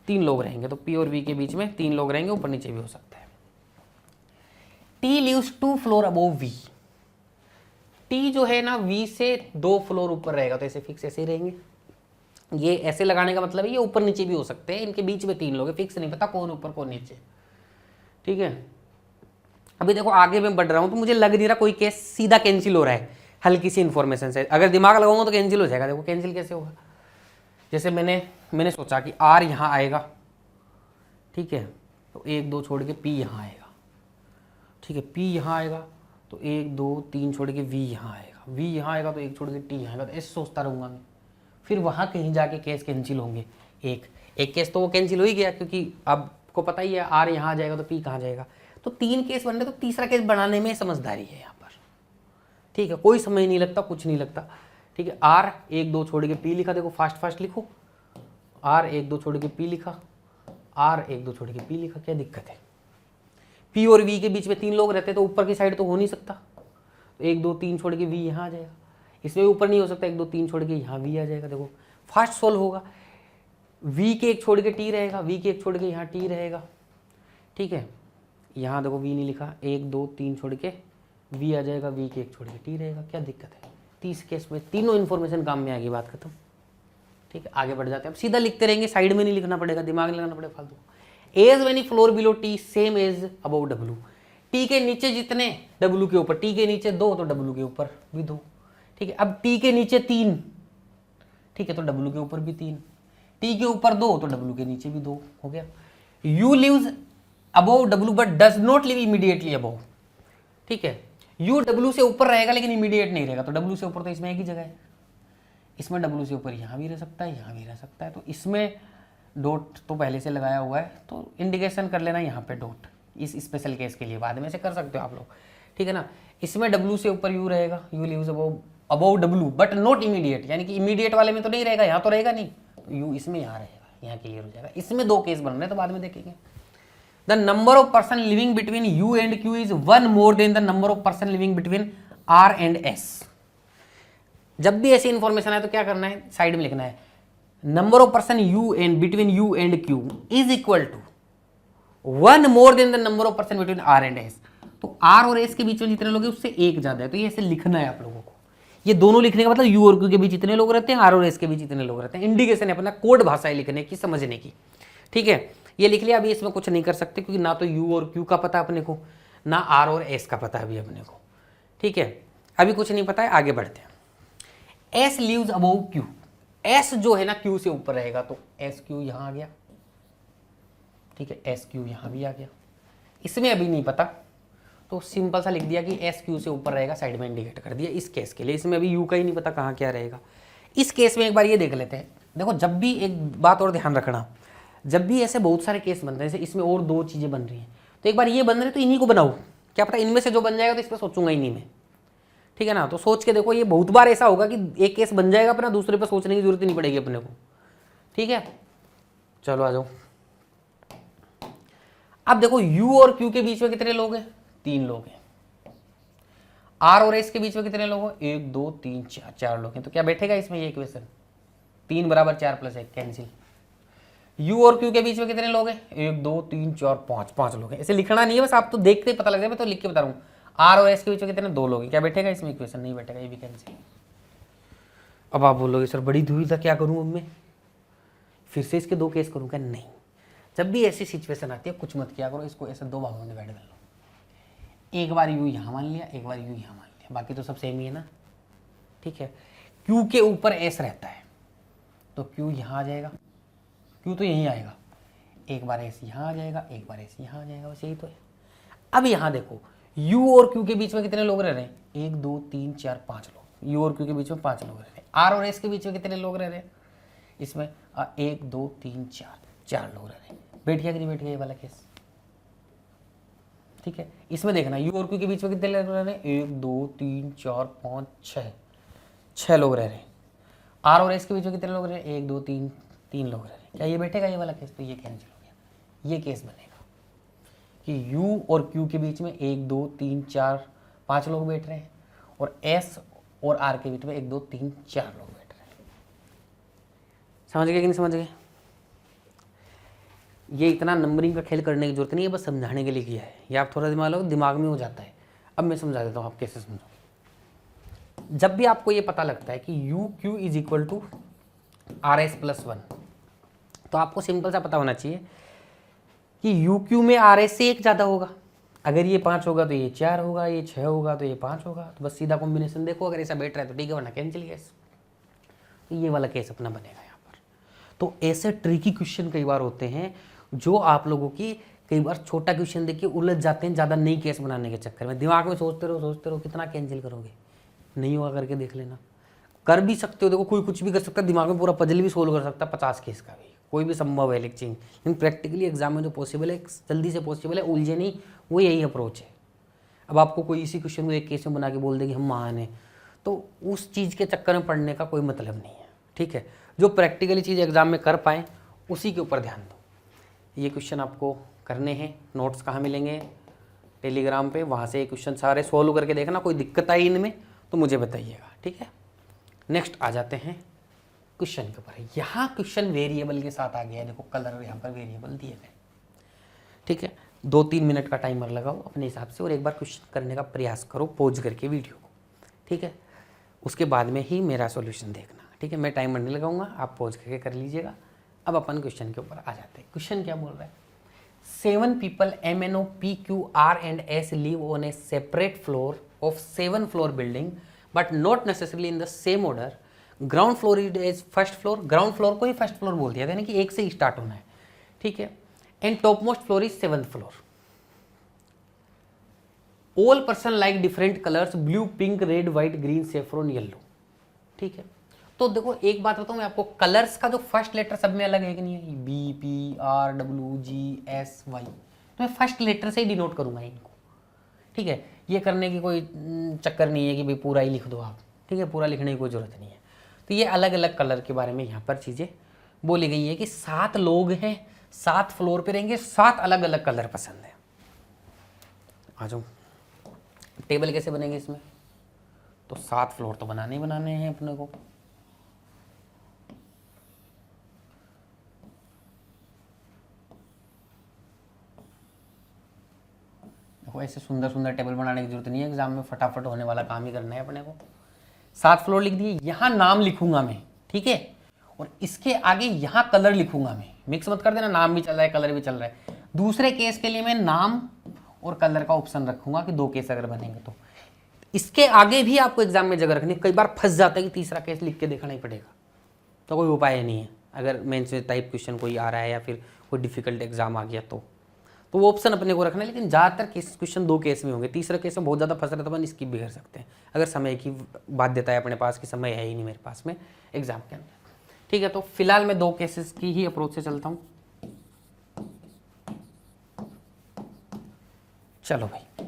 3 लोग रहेंगे, तो P और V के बीच में 3 लोग रहेंगे, ऊपर नीचे भी हो सकता है। T lives 2 floor above V, T जो है ना V से 2 फ्लोर ऊपर रहेगा, तो ऐसे फिक्स ऐसे ही रहेंगे। ये ऐसे लगाने का मतलब है ये ऊपर नीचे भी हो सकते हैं, इनके बीच में 3 लोग हैं, फिक्स नहीं पता कौन ऊपर कौन नीचे, ठीक है। अभी देखो आगे मैं बढ़ रहा हूं तो मुझे लग नहीं रहा कोई केस सीधा कैंसिल हो रहा है हल्की सी इन्फॉर्मेशन से, अगर दिमाग लगाऊंगा तो कैंसिल हो जाएगा। देखो कैंसिल कैसे होगा, जैसे मैंने सोचा कि R यहाँ आएगा, ठीक है, तो 1 2 छोड़ के P यहाँ आएगा, ठीक है, P यहाँ आएगा तो 1 2 3 छोड़ के V यहाँ आएगा, V यहाँ आएगा तो 1 छोड़ के T यहाँ आएगा, तो ऐसे सोचता रहूँगा मैं, फिर वहाँ कहीं जाके केस कैंसिल होंगे। एक केस तो वो कैंसिल हो ही गया, क्योंकि आपको पता ही है R यहाँ आ जाएगा तो P कहाँ जाएगा, तो 3 केस बन रहे, तो तीसरा केस बनाने में समझदारी है यहाँ पर, ठीक है, कोई समय नहीं लगता, कुछ नहीं लगता, ठीक है। R 1 2 छोड़ के P लिखा, देखो फास्ट लिखो, R 1 2 छोड़ के P लिखा, R 1 2 छोड़ के P लिखा, क्या दिक्कत है? P और V के बीच में 3 लोग रहते हैं, तो ऊपर की साइड तो हो नहीं सकता, तो 1 2 3 छोड़ के V यहाँ आ जाएगा, इसमें ऊपर नहीं हो सकता, 1 2 3 छोड़ के यहाँ V आ जाएगा। देखो फास्ट सोल्व होगा, V के 1 छोड़ के T रहेगा, V के 1 छोड़ के यहाँ T रहेगा, ठीक है, यहाँ देखो V नहीं लिखा, 1 2 3 छोड़ के V आ जाएगा, V के 1 छोड़ के T रहेगा, क्या दिक्कत है? 30 केस में तीनों इन्फॉर्मेशन काम में आएगी, बात खत्म, ठीक है। आगे बढ़ जाते हैं, अब सीधा लिखते रहेंगे, साइड में नहीं लिखना पड़ेगा, दिमाग लगाना पड़ेगा फालतू। As many floor below T same as above W, T के नीचे जितने W के ऊपर, T के नीचे 2 तो W के ऊपर भी 2, ठीक है। अब T के नीचे 3, ठीक है, तो W के ऊपर भी 3, T के ऊपर 2 तो W के नीचे भी 2 हो गया। U lives above W but does not live immediately above, ठीक है, U W से ऊपर रहेगा लेकिन इमीडिएट नहीं रहेगा, तो W से ऊपर तो इसमें एक ही जगह है, इसमें W से ऊपर यहाँ भी रह सकता है, यहाँ भी रह सकता है, तो इसमें डॉट तो पहले से लगाया हुआ है, तो इंडिकेशन कर लेना यहाँ पे डॉट, इस स्पेशल केस के लिए, बाद में से कर सकते हो आप लोग, ठीक है ना। इसमें W से ऊपर U रहेगा, U lives above W but not immediate, यानी कि इमीडिएट वाले में तो नहीं रहेगा, यहाँ तो रहेगा नहीं, तो U इसमें यहाँ रहेगा, यहाँ क्लियर हो जाएगा। इसमें 2 केस बन रहे हैं, तो बाद में देखेंगे। The number of person living between U and Q is 1 more than the number of person living between R and S। जब भी ऐसी इंफॉर्मेशन है तो क्या करना है, साइड में लिखना है, number of person U and between U and Q is equal to 1 more than the number of person between R and S। तो R और S के बीच में जितने लोग हैं उससे एक ज्यादा है, तो ये ऐसे लिखना है आप लोगों को। ये दोनों लिखने का मतलब U और Q के बीच इतने लोग रहते हैं, R और S के बीच इतने लोग रहते हैं, इंडिकेशन है अपना, कोड भाषा है लिखने की, समझने की, ठीक है। ये लिख लिया, अभी इसमें कुछ नहीं कर सकते, क्योंकि ना तो U और Q का पता अपने को, ना R और S का पता अभी अपने को, ठीक है, अभी कुछ नहीं पता है। आगे बढ़ते हैं। S lives above Q, S जो है ना Q से ऊपर रहेगा, तो एस क्यू यहाँ आ गया, ठीक है, एस क्यू यहाँ भी आ गया, इसमें अभी नहीं पता, तो सिंपल सा लिख दिया कि एस क्यू से ऊपर रहेगा, साइड में इंडिकेट कर दिया इस केस के लिए। इसमें अभी यू का ही नहीं पता कहाँ क्या रहेगा। इस केस में एक बार ये देख लेते हैं। देखो जब भी, एक बात और ध्यान रखना, जब भी ऐसे बहुत सारे केस बन रहे हैं, जैसे इसमें और 2 चीज़ें बन रही हैं, तो एक बार ये बन रहे हैं तो इन्हीं को बनाओ, क्या पता इनमें से जो बन जाएगा तो इस पर सोचूंगा इन्हीं में, ठीक है ना। तो सोच के देखो, ये बहुत बार ऐसा होगा कि एक केस बन जाएगा अपना, दूसरे पर सोचने की जरूरत नहीं पड़ेगी अपने को, ठीक है। चलो आ जाओ। अब देखो U और Q के बीच में कितने लोग हैं, 3 लोग हैं। R और S के बीच में कितने लोग हैं, 1 2 3 4 लोग हैं। तो क्या बैठेगा इसमें ये इक्वेशन, 3 बराबर 4 प्लस 1 कैंसिल। U और Q के बीच में कितने लोग हैं, 1 2 3 4 5 लोग हैं। ऐसे लिखना नहीं है, बस आप तो देखते ही पता लग जाए, मैं तो लिख के बता रहा हूँ। R और S के बीच में कितने, 2 लोग हैं। क्या बैठेगा इसमें इक्वेशन, नहीं बैठेगा, ये भी कैंसिल। अब आप बोलोगे सर बड़ी दुविधा, क्या करूँ अब मैं, फिर से इसके 2 केस करूँ क्या? नहीं, जब भी ऐसी सिचुएशन आती है कुछ मत किया करो, इसको ऐसे 2 भागों में डिवाइड कर लो। एक बार यू यहाँ मान लिया, एक बार यू यहाँ मान लिया, बाकी तो सब सेम ही है ना, ठीक है। क्यू के ऊपर एस रहता है तो क्यू यहाँ आ जाएगा, क्यू तो यहीं आएगा, एक बार एस यहाँ आ जाएगा, एक बार एस यहाँ आ जाएगा, बस यही तो है। अब यहाँ देखो यू और क्यू के बीच में कितने लोग रह रहे हैं, 1 2 3 4 5 लोग, यू और क्यू के बीच में 5 लोग रह रहे हैं। आर और एस के बीच में कितने लोग रह रहे हैं, इसमें 1 2 3 4 लोग रह रहे हैं। बैठ गया कि नहीं बैठ गया ये वाला केस, ठीक है। इसमें देखना यू और क्यू के बीच में कितने लोग रह रहे हैं, 1 2 3 4 5 6 लोग रह रहे हैं। आर और एस के बीच में कितने लोग रह रहे हैं, 1 2 3 लोग रह रहे हैं। क्या ये बैठेगा ये वाला केस, तो ये कैंसिल हो गया। ये केस बनेगा कि यू और क्यू के बीच में 1 2 3 4 5 लोग बैठ रहे हैं और एस और आर के बीच में 1 2 3 4 लोग बैठ रहे हैं। समझ गए कि नहीं समझ गए? ये इतना नंबरिंग का खेल करने की जरूरत नहीं है, बस समझाने के लिए किया है। ये आप थोड़ा दिमाग में हो जाता है। अब मैं समझा देता हूँ, आप कैसे समझो। जब भी आपको ये पता लगता है कि U Q is equal to R S plus 1, तो आपको सिंपल सा पता होना चाहिए कि यू क्यू में आर एस से 1 ज़्यादा होगा। अगर ये 5 होगा तो ये 4 होगा, ये 6 होगा तो ये 5 होगा। तो बस सीधा कॉम्बिनेशन देखो, अगर ऐसा बैठ रहा है तो ठीक है, वरना कैंसिल केस। तो ये वाला केस अपना बनेगा यहाँ पर। तो ऐसे ट्रिकी क्वेश्चन कई बार होते हैं जो आप लोगों की कई बार छोटा क्वेश्चन देख के उलझ जाते हैं, ज़्यादा नई केस बनाने के चक्कर में। दिमाग में सोचते रहो कितना कैंसिल करोगे, नहीं होगा करके देख लेना। कर भी सकते हो, देखो कोई कुछ भी कर सकता है, दिमाग में पूरा पजल भी सोल्व कर सकता है 50 केस का भी, कोई भी संभव है लेकिन प्रैक्टिकली एग्जाम में जो पॉसिबल है, जल्दी से पॉसिबल है, उलझे नहीं, वो यही अप्रोच है। अब आपको कोई इसी क्वेश्चन को एक केस में बना के बोल दे कि हम महान हैं, तो उस चीज़ के चक्कर में पढ़ने का कोई मतलब नहीं है, ठीक है। जो प्रैक्टिकली चीज़ एग्जाम में कर पाएँ उसी के ऊपर ध्यान दो। ये क्वेश्चन आपको करने हैं। नोट्स कहाँ मिलेंगे, टेलीग्राम पे, वहाँ से ये क्वेश्चन सारे सोल्व करके देखना। कोई दिक्कत आई इनमें तो मुझे बताइएगा, ठीक है। नेक्स्ट आ जाते हैं क्वेश्चन के ऊपर। यहाँ क्वेश्चन वेरिएबल के साथ आ गया है, देखो कलर यहाँ पर वेरिएबल दिए गए, ठीक है। 2-3 मिनट का टाइमर लगाओ अपने हिसाब से और एक बार क्वेश्चन करने का प्रयास करो पॉज करके वीडियो को, ठीक है। उसके बाद में ही मेरा सॉल्यूशन देखना, ठीक है। मैं टाइमर नहीं लगाऊंगा, आप पॉज करके कर लीजिएगा। अब अपन क्वेश्चन के ऊपर आ जाते हैं। क्वेश्चन क्या बोल रहा है, 7 people MNO PQ R and S live on a separate floor of 7 floor building but not necessarily in the same order. Ground floor is first floor, ground floor को ही first floor बोल दिया, यानी कि 1 से ही स्टार्ट होना है, ठीक है। And topmost floor is 7th floor. All person like different colors, blue, pink, red, white, green, saffron, yellow, ठीक है। तो देखो एक बात बताऊँ मैं आपको, कलर्स का जो फर्स्ट लेटर सब में अलग है कि नहीं है, B P R W G S Y, तो मैं फर्स्ट लेटर से ही डिनोट करूँगा इनको, ठीक है। ये करने की कोई चक्कर नहीं है कि भाई पूरा ही लिख दो आप, ठीक है, पूरा लिखने की कोई ज़रूरत नहीं है। तो ये अलग अलग कलर के बारे में यहाँ पर चीज़ें बोली गई है कि 7 लोग हैं, 7 फ्लोर पे रहेंगे, 7 अलग अलग कलर पसंद है। आ जाओ, टेबल कैसे बनेंगे इसमें, तो 7 फ्लोर तो बनाने ही बनाने हैं अपने को। देखो ऐसे सुंदर सुंदर टेबल बनाने की जरूरत नहीं है, एग्जाम में फटाफट होने वाला काम ही करना है अपने को। 7 फ्लोर लिख दिए, यहाँ नाम लिखूंगा मैं, ठीक है, और इसके आगे यहाँ कलर लिखूंगा मैं। मिक्स मत कर देना, नाम भी चल रहा है कलर भी चल रहा है। दूसरे केस के लिए मैं नाम और कलर का ऑप्शन रखूंगा कि 2 केस अगर बनेंगे तो। इसके आगे भी आपको एग्जाम में जगह रखनी, कई बार फंस जाता है कि तीसरा केस लिख के देखना ही पड़ेगा, तो कोई उपाय नहीं है। अगर मेंस में टाइप क्वेश्चन कोई आ रहा है या फिर कोई डिफिकल्ट एग्जाम आ गया तो वो ऑप्शन अपने को रखना है। लेकिन ज़्यादातर केस क्वेश्चन 2 केस में होंगे, तीसरा केस में बहुत ज़्यादा फंस रहा तो अपन स्किप भी कर सकते हैं, अगर समय की बाध्यता है अपने पास कि समय है ही नहीं मेरे पास में एग्जाम के अंदर, ठीक है। तो फिलहाल मैं 2 केसेस की ही अप्रोच से चलता हूँ। चलो भाई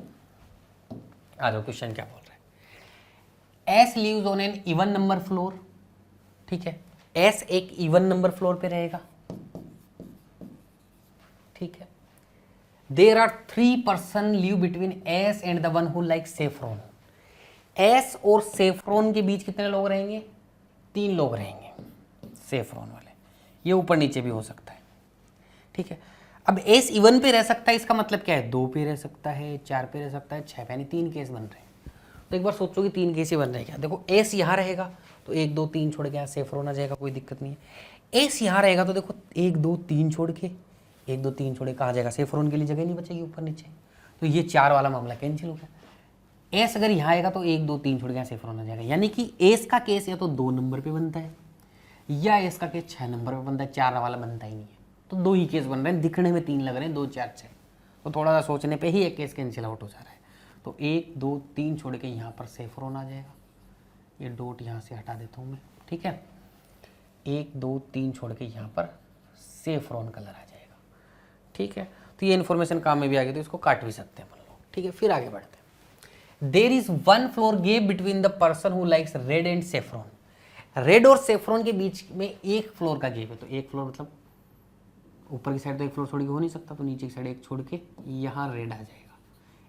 आ जाओ, क्वेश्चन क्या बोल रहा है, S leaves on an even number floor, ठीक है। एस एक इवन नंबर फ्लोर पे रहेगा, ठीक है। There are 3 person live between S and the one who likes saffron. S और सेफ्रॉन के बीच कितने लोग रहेंगे, 3 लोग रहेंगे सेफ्रॉन वाले। ये ऊपर नीचे भी हो सकता है, ठीक है। अब S इवन पे रह सकता है, इसका मतलब क्या है, 2 पे रह सकता है, 4 पे रह सकता है, 6 पे, यानी 3 केस बन रहे हैं। तो एक बार सोचो कि 3 केस ही बन रहे हैं क्या। देखो S यहाँ रहेगा तो 1 2 3 छोड़ के यहाँ सेफ्रॉन आ जाएगा, कोई दिक्कत नहीं है। S यहाँ रहेगा तो देखो 1 2 3 छोड़ के 1 2 3 छोड़े कहाँ जाएगा, सेफ्रॉन के लिए जगह नहीं बचेगी ऊपर नीचे, तो ये 4 वाला मामला कैंसिल हो गया। एस अगर यहाँ आएगा तो 1 2 3 छोड़ के यहाँ सेफ्रॉन आ जाएगा, यानी कि एस का केस या तो 2 नंबर पे बनता है या एस का केस 6 नंबर पे बनता है, 4 वाला बनता ही नहीं है। तो 2 ही केस बन रहे हैं, दिखने में 3 लग रहे हैं, 2 4 6, तो थोड़ा सा सोचने पे ही एक केस कैंसिल आउट हो जा रहा है। तो 1 2 3 छोड़ के यहाँ पर सेफ्रॉन आ जाएगा, ये डॉट यहाँ से हटा देता हूँ मैं, ठीक है। 1 2 3 छोड़ के यहाँ पर सेफ्रॉन कलर आ जाएगा, ठीक है। तो ये इन्फॉर्मेशन काम में भी आ गई, तो इसको काट भी सकते हैं अपन लोग, ठीक है। फिर आगे बढ़ते हैं। There is 1 floor gap between the person who likes red and saffron. Red और सेफ्रॉन के बीच में 1 फ्लोर का गैप है। तो 1 फ्लोर मतलब ऊपर की साइड तो 1 फ्लोर छोड़ के हो नहीं सकता, तो नीचे की साइड 1 छोड़ के यहाँ रेड आ जाएगा।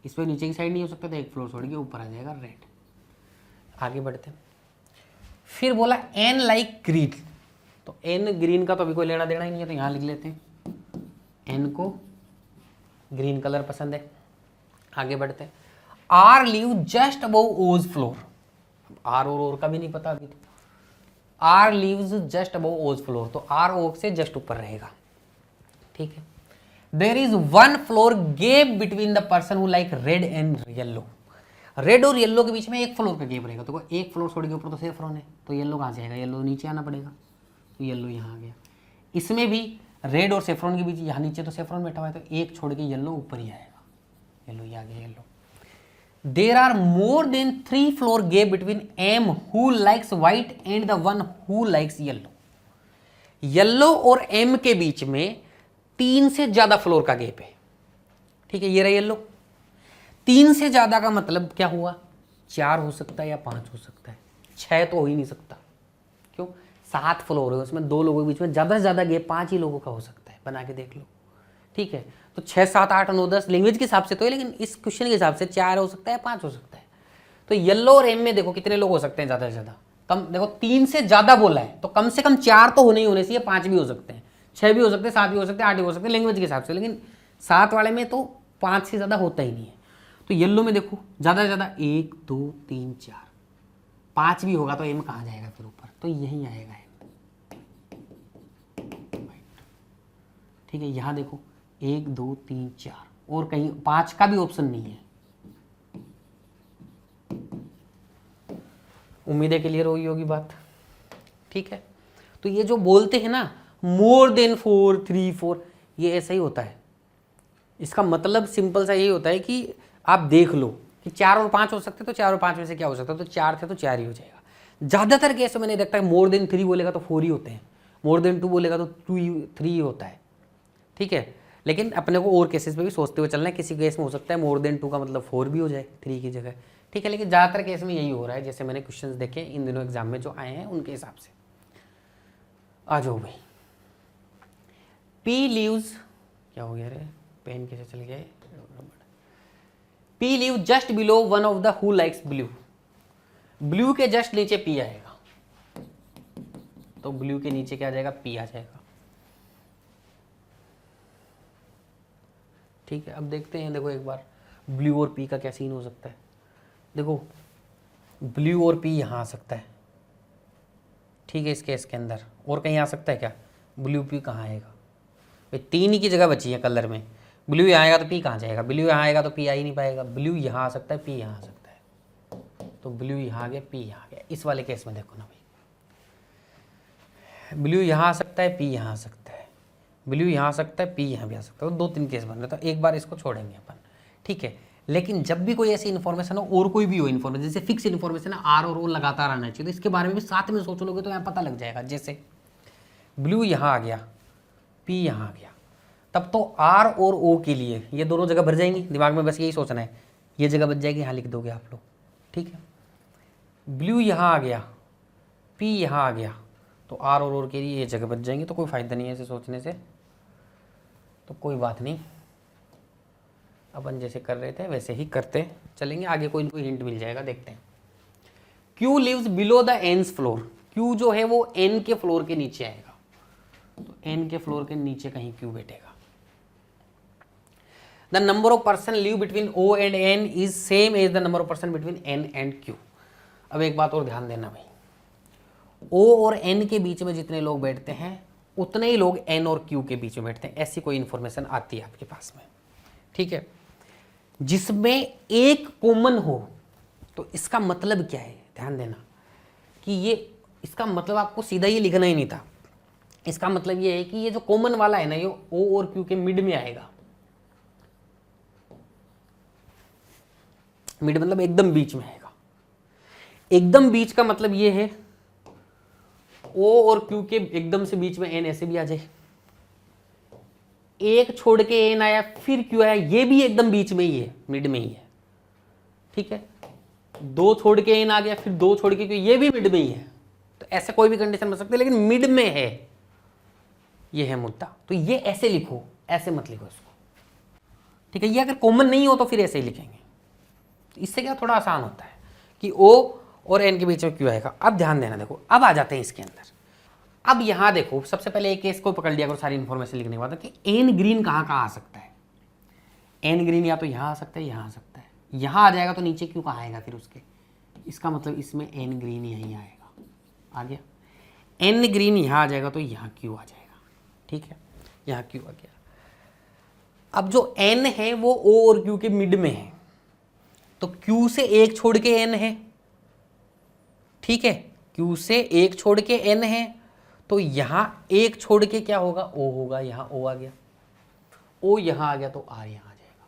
इस पर नीचे की साइड नहीं हो सकता, तो 1 फ्लोर छोड़ के ऊपर आ जाएगा रेड। आगे बढ़ते हैं। फिर बोला एन लाइक ग्रीन, तो एन ग्रीन का तो अभी कोई लेना देना ही नहीं है, तो यहाँ लिख लेते हैं एन को ग्रीन कलर पसंद है। आगे बढ़ते हैं। R live just above O's floor, R और ओर का भी नहीं पता अभी तो। R lives just above O's floor, तो आर ओक से जस्ट ऊपर रहेगा, ठीक है। There is 1 floor gap between the person who like red and yellow. Red और येलो के बीच में 1 फ्लोर का गैप रहेगा, तो 1 फ्लोर छोड़ के ऊपर तो सेफ्रॉन है, तो येलो कहाँ से आएगा, येलो नीचे आना पड़ेगा, तो येलो यहाँ आ गया। इसमें भी रेड और सेफ्रॉन के बीच यहाँ नीचे तो सेफ्रॉन बैठा हुआ है, तो 1 छोड़ के येलो ऊपर ही आएगा, येलो ही आ गया yellow. There are more than 3 floor gap between M who likes white and the one who likes yellow. Yellow और एम के बीच में 3 से ज्यादा फ्लोर का गैप है, ठीक है। ये रहा येलो, 3 से ज्यादा का मतलब क्या हुआ, 4 हो सकता है या 5 हो सकता है, 6 तो हो ही नहीं सकता। क्यों, 7 फ्लोर है, उसमें 2 लोगों के बीच में ज्यादा से ज्यादा गैप 5 ही लोगों का हो सकता है, बना के देख लो, ठीक है। तो 6 7 8 9 10 लैंग्वेज के हिसाब से तो है, लेकिन इस क्वेश्चन के हिसाब से 4 हो सकता है, 5 हो सकता है। तो येलो और एम में देखो कितने लोग हो सकते हैं, ज्यादा से ज्यादा, कम देखो 3 से ज्यादा बोला है, तो कम से कम 4 तो होने ही होने चाहिए, 5 भी हो सकते हैं, 6 भी हो सकते हैं, 7 भी हो सकते हैं, 8 भी हो सकते हैं लैंग्वेज के हिसाब से, लेकिन 7 वाले में तो 5 से ज्यादा होता ही नहीं है। तो येलो में देखो ज्यादा से ज्यादा 1 2 3 4 5 भी होगा, तो एम कहाँ जाएगा फिर ऊपर, तो यहीं आएगा एम, ठीक है। यहाँ देखो 1 2 3 4 और कहीं 5 का भी ऑप्शन नहीं है। उम्मीद है क्लियर होगी होगी बात, ठीक है। तो ये जो बोलते हैं ना मोर देन 4 3 4, ये ऐसा ही होता है। इसका मतलब सिंपल सा यही होता है कि आप देख लो कि 4 और 5 हो सकते, तो 4 और 5 में से क्या हो सकता है, तो 4 थे तो 4 ही हो जाएगा। ज़्यादातर केस में मैंने देखता है मोर देन 3 बोलेगा तो 4 ही होते हैं, मोर देन 2 बोलेगा तो 3 ही होता है, ठीक है। लेकिन अपने को और केसेस पे भी सोचते हुए चलना है, किसी केस में हो सकता है मोर देन 2 का मतलब 4 भी हो जाए 3 की जगह, ठीक है। लेकिन ज़्यादातर केस में यही हो रहा है, जैसे मैंने क्वेश्चंस देखे इन दिनों एग्जाम में जो आए हैं उनके हिसाब से। आ जाओ भाई, पी लीव्स, क्या हो गया रे, पेन कैसे चल गया, P leave just below one of the who likes blue. Blue के जस्ट नीचे पी आएगा, तो ब्लू के नीचे क्या आ जाएगा, पी आ जाएगा, ठीक है। अब देखते हैं, देखो एक बार ब्लू और पी का क्या सीन हो सकता है। देखो ब्लू और पी यहाँ आ सकता है, ठीक है, इस केस के अंदर और कहीं आ सकता है क्या, ब्लू पी कहाँ आएगा भाई, 3 ही की जगह बची है कलर में। ब्लू यहाँ आएगा तो पी कहाँ जाएगा, ब्लू यहाँ आएगा तो पी आ ही नहीं पाएगा, ब्लू यहाँ आ सकता है, पी यहाँ आ सकता है, तो ब्लू यहाँ आ गया, पी यहाँ आ गया। इस वाले केस में देखो ना भाई, ब्लू यहाँ आ सकता है, पी यहाँ आ सकता है, ब्लू यहाँ आ सकता है, पी यहाँ भी आ सकता है, तो 2-3 केस बन रहे, तो एक बार इसको छोड़ेंगे अपन, ठीक है। लेकिन जब भी कोई ऐसी इन्फॉर्मेशन हो और कोई भी हो इन्फॉर्मेशन, जैसे फिक्स इन्फॉर्मेशन है, आर और ओ लगातार आना चाहिए, तो इसके बारे में भी साथ में सोच लोगे तो यहाँ पता लग जाएगा। जैसे ब्लू यहाँ आ गया, पी यहाँ आ गया, तब तो आर और ओ के लिए ये दोनों जगह भर जाएंगी, दिमाग में बस यही सोचना है, ये जगह बच जाएगी, यहाँ लिख दोगे आप लोग, ठीक है। ब्लू यहाँ आ गया, पी यहाँ आ गया, तो आर और ओ के लिए ये जगह बच जाएंगी, तो कोई फायदा नहीं है ऐसे सोचने से, तो कोई बात नहीं, अपन जैसे कर रहे थे वैसे ही करते चलेंगे, आगे कोई इनको हिंट मिल जाएगा, देखते हैं। Q lives below the N's floor, Q जो है वो एन के फ्लोर के नीचे आएगा, तो एन के फ्लोर के नीचे कहीं क्यू बैठेगा। The number of person live between O and N is same as the number of person between N and Q. अब एक बात और ध्यान देना भाई, ओ और एन के बीच में जितने लोग बैठते हैं उतने ही लोग एन और क्यू के बीच में बैठते हैं, ऐसी कोई इंफॉर्मेशन आती है आपके पास में, ठीक है। जिसमें एक कॉमन हो, तो इसका मतलब क्या है, ध्यान देना कि ये, इसका मतलब आपको सीधा ये लिखना ही नहीं था। इसका मतलब ये है कि ये जो कॉमन वाला है ना, ये ओ और क्यू के मिड में आएगा। मिड मतलब एकदम बीच में आएगा। एकदम बीच का मतलब ये है ओ और क्यू के एकदम से बीच में एन ऐसे भी आ जाए, एक छोड़ के एन आया फिर क्यू आया, ये भी एकदम बीच में ही है, मिड में ही है। ठीक है, दो छोड़ के एन आ गया फिर दो छोड़ के क्यू, ये भी मिड में ही है। तो ऐसा कोई भी कंडीशन बन सकती है, लेकिन मिड में है, ये है मुद्दा। तो ये ऐसे लिखो, ऐसे मत लिखो इसको। ठीक है, ये अगर कॉमन नहीं हो तो फिर ऐसे ही लिखेंगे। इससे क्या थोड़ा आसान होता है कि ओ और एन के बीच में क्यू आएगा। अब ध्यान देना, देखो अब आ जाते हैं इसके अंदर। अब यहां देखो, सबसे पहले एक केस को पकड़ लिया करो सारी इंफॉर्मेशन लिखने के बाद कि एन ग्रीन कहां कहां आ सकता है। एन ग्रीन या तो यहां आ सकता है, यहां आ सकता है, यहां आ जाएगा तो नीचे क्यू कहां आएगा फिर उसके, इसका मतलब इसमें एन ग्रीन यहीं आएगा। आ गया, एन ग्रीन यहां आ जाएगा तो यहां क्यू आ जाएगा। ठीक है, यहां क्यू आ गया। अब जो एन है वो ओ और क्यू के मिड में है, तो क्यू से एक छोड़ के एन है। ठीक है, क्यू से एक छोड़ के एन है, तो यहां एक छोड़ के क्या होगा, ओ होगा। यहां ओ आ गया, ओ यहां आ गया तो आर यहां आ जाएगा।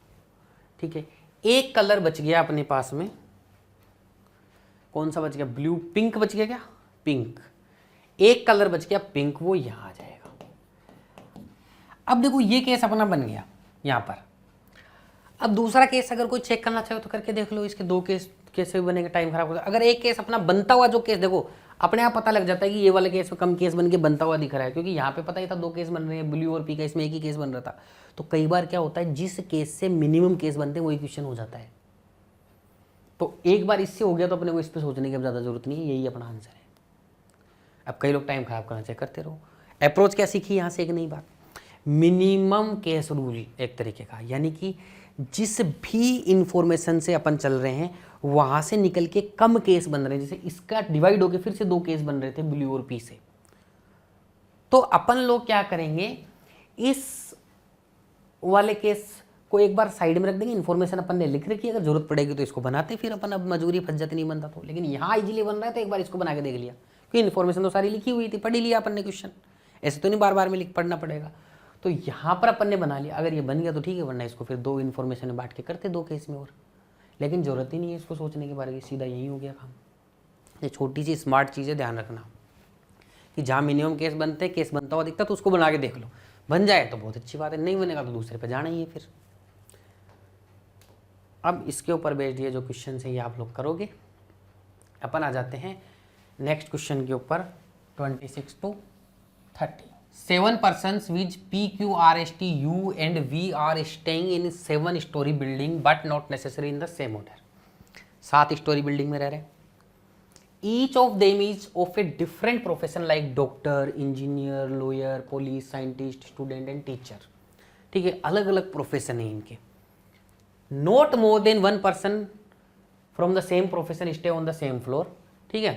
ठीक है, एक कलर बच गया अपने पास में, कौन सा बच गया, ब्लू, पिंक बच गया क्या, पिंक। एक कलर बच गया पिंक, वो यहां आ जाएगा। अब देखो ये केस अपना बन गया यहां पर। अब दूसरा केस अगर कोई चेक करना चाहे तो करके देख लो, इसके दो केस कैसे भी बनेंगे, टाइम खराब होगा। अगर एक केस अपना बनता हुआ जो केस, देखो अपने आप पता लग जाता है कि ये वाले केस में कम केस बन के बनता हुआ दिख रहा है, क्योंकि यहाँ पे पता ही था दो केस बन रहे हैं, ब्लू और पी का, इसमें एक ही केस बन रहा था। तो कई बार क्या होता है, जिस केस से मिनिमम केस बनते हैं वही क्वेश्चन हो जाता है। तो एक बार इससे हो गया तो अपने को इस पर सोचने की अब ज़्यादा जरूरत नहीं है, यही अपना आंसर है। अब कई लोग टाइम खराब करना चाहिए, करते रहो। अप्रोच क्या सीखी यहाँ से, एक नई बात, मिनिमम केस रूल एक तरीके का, यानी कि जिस भी इंफॉर्मेशन से अपन चल रहे हैं वहां से निकल के कम केस बन रहे हैं। जैसे इसका डिवाइड होके फिर से दो केस बन रहे थे ब्लू और पी से, तो अपन लोग क्या करेंगे, इस वाले केस को एक बार साइड में रख देंगे। इन्फॉर्मेशन अपन ने लिख रखी है, अगर जरूरत पड़ेगी तो इसको बनाते फिर अपन, अब मजबूरी फज्जत नहीं बनता तो। लेकिन यहाँ इजीली बन रहा है तो एक बार इसको बना के देख लिया, क्योंकि इन्फॉर्मेशन तो सारी लिखी हुई थी, पढ़ ही लिया अपन ने क्वेश्चन, ऐसे तो नहीं बार बार में लिख पढ़ना पड़ेगा। तो यहाँ पर अपन ने बना लिया, अगर ये बन गया तो ठीक है, वरना इसको फिर दो इन्फॉर्मेशन में बांट के करते दो केस में और। लेकिन जरूरत ही नहीं है इसको सोचने के बारे में, सीधा यही हो गया काम। ये छोटी सी स्मार्ट चीज़ें ध्यान रखना कि जहाँ मिनिमम केस बनते हैं, केस बनता हुआ दिखता तो उसको बना के देख लो, बन जाए तो बहुत अच्छी बात है, नहीं बनेगा तो दूसरे पे जाना ही है फिर। अब इसके ऊपर बेस्ड ये जो क्वेश्चन है ये आप लोग करोगे। अपन आ जाते हैं नेक्स्ट क्वेश्चन के ऊपर, 26 to 30। 7 persons with PQRSTU and V are staying in 7-story building but not necessary in the same order। 7 story building में रह रहे हैं। Each of them is of a different profession like doctor, engineer, lawyer, police, scientist, student and teacher। ठीक है, अलग अलग profession है इनके। Not more than one person from the same profession stay on the same floor। ठीक है,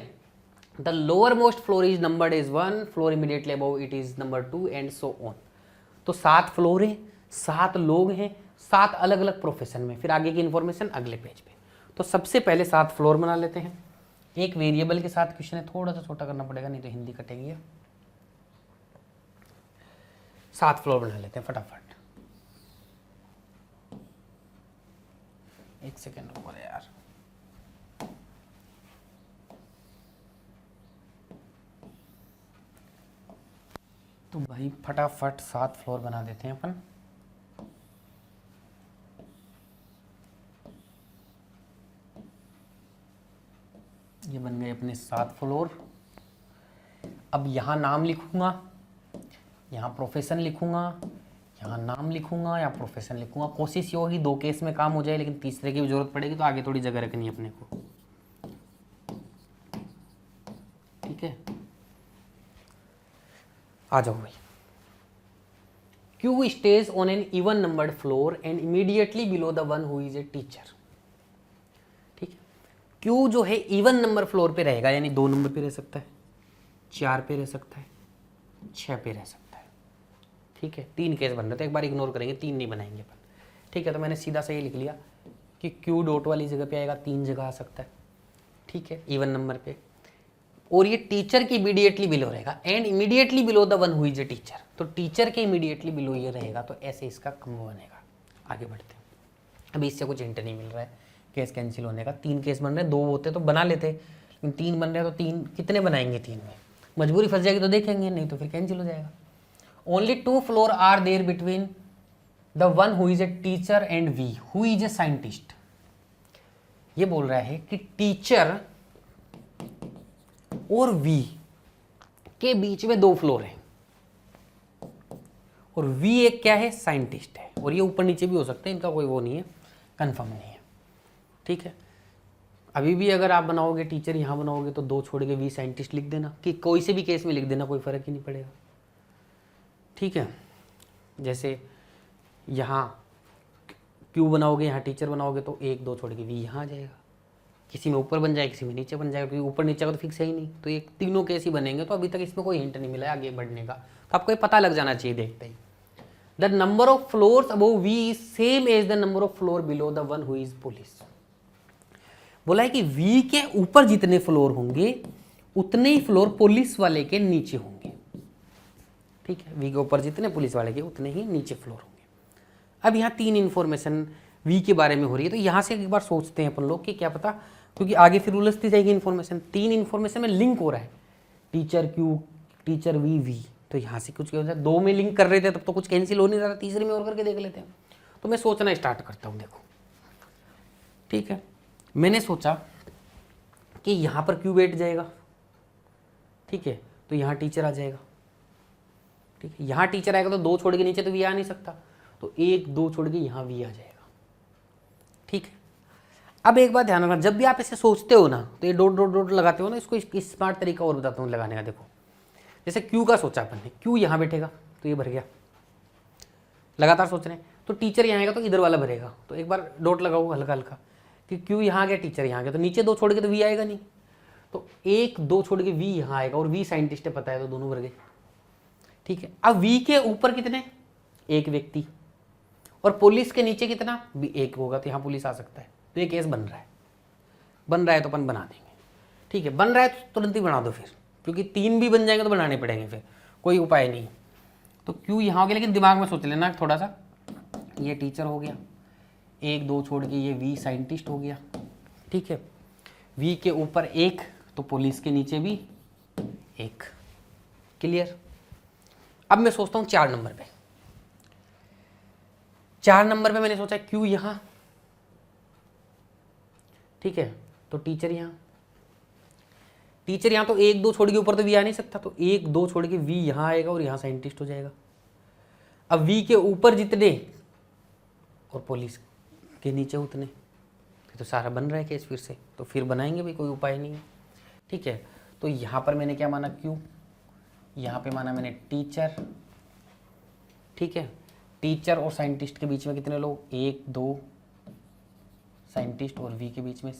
the lowermost floor is numbered as 1, floor immediately above it is number 2 and so on। तो 7 floor हैं, 7 लोग हैं, 7 अलग अलग प्रोफेशन में। फिर आगे की इंफॉर्मेशन अगले पेज पे। तो सबसे पहले 7 फ्लोर बना लेते हैं। एक वेरिएबल के साथ क्वेश्चन है, थोड़ा सा छोटा करना पड़ेगा नहीं तो हिंदी कटेंगे। 7 फ्लोर बना लेते हैं फटाफट। एक सेकेंड रुको यार, तो भाई फटाफट 7 फ्लोर बना देते हैं अपन। ये बन गए अपने 7 फ्लोर। अब यहाँ नाम लिखूंगा, यहाँ प्रोफेशन लिखूंगा, यहाँ नाम लिखूंगा या प्रोफेशन लिखूंगा। कोशिश ये होगी 2 केस में काम हो जाए, लेकिन तीसरे की भी जरूरत पड़ेगी तो आगे थोड़ी जगह रखनी है अपने को। ठीक है, आ जाओ भाई। Q stays on an even numbered floor and immediately below the one who is a teacher। ठीक है, Q जो है इवन नंबर फ्लोर पे रहेगा, यानी 2 नंबर पे रह सकता है, 4 पे रह सकता है, 6 पे रह सकता है। ठीक है, 3 केस बन रहे थे, एक बार इग्नोर करेंगे, 3 नहीं बनाएंगे अपन। ठीक है, तो मैंने सीधा सा ये लिख लिया कि क्यू डॉट वाली जगह पे आएगा, 3 जगह आ सकता है, ठीक है, इवन नंबर पे, और ये टीचर के इमीडिएटली बिलो रहेगा, and immediately below the one who is a teacher, तो टीचर के इमीडिएटली बिलो ये रहेगा, तो ऐसे इसका कॉम्बो बनेगा। आगे बढ़ते हैं, अभी इससे कुछ हिंट नहीं मिल रहा है केस कैंसिल होने का। 3 केस बन रहे हैं, 2 होते तो बना लेते, लेकिन 3 बन रहे हैं तो 3 कितने बनाएंगे, 3 में मजबूरी फंस जाएगी तो देखेंगे, नहीं तो फिर कैंसिल हो जाएगा। Only 2 floor are there between the one who is a teacher and V who is a scientist. ये बोल रहा है कि टीचर और वी के बीच में 2 फ्लोर है, और वी एक क्या है, साइंटिस्ट है, और ये ऊपर नीचे भी हो सकते हैं, इनका कोई वो नहीं है, कंफर्म नहीं है, ठीक है। अभी भी अगर आप बनाओगे टीचर यहाँ बनाओगे तो 2 छोड़ के वी साइंटिस्ट लिख देना, कि कोई से भी केस में लिख देना, कोई फर्क ही नहीं पड़ेगा, ठीक है। जैसे यहाँ क्यू बनाओगे, यहाँ टीचर बनाओगे तो 1 2 छोड़ के वी यहाँ आ जाएगा, किसी में ऊपर बन जाएगा, किसी में नीचे बन जाएगा, क्योंकि ऊपर नीचे का तो फिक्स है ही नहीं, तो ये तीनों केस ही बनेंगे। तो अभी तक इसमें कोई हिंट नहीं मिला है आगे बढ़ने का, तो आपको ये पता लग जाना चाहिए देखते ही। The number of floors above V is same as the number of floor below the one who is police. बोला है कि वी के ऊपर जितने फ्लोर होंगे उतने ही फ्लोर पुलिस वाले के नीचे होंगे, ठीक है। वी के ऊपर जितने पुलिस वाले के उतने ही नीचे फ्लोर होंगे। अब यहाँ 3 इन्फॉर्मेशन वी के बारे में हो रही है, तो यहाँ से एक बार सोचते हैं अपन लोग कि क्या पता, क्योंकि आगे फिर उलझती जाएगी इन्फॉर्मेशन। 3 इन्फॉर्मेशन में लिंक हो रहा है, teacher Q, teacher V, V, तो यहाँ से कुछ 2 में लिंक कर रहे थे, तब तो कुछ कैंसिल हो नहीं रहा, तीसरे में और करके देख लेते हैं। तो मैं सोचना स्टार्ट करता हूँ, देखो, ठीक है। मैंने सोचा कि यहाँ पर क्यू बैठ जाएगा, ठीक है, तो यहाँ टीचर आ जाएगा, ठीक है। यहाँ टीचर आएगा तो 2 छोड़ के नीचे तो वी आ नहीं सकता, तो 1 2 छोड़ के यहाँ वी आ जाएगा, ठीक है। अब एक बात ध्यान रखना, जब भी आप इसे सोचते हो ना, तो ये डॉट डॉट डॉट लगाते हो ना, इसको स्मार्ट तरीका और बताता हूँ लगाने का। देखो, जैसे क्यू का सोचा अपन ने, क्यू यहाँ बैठेगा तो ये भर गया, लगातार सोच रहे हैं, तो टीचर यहाँ आएगा तो इधर वाला भरेगा, तो एक बार डॉट लगाओ हल्का हल्का कि क्यू यहाँ आ गया, टीचर यहाँ गया, तो नीचे 2 छोड़ के तो वी आएगा नहीं, तो 1 2 छोड़ के वी यहाँ आएगा, और वी साइंटिस्ट है पता है, तो दोनों भर गए, ठीक है। अब वी के ऊपर कितने, 1 व्यक्ति, और पुलिस के नीचे कितना भी 1 होगा, तो यहाँ पुलिस आ सकता है, तो ये केस बन रहा है तो अपन बना देंगे, ठीक है। बन रहा है तो तुरंत ही बना दो फिर, क्योंकि 3 भी बन जाएंगे तो बनाने पड़ेंगे, फिर कोई उपाय नहीं। तो क्यू यहाँ हो गया, लेकिन दिमाग में सोच लेना थोड़ा सा, ये टीचर हो गया, 1 2 छोड़ के ये वी साइंटिस्ट हो गया, ठीक है। वी के ऊपर 1, तो पुलिस के नीचे भी 1, क्लियर। अब मैं सोचता हूँ 4 नंबर पे, 4 नंबर पे मैंने सोचा क्यू यहाँ, ठीक है, तो टीचर यहाँ, तो 1 2 छोड़ के ऊपर तो वी आ नहीं सकता, तो 1 2 छोड़ के वी यहाँ आएगा और यहाँ साइंटिस्ट हो जाएगा। अब वी के ऊपर जितने और पुलिस के नीचे उतने, तो सारा बन रहा है केस फिर से, तो फिर बनाएंगे भी, कोई उपाय नहीं है, ठीक है। तो यहाँ पर मैंने क्या माना, क्यू, यहाँ पे माना मैंने टीचर, ठीक है। टीचर और साइंटिस्ट के बीच में कितने लोग, 1 2 साइंटिस्ट, और वी के बीच में,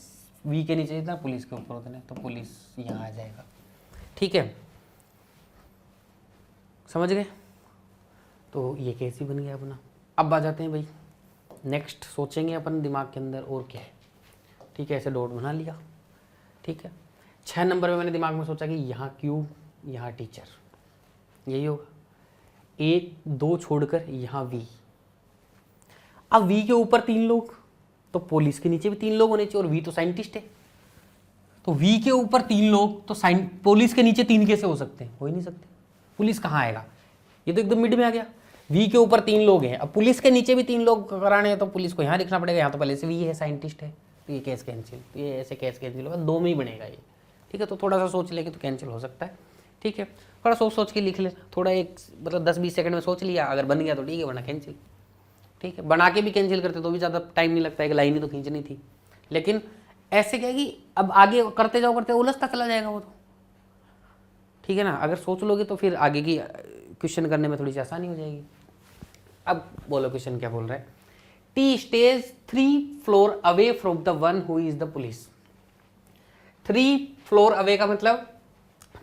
वी के नीचे जितना पुलिस के ऊपर होते हैं, तो पुलिस यहाँ आ जाएगा, ठीक है, समझ गए। तो ये केस ही बन गया अपना। अब आ जाते हैं भाई नेक्स्ट, सोचेंगे अपन दिमाग के अंदर और क्या है, ठीक है। ऐसे डॉट बना लिया, ठीक है। 6 नंबर में मैंने दिमाग में सोचा कि यहाँ क्यू, यहाँ टीचर, यही होगा, 1 2 छोड़कर यहाँ वी। अब वी के ऊपर 3 लोग, तो पुलिस के नीचे भी 3 लोग होने चाहिए, और वी तो साइंटिस्ट है, तो वी के ऊपर 3 लोग, तो पुलिस के नीचे 3 कैसे हो सकते हैं, हो ही नहीं सकते। पुलिस कहाँ आएगा, ये तो एकदम मिड में आ गया। वी के ऊपर 3 लोग हैं, अब पुलिस के नीचे भी 3 लोग कराने हैं, तो पुलिस को यहाँ लिखना पड़ेगा, यहाँ तो पहले से वी है, साइंटिस्ट है, तो ये केस कैंसिल, तो ये ऐसे केस कैंसिल होगा, 2 में ही बनेगा ये, ठीक है। तो थोड़ा सा सोच लेके तो कैंसिल हो सकता है, ठीक है। थोड़ा सोच के लिख ले, थोड़ा एक मतलब 10-20 सेकंड में सोच लिया, अगर बन गया तो ठीक है, वरना कैंसिल, ठीक है। बना के भी कैंसिल करते तो भी ज़्यादा टाइम नहीं लगता है, कि लाइन ही तो खींचनी थी, लेकिन ऐसे क्या है कि अब आगे करते जाओ उलझता चला जाएगा वो तो, ठीक है ना। अगर सोच लोगे तो फिर आगे की क्वेश्चन करने में थोड़ी सी आसानी हो जाएगी। अब बोलो क्वेश्चन क्या बोल रहा है, T stage 3 floor away from the one who is the police. 3 floor away का मतलब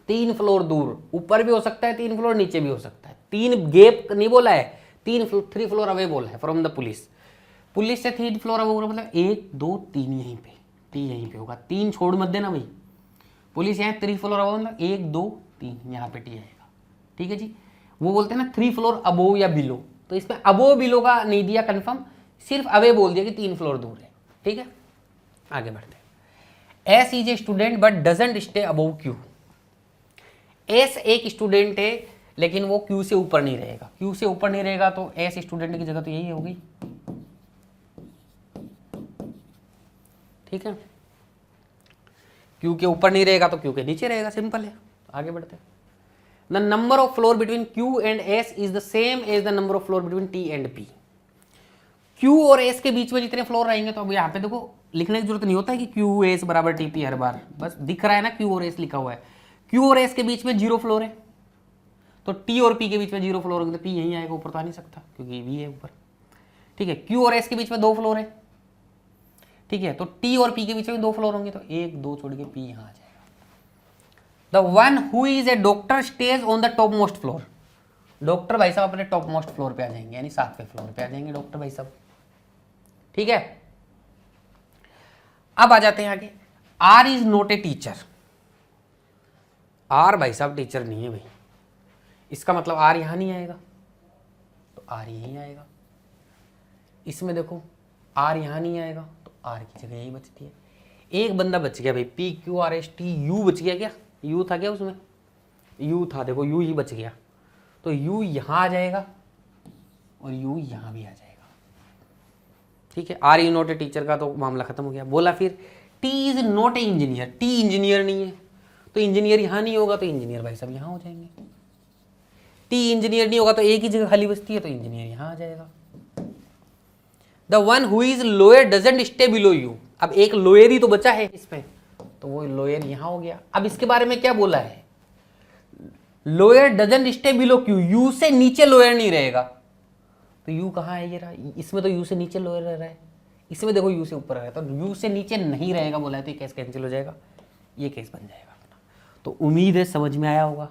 3 फ्लोर दूर, ऊपर भी हो सकता है 3 फ्लोर, नीचे भी हो सकता है, 3 गैप नहीं बोला है, 3 फ्लोर अवे बोला है फ्रॉम द पुलिस। पुलिस से 3 फ्लोर अब होगा, मतलब 1 2 3 यहीं पे, टी यहीं पे होगा, 3 छोड़ मत देना भाई। पुलिस यहाँ 3 फ्लोर अब मतलब 1 2 3 यहाँ पे टी आएगा, ठीक है जी। वो बोलते हैं ना 3 फ्लोर अबोव या बिलो, तो इसमें अबोव बिलो का नहीं दिया कंफर्म, सिर्फ अवे बोल दिया कि 3 फ्लोर दूर है, ठीक है। आगे बढ़ते हैं। S is a student but doesn't stay above Q. S एक स्टूडेंट है लेकिन वो क्यू से ऊपर नहीं रहेगा, क्यू से ऊपर नहीं रहेगा तो एस स्टूडेंट की जगह तो यही होगी, ठीक है। क्यू के ऊपर नहीं रहेगा तो क्यू के नीचे रहेगा, सिंपल है। आगे बढ़ते हैं। The number of floor between Q and S is the same as the number of floor between T and P. Q और एस के बीच में जितने फ्लोर रहेंगे, तो अब यहाँ पे देखो लिखने की जरूरत नहीं होता है कि क्यू एस बराबर टी पी हर बार, बस दिख रहा है ना क्यू और एस लिखा हुआ है। क्यू और एस के बीच में 0 फ्लोर है, तो टी और पी के बीच में 0 फ्लोर होंगे, तो पी यहीं आएगा, ऊपर तो आ नहीं सकता क्योंकि वी है ऊपर, ठीक है। क्यू और एस के बीच में 2 फ्लोर है, ठीक है, तो टी और पी के बीच में 2 फ्लोर होंगे, तो 1 2 छोड़ के पी यहां आ जाएगा। The one who is A doctor stage on the top most floor. Doctor भाई साहब अपने टॉप मोस्ट फ्लोर पे आ जाएंगे, यानी 7वें फ्लोर पे आ जाएंगे डॉक्टर भाई साहब, ठीक है। अब आ जाते हैं आगे। R is not a teacher. R भाई साहब टीचर नहीं है भाई, इसका मतलब आर यहां नहीं आएगा, तो आर यहीं आएगा। इसमें देखो आर यहां नहीं आएगा, तो आर की जगह यही बचती है। एक बंदा बच गया भाई, P Q R S T U बच गया, क्या यू था क्या उसमें, यू था, देखो यू ही बच गया, तो यू यहां आ जाएगा और यू यहां भी आ जाएगा, ठीक है। R you not a teacher का तो मामला खत्म हो गया। बोला फिर T is not a engineer. T engineer नहीं है, तो इंजीनियर यहां नहीं होगा, तो इंजीनियर भाई साहब यहां हो जाएंगे। टी इंजीनियर नहीं होगा तो एक ही जगह खाली बचती है, तो इंजीनियर यहां आ जाएगा। The one who is lower doesn't stay below you. अब एक लोअर ही तो बचा है इसमें, तो वो लोअर यहां हो गया। अब इसके बारे में क्या बोला है, lower doesn't stay below Q, you से नीचे लोअर नहीं रहेगा, तो यू कहाँ है, ये रहा। इसमें तो यू से नीचे लोअर रह रहा है, इसमें देखो यू से ऊपर रह रहा है, तो यू से नीचे नहीं रहेगा बोला है, तो ये केस कैंसिल हो जाएगा, ये केस बन जाएगा अपना। तो उम्मीद है समझ में आया होगा।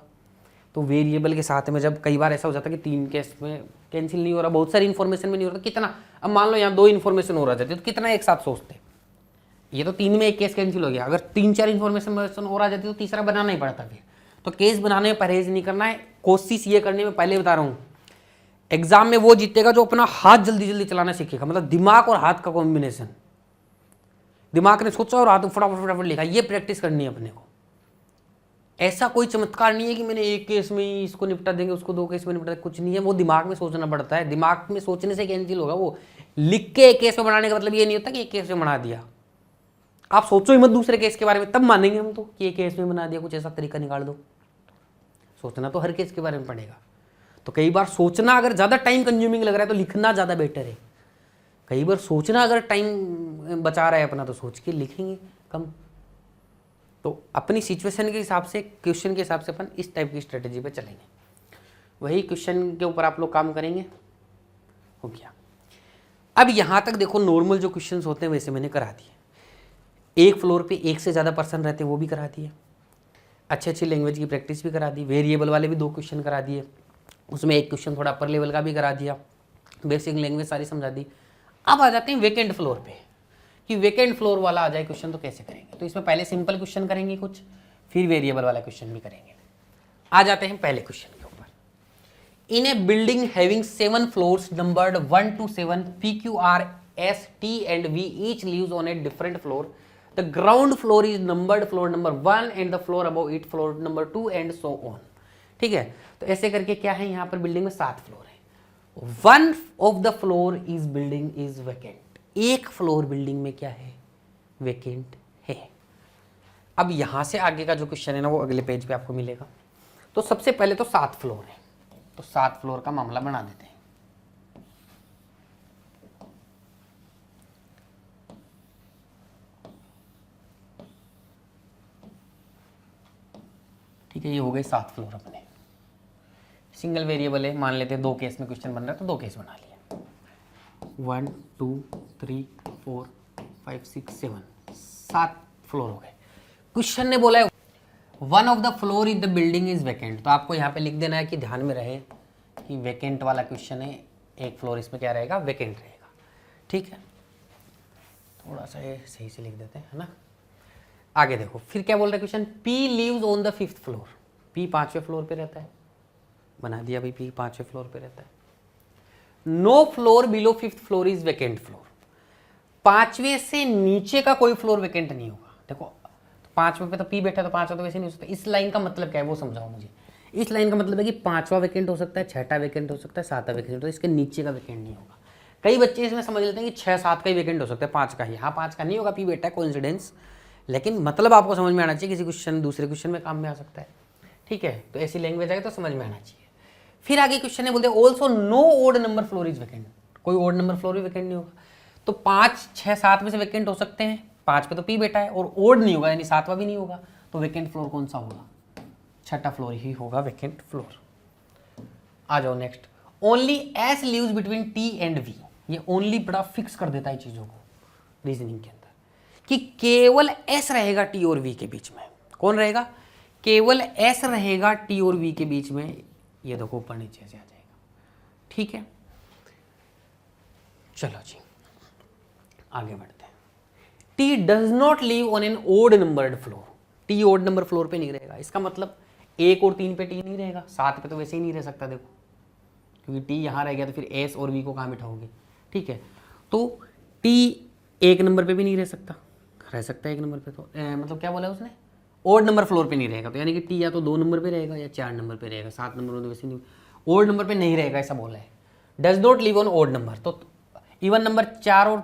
तो वेरिएबल के साथ में जब कई बार ऐसा हो जाता है कि 3 केस में कैंसिल नहीं हो रहा, बहुत सारी इन्फॉर्मेशन में नहीं हो रहा, कितना, अब मान लो यहाँ 2 इन्फॉर्मेशन हो रहा जाती है, तो कितना एक साथ सोचते, ये तो 3 में एक केस कैंसिल हो गया। अगर 3-4 इन्फॉर्मेशन और आ जाती तो तीसरा बनाना ही पड़ता फिर। तो केस बनाने में परहेज नहीं करना है, कोशिश ये करने में, पहले बता रहा हूँ, एग्जाम में वो जीतेगा जो अपना हाथ जल्दी जल्दी चलाना सीखेगा, मतलब दिमाग और हाथ का कॉम्बिनेशन। दिमाग ने सोचा और हाथ फटाफट फटाफट लिखा, ये प्रैक्टिस करनी है अपने को। ऐसा कोई चमत्कार नहीं है कि मैंने एक केस में ही इसको निपटा देंगे, उसको 2 केस में निपटा देंगे, कुछ नहीं है। वो दिमाग में सोचना पड़ता है, दिमाग में सोचने से कैंसिल होगा। वो लिख के एक केस में बनाने का मतलब ये नहीं होता कि एक केस में बना दिया। आप सोचो ही मत दूसरे केस के बारे में, तब मानेंगे हम तो कि एक केस में बना दिया, कुछ ऐसा तरीका निकाल दो। सोचना तो हर केस के बारे में पड़ेगा। तो कई बार सोचना अगर ज़्यादा टाइम कंज्यूमिंग लग रहा है तो लिखना ज़्यादा बेटर है। कई बार सोचना अगर टाइम बचा रहा है अपना, तो सोच के लिखेंगे कम। तो अपनी सिचुएशन के हिसाब से, क्वेश्चन के हिसाब से अपन इस टाइप की स्ट्रेटेजी पे चलेंगे। वही क्वेश्चन के ऊपर आप लोग काम करेंगे, हो गया। अब यहाँ तक देखो, नॉर्मल जो क्वेश्चन होते हैं वैसे मैंने करा दिए। एक फ्लोर पे एक से ज़्यादा पर्सन रहते हैं, वो भी करा दिए। अच्छी अच्छी लैंग्वेज की प्रैक्टिस भी करा दी। वेरिएबल वाले भी 2 क्वेश्चन करा दिए, उसमें एक क्वेश्चन थोड़ा अपर लेवल का भी करा दिया। बेसिक लैंग्वेज सारी समझा दी। अब आ जाते हैं वेकेंट फ्लोर पे, कि वेकेंट फ्लोर वाला आ जाए क्वेश्चन तो कैसे करेंगे। तो इसमें पहले सिंपल क्वेश्चन करेंगे कुछ, फिर वेरिएबल वाला क्वेश्चन भी करेंगे। आ जाते हैं पहले क्वेश्चन के ऊपर। In a building having 7 floors numbered 1 to 7, PQ, R, S, T and V each lives on a different floor. The ground floor is numbered floor number 1 and the floor above it floor number 2 and so on. ठीक है, तो ऐसे करके क्या है, यहाँ पर building में 7 फ्लोर है। 1 of the floor is building is vacant. एक फ्लोर बिल्डिंग में क्या है, वेकेंट है। अब यहां से आगे का जो क्वेश्चन है ना, वो अगले पेज पे आपको मिलेगा। तो सबसे पहले तो 7 फ्लोर है, तो 7 फ्लोर का मामला बना देते हैं। ठीक है, ये हो गए 7 फ्लोर अपने। सिंगल वेरिएबल है, मान लेते हैं 2 केस में क्वेश्चन बन रहा है, तो 2 केस बना लिए। 1 2 3 4 5 6 7, 7 फ्लोर हो गए। क्वेश्चन ने बोला है 1 of the floor in the building is vacant। तो आपको यहाँ पे लिख देना है कि ध्यान में रहे कि वेकेंट वाला क्वेश्चन है, एक फ्लोर इसमें क्या रहेगा, वेकेंट रहेगा। ठीक है, थोड़ा सा ये सही से लिख देते हैं, है ना। आगे देखो फिर क्या बोल रहा है question, P lives on the 5th floor, P 5वें फ्लोर पे रहता है, बना दिया भाई, पी 5वें फ्लोर पे रहता है। No floor below 5th floor is vacant floor, 5वें से नीचे का कोई फ्लोर वैकेंट नहीं होगा। देखो 5वें पे तो पी बैठा है, तो 5वां तो वैसे नहीं हो सकता। इस लाइन का मतलब क्या है वो समझाओ मुझे। इस लाइन का मतलब है कि 5वां वैकेंट हो सकता है, 6ठा वैकेंट हो सकता है, 7वां वैकेंट हो सकता है, इसके नीचे का वैकेंट नहीं होगा। कई बच्चे इसमें समझ लेते हैं कि 6-7 का ही वैकेंट हो सकता है, 5 का ही। हाँ 5 का नहीं होगा, पी बैठा है, कोइंसिडेंस, लेकिन मतलब आपको समझ में आना चाहिए, किसी क्वेश्चन दूसरे क्वेश्चन में काम में आ सकता है, ठीक है। तो ऐसी लैंग्वेज आए तो समझ में आना चाहिए। फिर आगे क्वेश्चन है, बोलते हैं also no odd number floor is vacant, कोई ओड नंबर फ्लोर भी वैकेंट नहीं होगा। तो 5, 6, 7 में से वैकेंट हो सकते हैं, 5 पे तो पी बैठा है और ओड नहीं होगा, यानी 7वां भी नहीं होगा, तो वैकेंट फ्लोर कौन सा होगा, 6ठा फ्लोर ही होगा वैकेंट फ्लोर। आ जाओ next, only S leaves between T and V, ये ओनली बड़ा फिक्स कर देता है चीजों को रीजनिंग के अंदर, कि केवल एस रहेगा टी और वी के बीच में। कौन रहेगा, केवल एस रहेगा टी और वी के बीच में, ये देखो ऊपर नीचे से आ जाएगा, ठीक है। चलो जी आगे बढ़ते हैं। T does not live on an odd numbered floor, T odd number floor पे नहीं रहेगा, इसका मतलब 1 और 3 पे टी नहीं रहेगा, 7 पे तो वैसे ही नहीं रह सकता, देखो क्योंकि टी यहाँ रह गया तो फिर एस और वी को कहाँ बिठाओगे, ठीक है। तो टी 1 नंबर पे भी नहीं रह सकता, रह सकता है 1 नंबर पे, तो मतलब क्या बोला उसने, ओड नंबर फ्लोर पे नहीं रहेगा, तो यानी कि टी या तो 2 नंबर पे रहेगा या 4 नंबर पे रहेगा, 7 नंबर में तो वैसे नहीं, ओड नंबर पे नहीं रहेगा, ऐसा बोला है। Does not live on odd number, तो इवन नंबर 4 और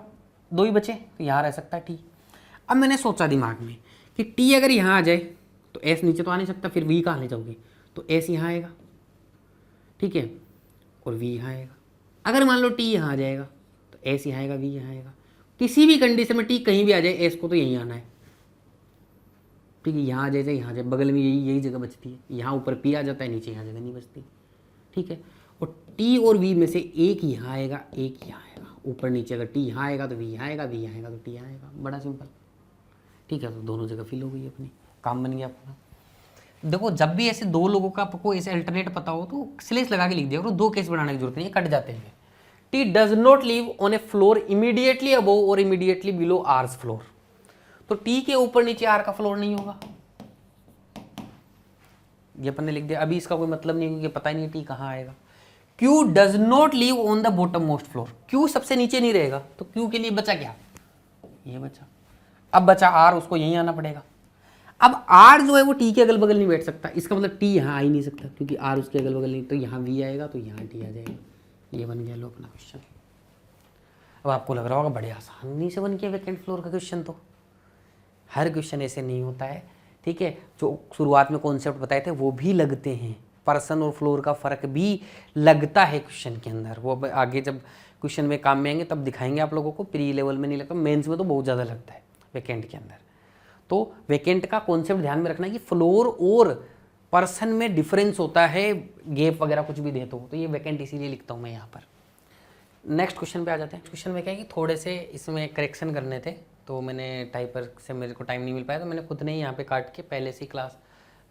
2 ही बचे, तो यहाँ रह सकता है टी। अब मैंने सोचा दिमाग में कि टी अगर यहाँ आ जाए तो एस नीचे तो आ नहीं सकता, फिर वी कहाँ ले जाओगे, तो एस यहाँ आएगा, ठीक है, और वी यहाँ आएगा। अगर मान लो टी यहाँ आ जाएगा तो एस यहाँ आएगा, वी यहाँ आएगा। किसी भी कंडीशन में टी कहीं भी आ जाए, एस को तो यहीं आना है, ठीक है, यहाँ आ जाए, यहाँ आ जाए, बगल में यही जगह बचती है, यहाँ ऊपर पी आ जाता है, नीचे यहाँ जगह नहीं बचती, ठीक है। और टी और वी में से एक यहाँ आएगा, एक यहाँ आएगा, ऊपर नीचे अगर टी यहाँ आएगा तो वी यहाँ आएगा, वी यहाँ आएगा तो टी यहाँ आएगा, बड़ा सिंपल, ठीक है। तो दोनों जगह फिल हो गई अपनी, काम बन गया अपना। देखो जब भी ऐसे 2 लोगों का आपको ऐसे अल्टरनेट पता हो तो स्लेस लगा के लिख दिया करो, 2 केस बनाने की जरूरत नहीं है, कट जाते हैं। T does not live on A floor immediately above और इमीडिएटली बिलो आर्स फ्लोर, तो टी के ऊपर नीचे आर का फ्लोर नहीं होगा, ये अपन ने लिख दिया। अभी इसका कोई मतलब नहीं क्योंकि पता ही नहीं टी कहाँ आएगा। Q does not live on the bottom most floor, Q सबसे नीचे नहीं रहेगा, तो क्यू के लिए बचा क्या, ये बचा। अब बचा आर, उसको यहीं आना पड़ेगा। अब आर जो है वो टी के अगल बगल नहीं बैठ सकता, इसका मतलब टी यहाँ आ ही नहीं सकता क्योंकि आर उसके अगल बगल नहीं, तो यहाँ वी आएगा तो यहाँ टी आ जाएगा। ये बन गया लो अपना क्वेश्चन। अब आपको लग रहा होगा बड़े आसानी से बन गया वैकेंट फ्लोर का क्वेश्चन, तो हर क्वेश्चन ऐसे नहीं होता है, ठीक है। जो शुरुआत में कॉन्सेप्ट बताए थे वो भी लगते हैं, पर्सन और फ्लोर का फर्क भी लगता है क्वेश्चन के अंदर, वो आगे जब क्वेश्चन में काम में आएंगे तब दिखाएंगे आप लोगों को। प्री लेवल में नहीं लगता, मेंस में तो बहुत ज़्यादा लगता है वैकेंट के अंदर। तो वैकेंट का कॉन्सेप्ट ध्यान में रखना है कि फ्लोर और पर्सन में डिफरेंस होता है, गैप वगैरह कुछ भी दे तो ये वैकेंट इसीलिए लिखता हूँ मैं यहाँ पर। नेक्स्ट क्वेश्चन पे आ जाते हैं। क्वेश्चन में क्या है कि थोड़े से इसमें करेक्शन करने थे, तो मैंने टाइपर से मेरे को टाइम नहीं मिल पाया, तो मैंने खुद ने ही यहाँ पे काट के पहले से क्लास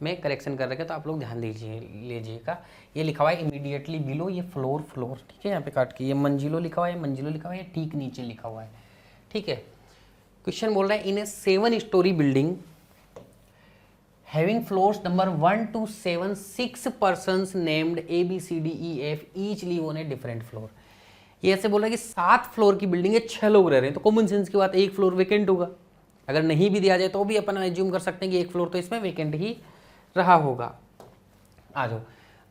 में करेक्शन कर रखे, तो आप लोग ध्यान लीजिएगा। ये लिखा हुआ है इमीडिएटली बिलो, ये फ्लोर, ठीक है, यहाँ पे काट के ये मंजिलो लिखा हुआ है, मंजिलो लिखा हुआ है, ठीक नीचे लिखा हुआ है, ठीक है। क्वेश्चन बोल रहा है इन ए 7 story building having floors number 1 to 7, 6 persons named A B C D E F each live on a different floor. ये ऐसे बोल रहा है कि 7 फ्लोर की बिल्डिंग है, 6 लोग रह रहे हैं, तो कॉमन सेंस की बात, 1 फ्लोर वैकेंट होगा। अगर नहीं भी दिया जाए तो भी अपन एज्यूम कर सकते हैं कि 1 फ्लोर तो इसमें वैकेंट ही रहा होगा। आ जाओ,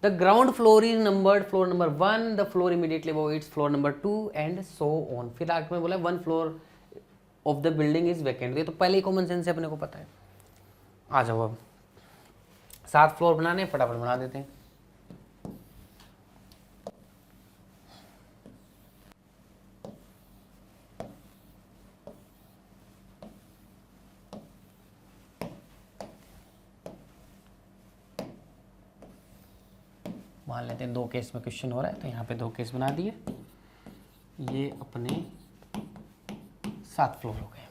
the ground floor is numbered floor number 1, the floor immediately above it's floor number 2 and so on. फिर आगे में बोला 1 floor of the building is vacant, ये तो पहले ही कॉमन सेंस से अपने को पता है। आ जाओ, अब 7 फ्लोर बनाने, फटाफट बना देते हैं। मान लेते हैं 2 केस में क्वेश्चन हो रहा है, तो यहाँ पे 2 केस बना दिए, ये अपने 7 फ्लोर हो गए।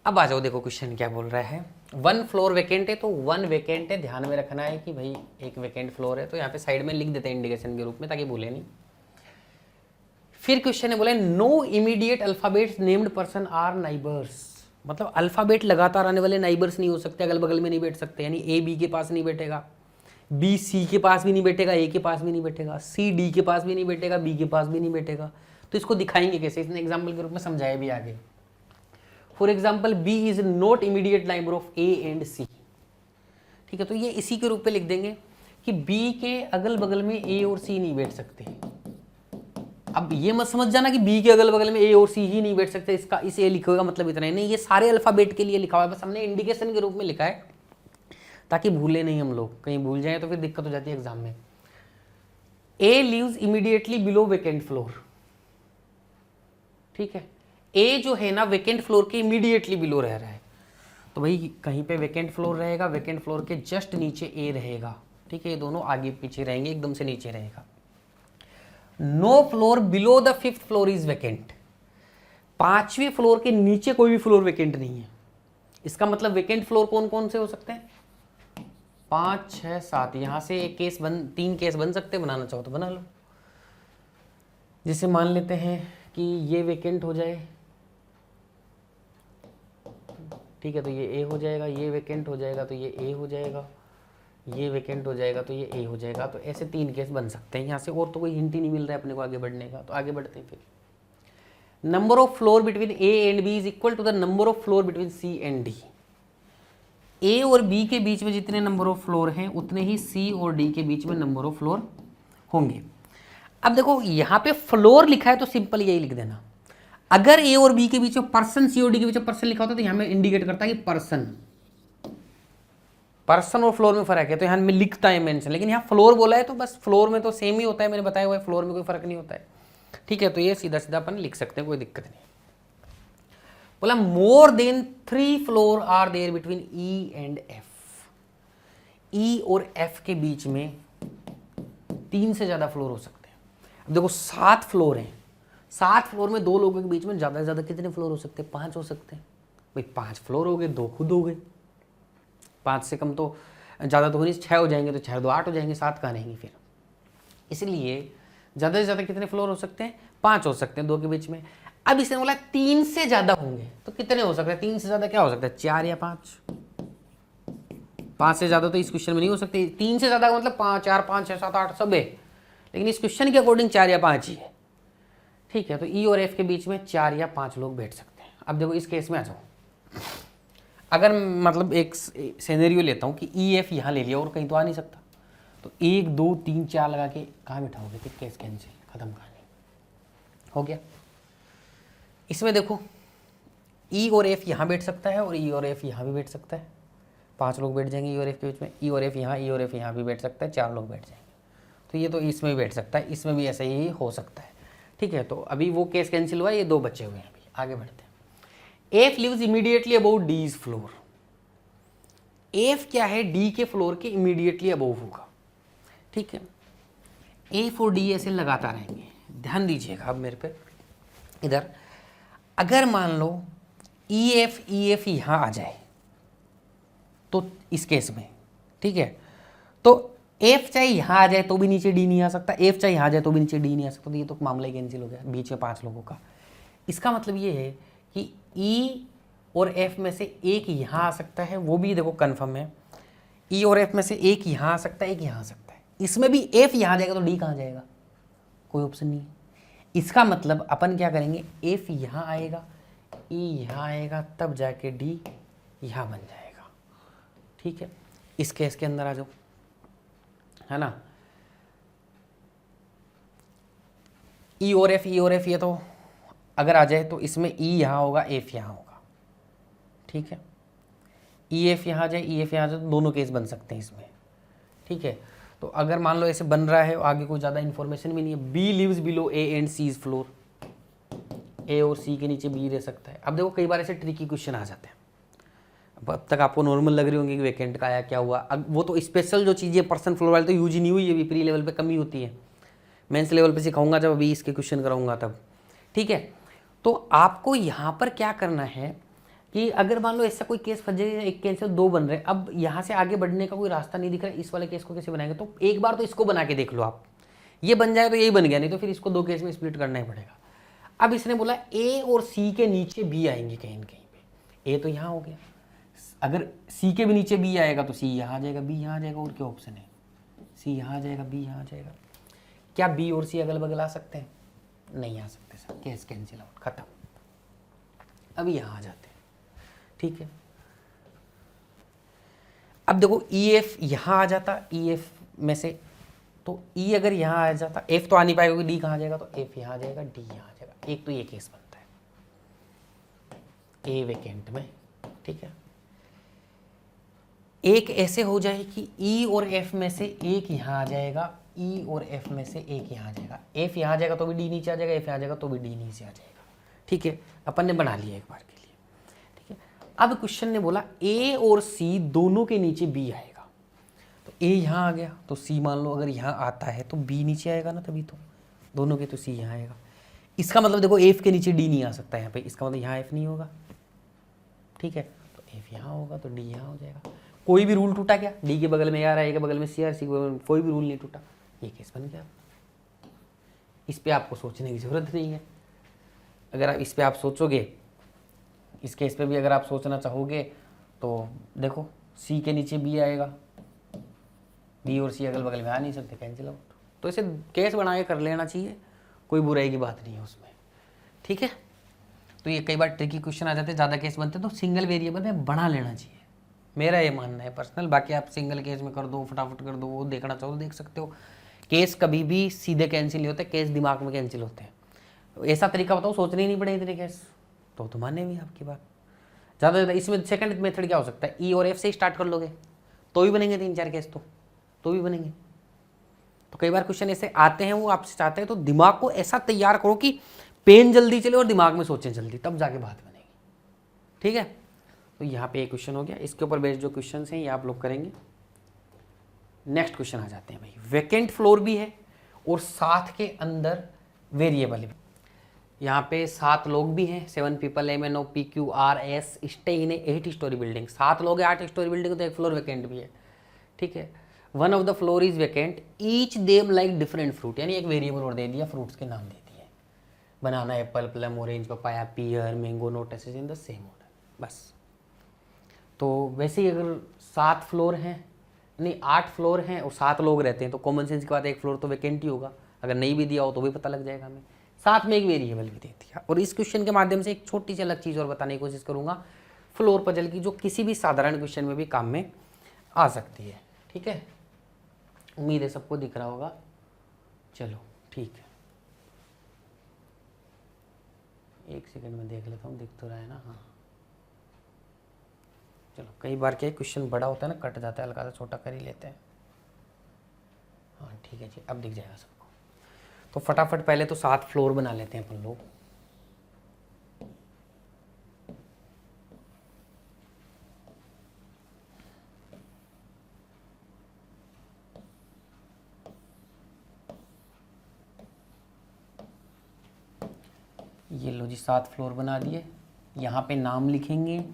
अब आ जाओ, देखो क्वेश्चन क्या बोल रहा है। 1 फ्लोर वैकेंट है, तो 1 वैकेंट है, ध्यान में रखना है कि भाई एक वैकेंट फ्लोर है, तो यहाँ पे साइड में लिख देते हैं इंडिकेशन के रूप में ताकि भूले नहीं। फिर क्वेश्चन है बोला no immediate alphabets named person are neighbours, मतलब अल्फाबेट लगातार आने वाले नाइबर्स नहीं हो सकते, अगल बगल में नहीं बैठ सकते, यानी ए बी के पास नहीं बैठेगा, बी सी के पास भी नहीं बैठेगा, ए के पास भी नहीं बैठेगा, सी डी के पास भी नहीं बैठेगा, बी के पास भी नहीं बैठेगा। तो इसको दिखाएंगे कैसे, इसने एग्जाम्पल के रूप में समझाया भी आगे। For example B is not immediate neighbour of A and C, ठीक है, तो ये इसी के रूप में लिख देंगे कि बी के अगल बगल में ए और सी नहीं बैठ सकते। अब ये मत समझ जाना कि बी के अगल बगल में ए और सी ही नहीं बैठ सकते, इसका इस ए लिखोगा मतलब इतना ही नहीं, ये सारे अल्फाबेट के लिए लिखा हुआ है, बस हमने इंडिकेशन के रूप में लिखा है ताकि भूले नहीं हम लोग, कहीं भूल जाए तो फिर दिक्कत हो जाती है एग्जाम में। A lives immediately below vacant floor, ठीक है, ए जो है ना वेकेंट फ्लोर के इमीडिएटली बिलो रह रहा है, तो भाई कहीं पे वेकेंट फ्लोर रहेगा, वेकेंट फ्लोर के जस्ट नीचे ए रहेगा, ठीक है, ये दोनों आगे पीछे रहेंगे, एकदम से नीचे रहेगा। No floor below the fifth floor is vacant, पांचवें फ्लोर के नीचे कोई भी फ्लोर वेकेंट नहीं है। इसका मतलब वेकेंट फ्लोर कौन कौन से हो सकते हैं, 5 6 7, यहां से एक केस तीन केस बन सकते हैं, बनाना चाहो तो बना लो। जैसे मान लेते हैं कि ये वेकेंट हो जाए, ठीक है, तो ये ए हो जाएगा, ये वेकेंट हो जाएगा तो ये ए हो जाएगा, ये वेकेंट हो जाएगा तो ये ए हो जाएगा, तो ऐसे 3 केस बन सकते हैं यहाँ से, और तो कोई हिंट ही नहीं मिल रहा है अपने को आगे बढ़ने का, तो आगे बढ़ते हैं। फिर number of floor between A and B is equal to the number of floor between C and D. A और बी के बीच में जितने नंबर ऑफ फ्लोर हैं उतने ही सी और डी के बीच में नंबर ऑफ फ्लोर होंगे। अब देखो यहाँ पे फ्लोर लिखा है तो सिंपल यही लिख देना, अगर ए और बी के बीच में पर्सन, सी और डी के बीच में पर्सन लिखा होता तो यहाँ में इंडिकेट करता है कि पर्सन और फ्लोर में फर्क है, तो यहाँ में लिखता है मेंशन, लेकिन यहाँ फ्लोर बोला है तो बस फ्लोर में तो सेम ही होता है, मैंने बताया हुआ है, फ्लोर में कोई फर्क नहीं होता है, ठीक है, तो ये सीधा सीधा अपन लिख सकते हैं, कोई दिक्कत नहीं। बोला more than 3 floor are there between E and F, E और एफ के बीच में 3 से ज्यादा फ्लोर हो सकते हैं। अब देखो 7 फ्लोर हैं, 7 फ्लोर में 2 लोगों के बीच में ज्यादा से ज्यादा कितने फ्लोर हो सकते हैं, 5 हो सकते हैं। भाई 5 फ्लोर हो गए, 2 खुद हो गए, 5 से कम तो ज्यादा तो हो नहीं, 6 हो जाएंगे, तो 6 2 8 हो जाएंगे, 7 कहाँ रहेंगे फिर। इसलिए ज्यादा से ज्यादा कितने फ्लोर हो सकते हैं, 5 हो सकते हैं 2 के बीच में। अब इसने बोला 3 से ज्यादा होंगे तो कितने हो सकते हैं, 3 से ज्यादा क्या हो सकता है, 4 या 5। 5 से ज्यादा तो इस क्वेश्चन में नहीं हो सकते, 3 से ज्यादा का मतलब 5 4 5 6 7 8 सब है, लेकिन इस क्वेश्चन के अकॉर्डिंग 4 या 5 ही है, ठीक है, तो ई और एफ के बीच में 4 या 5 लोग बैठ सकते हैं। अब देखो इस केस में आ जाओ, अगर मतलब एक सिनेरियो लेता हूँ कि ई एफ यहाँ ले लिया और कहीं तो आ नहीं सकता, तो 1 2 3 4 लगा के कहाँ बिठाओगे, फिर केस कैंसिल, खत्म कहानी, हो गया। इसमें देखो ई और एफ यहाँ बैठ सकता है और ई और एफ यहाँ भी बैठ सकता है, 5 लोग बैठ जाएंगे ई और एफ के बीच में, ई और एफ यहाँ भी बैठ सकता है, 4 लोग बैठ जाएंगे, तो ये तो इसमें भी बैठ सकता है, इसमें भी ऐसा ही हो सकता है, ठीक है। तो अभी वो केस कैंसिल हुआ, ये 2 बचे हुए हैं, अभी आगे बढ़ते हैं। F lives immediately about D's floor, F क्या है, डी के फ्लोर के इमीडिएटली अबाउ होगा, ठीक है। एफ और डी ऐसे लगातार रहेंगे, ध्यान दीजिएगा अब मेरे पे इधर, अगर मान लो ई एफ यहाँ आ जाए तो इस केस में, ठीक है, तो एफ चाहे यहाँ आ जाए तो भी नीचे डी नहीं आ सकता, एफ चाहे यहाँ आ जाए तो भी नीचे डी नहीं आ सकता, तो ये तो मामला ही कैंसिल हो गया, बीच में 5 लोगों का। इसका मतलब ये है कि ई और एफ में से एक यहाँ आ सकता है, वो भी देखो कन्फर्म है, ई और एफ में से एक यहाँ आ सकता है, एक यहाँ आ सकता है, इसमें भी एफ यहाँ जाएगा तो डी कहाँ जाएगा, कोई ऑप्शन नहीं है। इसका मतलब अपन क्या करेंगे, एफ यहाँ आएगा, ई यहाँ आएगा, तब जाके डी यहाँ बन जाएगा, ठीक है। इस केस के अंदर आ जाओ, है ना, ई और एफ ये तो अगर आ जाए तो इसमें ई यहाँ होगा, एफ यहाँ होगा, ठीक है। ई एफ यहाँ आ जाए, ई एफ यहाँ आ जाए, तो दोनों केस बन सकते हैं इसमें, ठीक है। तो अगर मान लो ऐसे बन रहा है, आगे कोई ज़्यादा इन्फॉर्मेशन भी नहीं है, B lives below A and C is floor, A और सी के नीचे बी रह सकता है। अब देखो कई बार ऐसे ट्रिकी क्वेश्चन आ जाते हैं, अब तक आपको नॉर्मल लग रही होंगी कि वैकेंट का आया क्या हुआ, अब वो तो स्पेशल जो चीज़ें पर्सन फ्लोर वाले तो यूज ही नहीं हुई, अभी प्री लेवल पे कमी होती है, मेंस लेवल पे सिखाऊंगा जब अभी इसके क्वेश्चन कराऊंगा तब, ठीक है। तो आपको यहाँ पर क्या करना है कि अगर मान लो ऐसा कोई केस फंस जाए, एक केस से 2 बन रहे, अब यहाँ से आगे बढ़ने का कोई रास्ता नहीं दिख रहा है, इस वाले केस को कैसे बनाएंगे, तो एक बार तो इसको बना के देख लो आप ये बन जाए तो यही बन गया, नहीं तो फिर इसको 2 केस में स्प्लिट करना ही पड़ेगा। अब इसने बोला ए और सी के नीचे बी आएंगे कहीं न कहीं पे। ए तो यहाँ हो गया, अगर सी के भी नीचे बी आएगा तो सी यहाँ आ जाएगा, बी यहाँ आ जाएगा, और क्या ऑप्शन है, सी यहाँ आ जाएगा, बी यहाँ आ जाएगा। क्या बी और सी अगल बगल आ सकते हैं? नहीं आ सकते सर, केस कैंसिल आउट, खत्म। अब यहाँ आ जाते हैं, ठीक है। अब देखो ई एफ यहाँ आ जाता, ई एफ में से तो ई अगर यहाँ आ जाता, एफ तो आ नहीं पाएगा, डी कहाँ आ जाएगा, तो एफ यहाँ आ जाएगा, डी यहाँ आ जाएगा। एक तो ये केस बनता है ए वेकेंट में, ठीक है। एक ऐसे हो जाए कि ई और एफ में से एक यहाँ आ जाएगा, ई और एफ में से एक यहाँ आ जाएगा, एफ यहाँ आ जाएगा तो भी डी नीचे आ जाएगा, एफ यहाँ आ जाएगा तो भी डी नीचे आ जाएगा, ठीक है। अपन ने बना लिया एक बार के लिए, ठीक है। अब क्वेश्चन ने बोला ए और सी दोनों के नीचे बी आएगा, तो ए यहाँ आ गया तो सी मान लो अगर यहाँ आता है तो बी नीचे आएगा ना, तभी तो दोनों के, तो सी यहाँ आएगा। इसका मतलब देखो एफ के नीचे डी नहीं आ सकता यहाँ पे, इसका मतलब यहाँ एफ नहीं होगा, ठीक है। तो एफ यहाँ होगा तो डी यहाँ हो जाएगा। कोई भी रूल टूटा क्या? डी के बगल में ए आ रहा है, ए के बगल में सी आ रहा है, सी के बगल में कोई भी रूल नहीं टूटा, ये केस बन गया। इस पे आपको सोचने की जरूरत नहीं है। अगर आप इस पे आप सोचोगे, इस केस पे भी अगर आप सोचना चाहोगे तो देखो सी के नीचे बी आएगा, बी और सी अगल बगल में आ नहीं सकते, कैंसिल आउट। तो इसे केस बना के कर लेना चाहिए, कोई बुराई की बात नहीं है उसमें, ठीक है। तो ये कई बार ट्रिकी क्वेश्चन आ जाते हैं, ज़्यादा केस बनते हैं, तो सिंगल वेरिएबल में बना लेना चाहिए, मेरा ये मानना है पर्सनल। बाकी आप सिंगल केस में कर दो, फटाफट कर दो, वो देखना चाहो तो देख सकते हो। केस कभी भी सीधे कैंसिल नहीं होते, केस दिमाग में कैंसिल होते हैं। ऐसा तरीका बताओ, सोचने ही नहीं पड़े इतने केस, तो माने भी आपकी बात। ज़्यादा इसमें सेकंड मेथड क्या हो सकता है, ई और एफ से ही स्टार्ट कर लोगे तो भी बनेंगे 3-4 केस, तो भी बनेंगे। तो कई बार क्वेश्चन ऐसे आते हैं, वो आपसे चाहते हैं तो दिमाग को ऐसा तैयार करो कि पेन जल्दी चले और दिमाग में सोचें जल्दी, तब जाके बात बनेगी, ठीक है। तो यहाँ पे एक क्वेश्चन हो गया, इसके ऊपर बेस्ड जो क्वेश्चन हैं ये आप लोग करेंगे। नेक्स्ट क्वेश्चन आ जाते हैं भाई, वेकेंट फ्लोर भी है और साथ के अंदर वेरिएबल भी। यहाँ पे 7 लोग भी हैं, 7 people, MNOPQRS stay in 8 story building. 7 लोग हैं, 8 स्टोरी बिल्डिंग, तो एक फ्लोर वेकेंट भी है, ठीक है। One of the floor is vacant, each them like different fruit, यानी एक वेरिएबल और दे दिया, फ्रूट्स के नाम दे दिए, banana, apple, plum, orange, papaya, pear, mango, नोटेसेस इन द सेम ऑर्डर, बस। तो वैसे ही अगर 7 फ्लोर हैं, नहीं 8 फ्लोर हैं और 7 लोग रहते हैं, तो कॉमन सेंस के बाद एक फ्लोर तो वेकेंट ही होगा। अगर नहीं भी दिया हो तो भी पता लग जाएगा हमें। साथ में एक वेरिएबल भी दे दिया। और इस क्वेश्चन के माध्यम से एक छोटी सी अलग चीज़ और बताने की कोशिश करूँगा फ्लोर पजल की, जो किसी भी साधारण क्वेश्चन में भी काम में आ सकती है, ठीक है। उम्मीद है सबको दिख रहा होगा। चलो ठीक है, एक सेकंड में देख लेता हूँ, दिख तो रहा है ना, हाँ। चलो, कई बार क्या क्वेश्चन बड़ा होता है ना, कट जाता है, हल्का सा छोटा कर ही लेते हैं। हाँ ठीक है जी, अब दिख जाएगा सबको। तो फटाफट पहले तो 7 फ्लोर बना लेते हैं अपन लोग। ये लो जी, 7 फ्लोर बना दिए। यहाँ पे नाम लिखेंगे,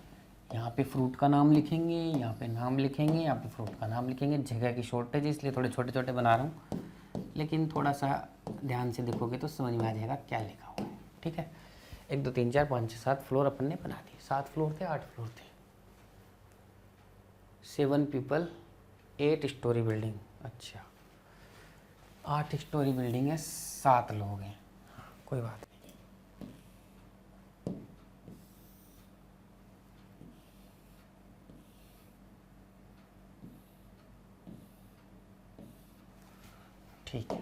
यहाँ पे फ्रूट का नाम लिखेंगे, यहाँ पे नाम लिखेंगे, यहाँ पे फ्रूट का नाम लिखेंगे। जगह की शॉर्टेज है इसलिए थोड़े छोटे छोटे बना रहा हूँ, लेकिन थोड़ा सा ध्यान से देखोगे तो समझ में आ जाएगा क्या लिखा हुआ है, ठीक है। 1 2 3 4 5 6 7 फ्लोर अपन ने बना दिए। 7 फ्लोर थे, 8 फ्लोर थे, 7 पीपल, 8 स्टोरी बिल्डिंग। अच्छा, 8 स्टोरी बिल्डिंग है, 7 लोग हैं, कोई बात नहीं। ठीक है,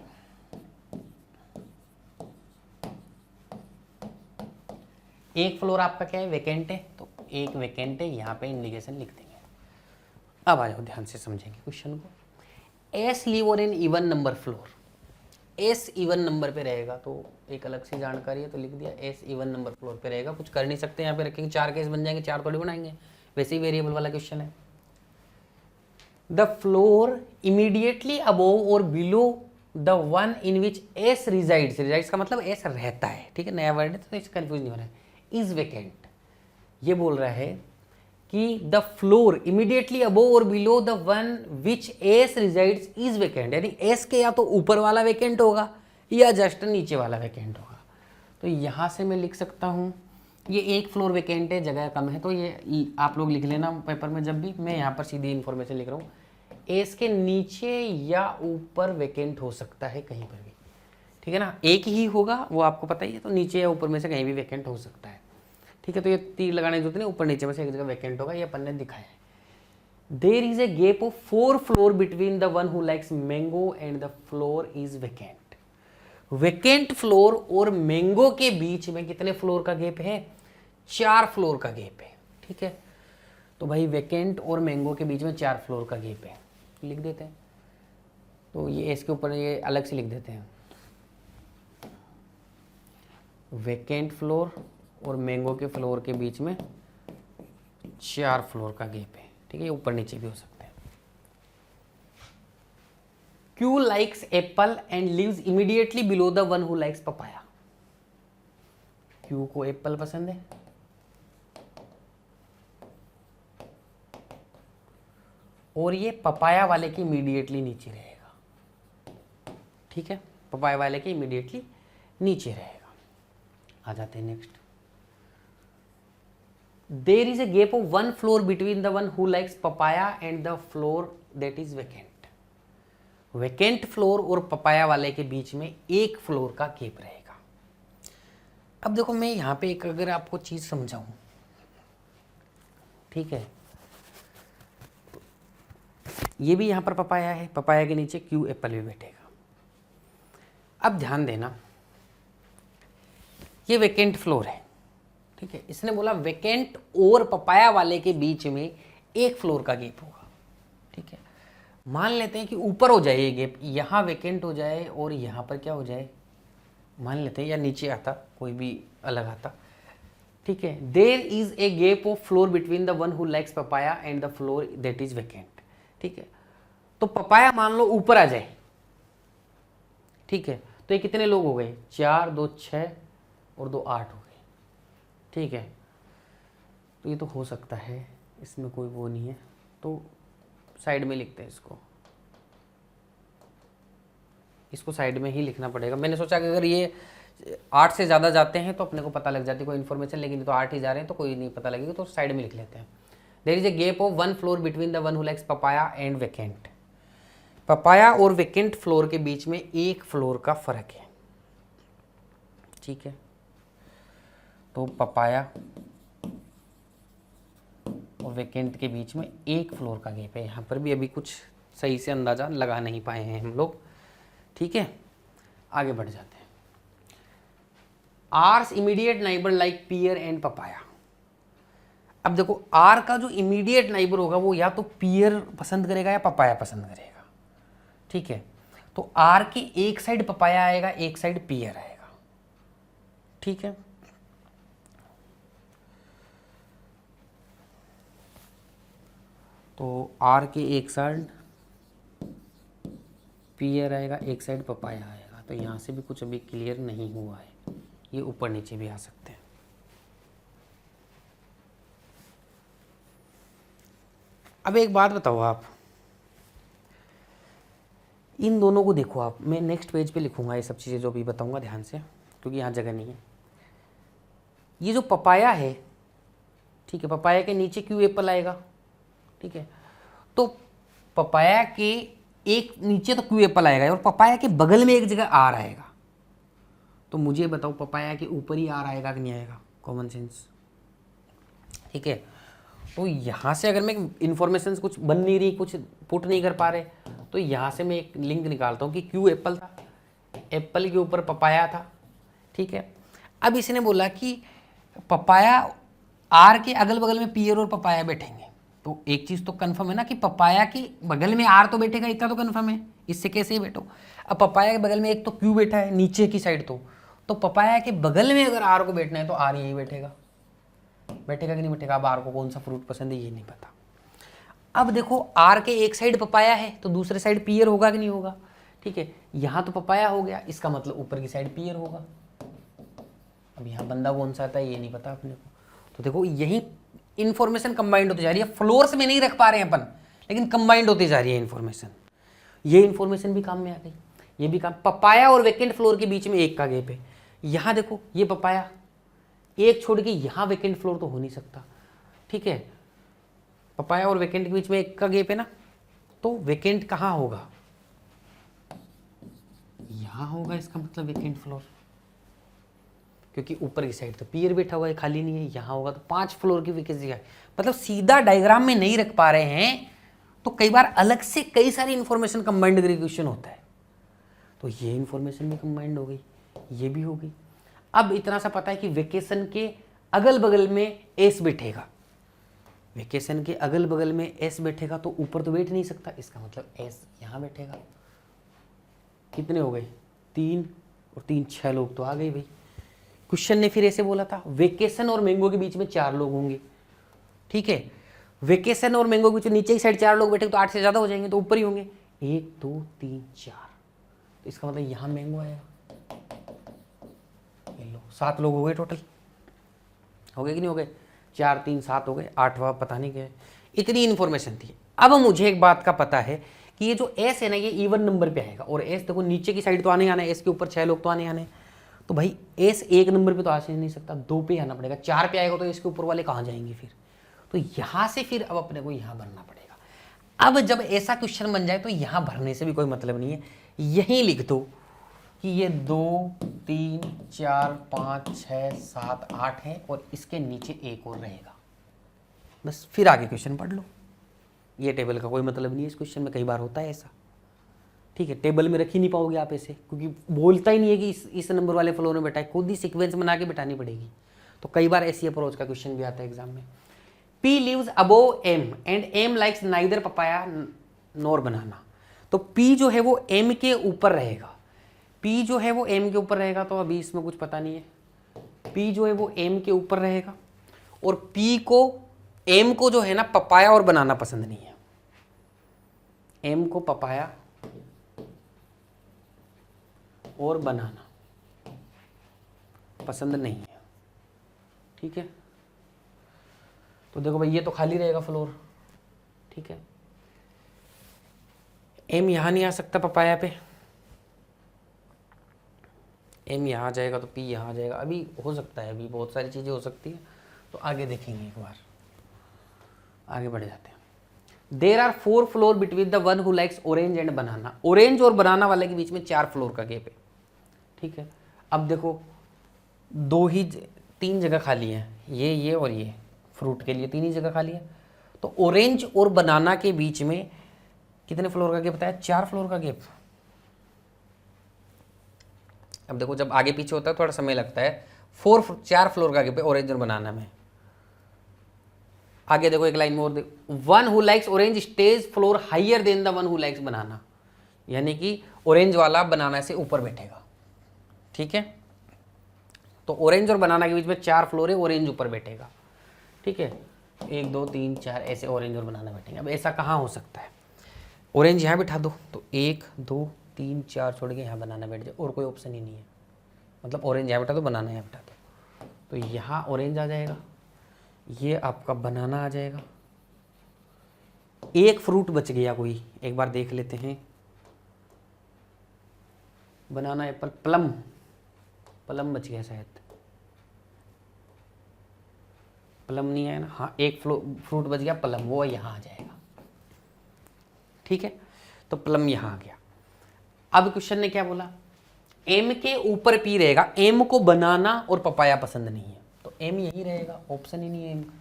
एक फ्लोर आपका क्या है, वेकेंट है, तो एक वेकेंट है, यहाँ पे इंडिकेशन लिख देंगे। अब आ जाओ, ध्यान से समझेंगे क्वेश्चन को। एस लीव और in even number floor, S even number पे रहेगा, तो एक अलग से जानकारी है तो लिख दिया, एस इवन नंबर फ्लोर पे रहेगा। कुछ कर नहीं सकते, यहाँ पे रखेंगे, 4 केस बन जाएंगे, 4 थोड़ी बनाएंगे, वैसे ही वेरिएबल वाला क्वेश्चन है। द फ्लोर इमीडिएटली अबोव और below the one in which S resides, resides का मतलब एस रहता है, ठीक है, नया वर्ड है तो इससे कंफ्यूज नहीं हो रहा है। इज वेकेंट, ये बोल रहा है कि द फ्लोर इमीडिएटली अबोव और below the one which S resides is vacant, यानी एस के या तो ऊपर वाला वैकेंट होगा या जस्ट नीचे वाला वैकेंट होगा। तो यहाँ से मैं लिख सकता हूँ ये एक फ्लोर वैकेंट है, जगह कम है, तो ये आप लोग लिख लेना पेपर में जब भी। मैं यहाँ पर सीधी इन्फॉर्मेशन लिख रहा हूँ, एस के नीचे या ऊपर वैकेंट हो सकता है कहीं पर भी, ठीक है ना, एक ही होगा वो आपको पता ही है, तो नीचे या ऊपर में से कहीं भी वैकेंट हो सकता है, ठीक है। तो ये तीर लगाने की जरूरत नहीं, ऊपर नीचे में से एक जगह वैकेंट होगा, ये अपन ने दिखाया है। There is a gap of 4 floor between the one who likes mango and the floor is vacant. Vacant floor और मैंगो के बीच में कितने फ्लोर का गैप है? 4 फ्लोर का गैप है, ठीक है। तो भाई वैकेंट और मैंगो के बीच में 4 फ्लोर का गैप है, लिख देते हैं। तो ये इसके ऊपर ये अलग से लिख देते हैं, वैकेंट फ्लोर और मैंगो के फ्लोर के बीच में 4 फ्लोर का गैप है, ठीक है। ऊपर नीचे भी हो सकते हैं। Q likes apple and lives immediately below the one who likes papaya. Q को एप्पल पसंद है और ये पपाया वाले के इमीडिएटली नीचे रहेगा, ठीक है, पपाया वाले के इमीडिएटली नीचे रहेगा। आ जाते हैं next. There is a gap of 1 floor between the one who likes papaya and the floor that is vacant. Vacant floor और पपाया वाले के बीच में 1 फ्लोर का गैप रहेगा। अब देखो मैं यहां पे एक अगर आपको चीज समझाऊं, ठीक है, ये भी यहां पर पपाया है, पपाया के नीचे क्यू एप्पल भी बैठेगा। अब ध्यान देना, ये वैकेंट फ्लोर है, ठीक है। इसने बोला वैकेंट और पपाया वाले के बीच में 1 फ्लोर का गैप होगा, ठीक है। मान लेते हैं कि ऊपर हो जाए ये गैप, यहाँ वैकेंट हो जाए और यहाँ पर क्या हो जाए, मान लेते हैं, या नीचे आता, कोई भी अलग आता, ठीक है। There is a gap of floor between the one who likes papaya and the floor that is vacant, ठीक है। तो पपाया मान लो ऊपर आ जाए, ठीक है, तो ये कितने लोग हो गए? 4, 2 6 और 2 8 हो गए, ठीक है। तो ये तो हो सकता है, इसमें कोई वो नहीं है, तो साइड में लिखते हैं इसको साइड में ही लिखना पड़ेगा। मैंने सोचा कि अगर ये 8 से ज़्यादा जाते हैं तो अपने को पता लग जाती कोई इन्फॉर्मेशन, लेकिन तो 8 ही जा रहे हैं तो कोई नहीं पता लगेगी, तो साइड में लिख लेते हैं। There is a gap of 1 floor between the one who likes papaya and vacant. Papaya और वैकेंट फ्लोर के बीच में 1 फ्लोर का फर्क है, ठीक है। तो पपाया और वैकेंट के बीच में 1 फ्लोर का गैप है। यहाँ पर भी अभी कुछ सही से अंदाजा लगा नहीं पाए हैं हम लोग, ठीक है। आगे बढ़ जाते हैं। R's immediate neighbour like pear and papaya. अब देखो आर का जो इमीडिएट नाइबर होगा वो या तो पियर पसंद करेगा या पपाया पसंद करेगा, ठीक है। तो आर की एक साइड पपाया आएगा, एक साइड पियर आएगा, ठीक है। तो आर के एक साइड पियर आएगा, एक साइड पपाया आएगा। तो यहाँ से भी कुछ अभी क्लियर नहीं हुआ है, ये ऊपर नीचे भी आ सकते हैं। अब एक बात बताओ, आप इन दोनों को देखो, आप, मैं नेक्स्ट पेज पे लिखूंगा ये सब चीज़ें जो भी बताऊंगा, ध्यान से, क्योंकि यहाँ जगह नहीं है। ये जो पपाया है, ठीक है, पपाया के नीचे क्यों एप्पल आएगा, ठीक है। तो पपाया के एक नीचे तो क्यू एप्पल आएगा और पपाया के बगल में एक जगह आर आएगा। तो मुझे बताओ पपाया के ऊपर ही आर आएगा कि नहीं आएगा? कॉमन सेंस, ठीक है। तो यहाँ से अगर मैं इंफॉर्मेशन कुछ बन नहीं रही, कुछ पुट नहीं कर पा रहे, तो यहाँ से मैं एक लिंक निकालता हूँ कि क्यू एप्पल था, एप्पल के ऊपर पपाया था, ठीक है। अब इसने बोला कि पपाया आर के अगल बगल में पियर और पपाया बैठेंगे, तो एक चीज़ तो कंफर्म है ना कि पपाया के बगल में आर तो बैठेगा, इतना तो कंफर्म है, इससे कैसे ही बैठो। अब पपाया के बगल में एक तो क्यू बैठा है नीचे की साइड, तो पपाया के बगल में अगर आर को बैठना है तो आर यही बैठेगा, बैठेगा कि नहीं बैठेगा? अब आर को कौन सा फ्रूट पसंद है ये नहीं पता। अब देखो आर के एक साइड पपाया है तो दूसरे साइड पियर होगा कि नहीं होगा, ठीक है। यहाँ तो पपाया हो गया, इसका मतलब ऊपर की साइड पियर होगा। अब यहाँ बंदा कौन सा आता है ये नहीं पता अपने को। तो देखो यही इंफॉर्मेशन कंबाइंड होती जा रही है, फ्लोर्स में नहीं रख पा रहे हैं अपन, लेकिन कंबाइंड होती जा रही है इंफॉर्मेशन। ये इंफॉर्मेशन भी काम में आ गई, ये भी काम। पपाया और वेकेंट फ्लोर के बीच में 1 का गैप है। यहां देखो ये पपाया, 1 छोड़ के यहां वेकेंट फ्लोर तो हो नहीं सकता, ठीक है। पपाया और वेकेंट के बीच में 1 का गैप है ना, तो वेकेंट कहां होगा, यहां होगा, इसका मतलब वेकेंट फ्लोर, क्योंकि ऊपर की साइड तो पियर बैठा हुआ है, खाली नहीं है, यहां होगा तो 5 फ्लोर की वैकेंसी है। मतलब सीधा डायग्राम में नहीं रख पा रहे हैं, तो कई बार अलग से कई सारी इंफॉर्मेशन कंबाइंड करके क्वेश्चन होता है। तो ये इंफॉर्मेशन भी कंबाइंड हो गई, ये भी हो गई। अब इतना सा पता है कि वेकेशन के अगल बगल में एस बैठेगा, वेकेशन के अगल बगल में एस बैठेगा, तो ऊपर तो बैठ नहीं सकता, इसका मतलब एस यहां बैठेगा। कितने हो गए, 3 और 3 6 लोग तो आ गए भाई। क्वेश्चन ने फिर ऐसे बोला था वेकेशन और मैंगो के बीच में 4 लोग होंगे, ठीक है। वेकेशन और मैंगो के बीच में नीचे की साइड 4 लोग बैठे तो 8 से ज्यादा हो जाएंगे, तो ऊपर ही होंगे 1 2 3 4, तो इसका मतलब यहां मैंगो आएगा। ये लो 7 लोग हो गए टोटल, हो गए कि नहीं हो गए, 4 3 7 हो गए, 8वां पता नहीं क्या है। इतनी इन्फॉर्मेशन थी। अब मुझे एक बात का पता है कि ये जो एस है ना, ये इवन नंबर पे आएगा, और एस देखो नीचे की साइड तो आने आना है, एस के ऊपर 6 लोग तो आने आने, तो भाई एस 1 नंबर पे तो आ नहीं सकता, 2 पे आना पड़ेगा, 4 पे आएगा तो इसके ऊपर वाले कहाँ जाएंगे फिर, तो यहां से फिर अब अपने को यहां भरना पड़ेगा। अब जब ऐसा क्वेश्चन बन जाए तो यहां भरने से भी कोई मतलब नहीं है, यहीं लिख दो कि ये 2 3 4 5 6 7 8 है, और इसके नीचे 1 और रहेगा, बस फिर आगे क्वेश्चन पढ़ लो। ये टेबल का कोई मतलब नहीं है, इस क्वेश्चन में कई बार होता है ऐसा, ठीक है। टेबल में रख ही नहीं पाओगे आप ऐसे, क्योंकि बोलता ही नहीं है कि इस नंबर वाले फ्लोर में बैठा है, खुद ही सीक्वेंस बना के बैठानी पड़ेगी। तो कई बार ऐसी अप्रोच का क्वेश्चन भी आता है एग्जाम में। P lives above M and M likes neither papaya nor banana, तो P जो है वो M के ऊपर रहेगा, P जो है वो M के ऊपर रहेगा, तो अभी इसमें कुछ पता नहीं है। P जो है वो M के ऊपर रहेगा, और P को M को जो है ना पपाया और बनाना पसंद नहीं है, M को पपाया और बनाना पसंद नहीं है, ठीक है। तो देखो भाई ये तो खाली रहेगा फ्लोर, ठीक है। एम यहां नहीं आ सकता पपाया पे, एम यहां आ जाएगा तो पी यहां आ जाएगा, अभी हो सकता है, अभी बहुत सारी चीजें हो सकती है, तो आगे देखेंगे, एक बार आगे बढ़ जाते हैं। There are 4 floor between the one who likes orange and banana, orange और बनाना वाले के बीच में 4 फ्लोर का गैप है, ठीक है। अब देखो 3 जगह खाली है, ये और ये फ्रूट के लिए 3 ही जगह खाली है, तो ऑरेंज और बनाना के बीच में कितने फ्लोर का गैप बताया, 4 फ्लोर का गैप। अब देखो जब आगे पीछे होता है थोड़ा समय लगता है, 4 फ्लोर का गैप है ऑरेंज और बनाना में। आगे देखो एक लाइन में और देखो, one who likes orange stays floor higher than the one who likes banana, यानी कि ऑरेंज वाला बनाना से ऊपर बैठेगा, ठीक है। तो ऑरेंज और बनाना के बीच में 4 फ्लोर है, ऑरेंज ऊपर बैठेगा, ठीक है। 1 2 3 4 ऐसे ऑरेंज और बनाना बैठेंगे। अब ऐसा कहाँ हो सकता है, ऑरेंज यहाँ बिठा दो तो 1 2 3 4 छोड़ के यहाँ बनाना बैठ जाए, और कोई ऑप्शन ही नहीं है, मतलब ऑरेंज यहाँ बिठा दो, बनाना यहाँ बिठा दो, तो यहाँ ऑरेंज आ जाएगा, ये आपका बनाना आ जाएगा। एक फ्रूट बच गया कोई, एक बार देख लेते हैं, बनाना एप्पल प्लम, प्लम बच गया शायद, प्लम नहीं है ना, हाँ एक फ्रूट बच गया प्लम, वो यहाँ आ जाएगा, ठीक है। तो प्लम यहाँ आ गया। अब क्वेश्चन ने क्या बोला, एम के ऊपर पी रहेगा, एम को बनाना और पपाया पसंद नहीं है, तो एम यही रहेगा, ऑप्शन ही नहीं है एम का।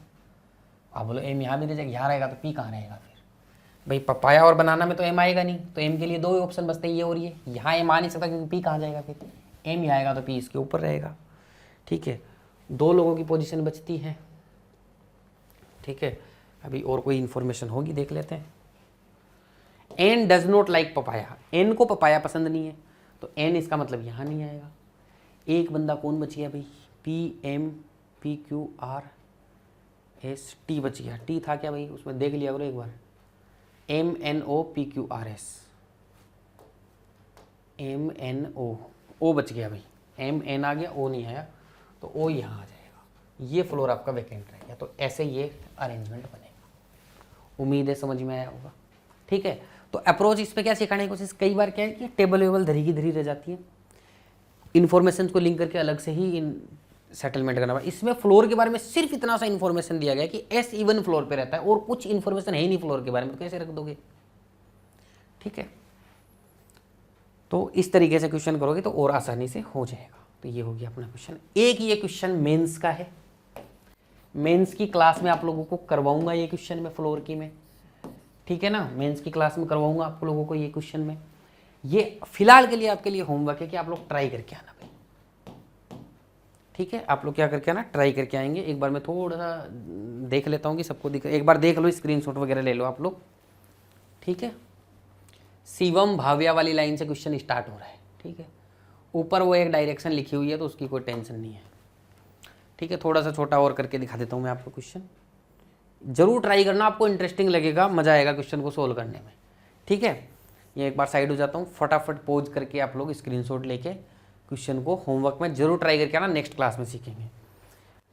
आप बोलो एम यहाँ भी रह जाएगा, यहाँ रहेगा तो पी कहाँ रहेगा फिर, भाई पपाया और बनाना में तो एम आएगा नहीं, तो एम के लिए 2 ही ऑप्शन बचते हैं, ये और ये, यहाँ एम आ नहीं सकता क्योंकि पी कहाँ जाएगा, फिर एम ही आएगा तो पी इसके ऊपर रहेगा, ठीक है। 2 लोगों की पोजीशन बचती है, ठीक है। अभी और कोई इंफॉर्मेशन होगी देख लेते हैं। N does not like papaya, N को पपाया पसंद नहीं है, तो एन इसका मतलब यहाँ नहीं आएगा। एक बंदा कौन बच गया भाई, P M P Q R S T बच गया, टी था क्या भाई उसमें देख लिया करो एक बार, M N O P Q R S, M N O बच गया भाई, एम एन आ गया, ओ नहीं आया, तो ओ यहाँ आ जाएगा, ये फ्लोर आपका वैकेंट रहेगा। तो ऐसे ये अरेंजमेंट बनेगा। उम्मीद है समझ में आया होगा। ठीक है, तो अप्रोच इस पर क्या सिखाने की कोशिश, कई बार क्या है कि टेबल वेबल धरी की धरी रह जाती है, इन्फॉर्मेशन को लिंक करके अलग से ही सेटलमेंट करना पड़ा। इसमें फ्लोर के बारे में सिर्फ इतना सा इन्फॉर्मेशन दिया गया कि एस इवन फ्लोर पे रहता है और कुछ इन्फॉर्मेशन है ही नहीं फ्लोर के बारे में, तो कैसे रख दोगे। ठीक है, तो इस तरीके से क्वेश्चन करोगे तो और आसानी से हो जाएगा। तो ये हो गया अपना क्वेश्चन। एक ये क्वेश्चन मेंस का है, मेंस की क्लास में आप लोगों को करवाऊंगा ये क्वेश्चन में फ्लोर की में। ठीक है ना, मेंस की क्लास में करवाऊंगा आप लोगों को ये क्वेश्चन में। ये फिलहाल के लिए आपके लिए होमवर्क है कि आप लोग ट्राई करके आना भाई। ठीक है, आप लोग क्या करके आना, ट्राई करके आएंगे। एक बार मैं थोड़ा सा देख लेता हूँ कि सबको दिख, एक बार देख लो, स्क्रीनशॉट वगैरह ले लो आप लोग। ठीक है, शिवम भाव्या वाली लाइन से क्वेश्चन स्टार्ट हो रहा है। ठीक है, ऊपर वो एक डायरेक्शन लिखी हुई है तो उसकी कोई टेंशन नहीं है। ठीक है, थोड़ा सा छोटा और करके दिखा देता हूँ मैं आपको क्वेश्चन। जरूर ट्राई करना, आपको इंटरेस्टिंग लगेगा, मजा आएगा क्वेश्चन को सोल्व करने में। ठीक है, ये एक बार साइड हो जाता हूँ, फटाफट पोज करके आप लोग स्क्रीनशॉट लेके क्वेश्चन को होमवर्क में जरूर ट्राई करके आना, नेक्स्ट क्लास में सीखेंगे।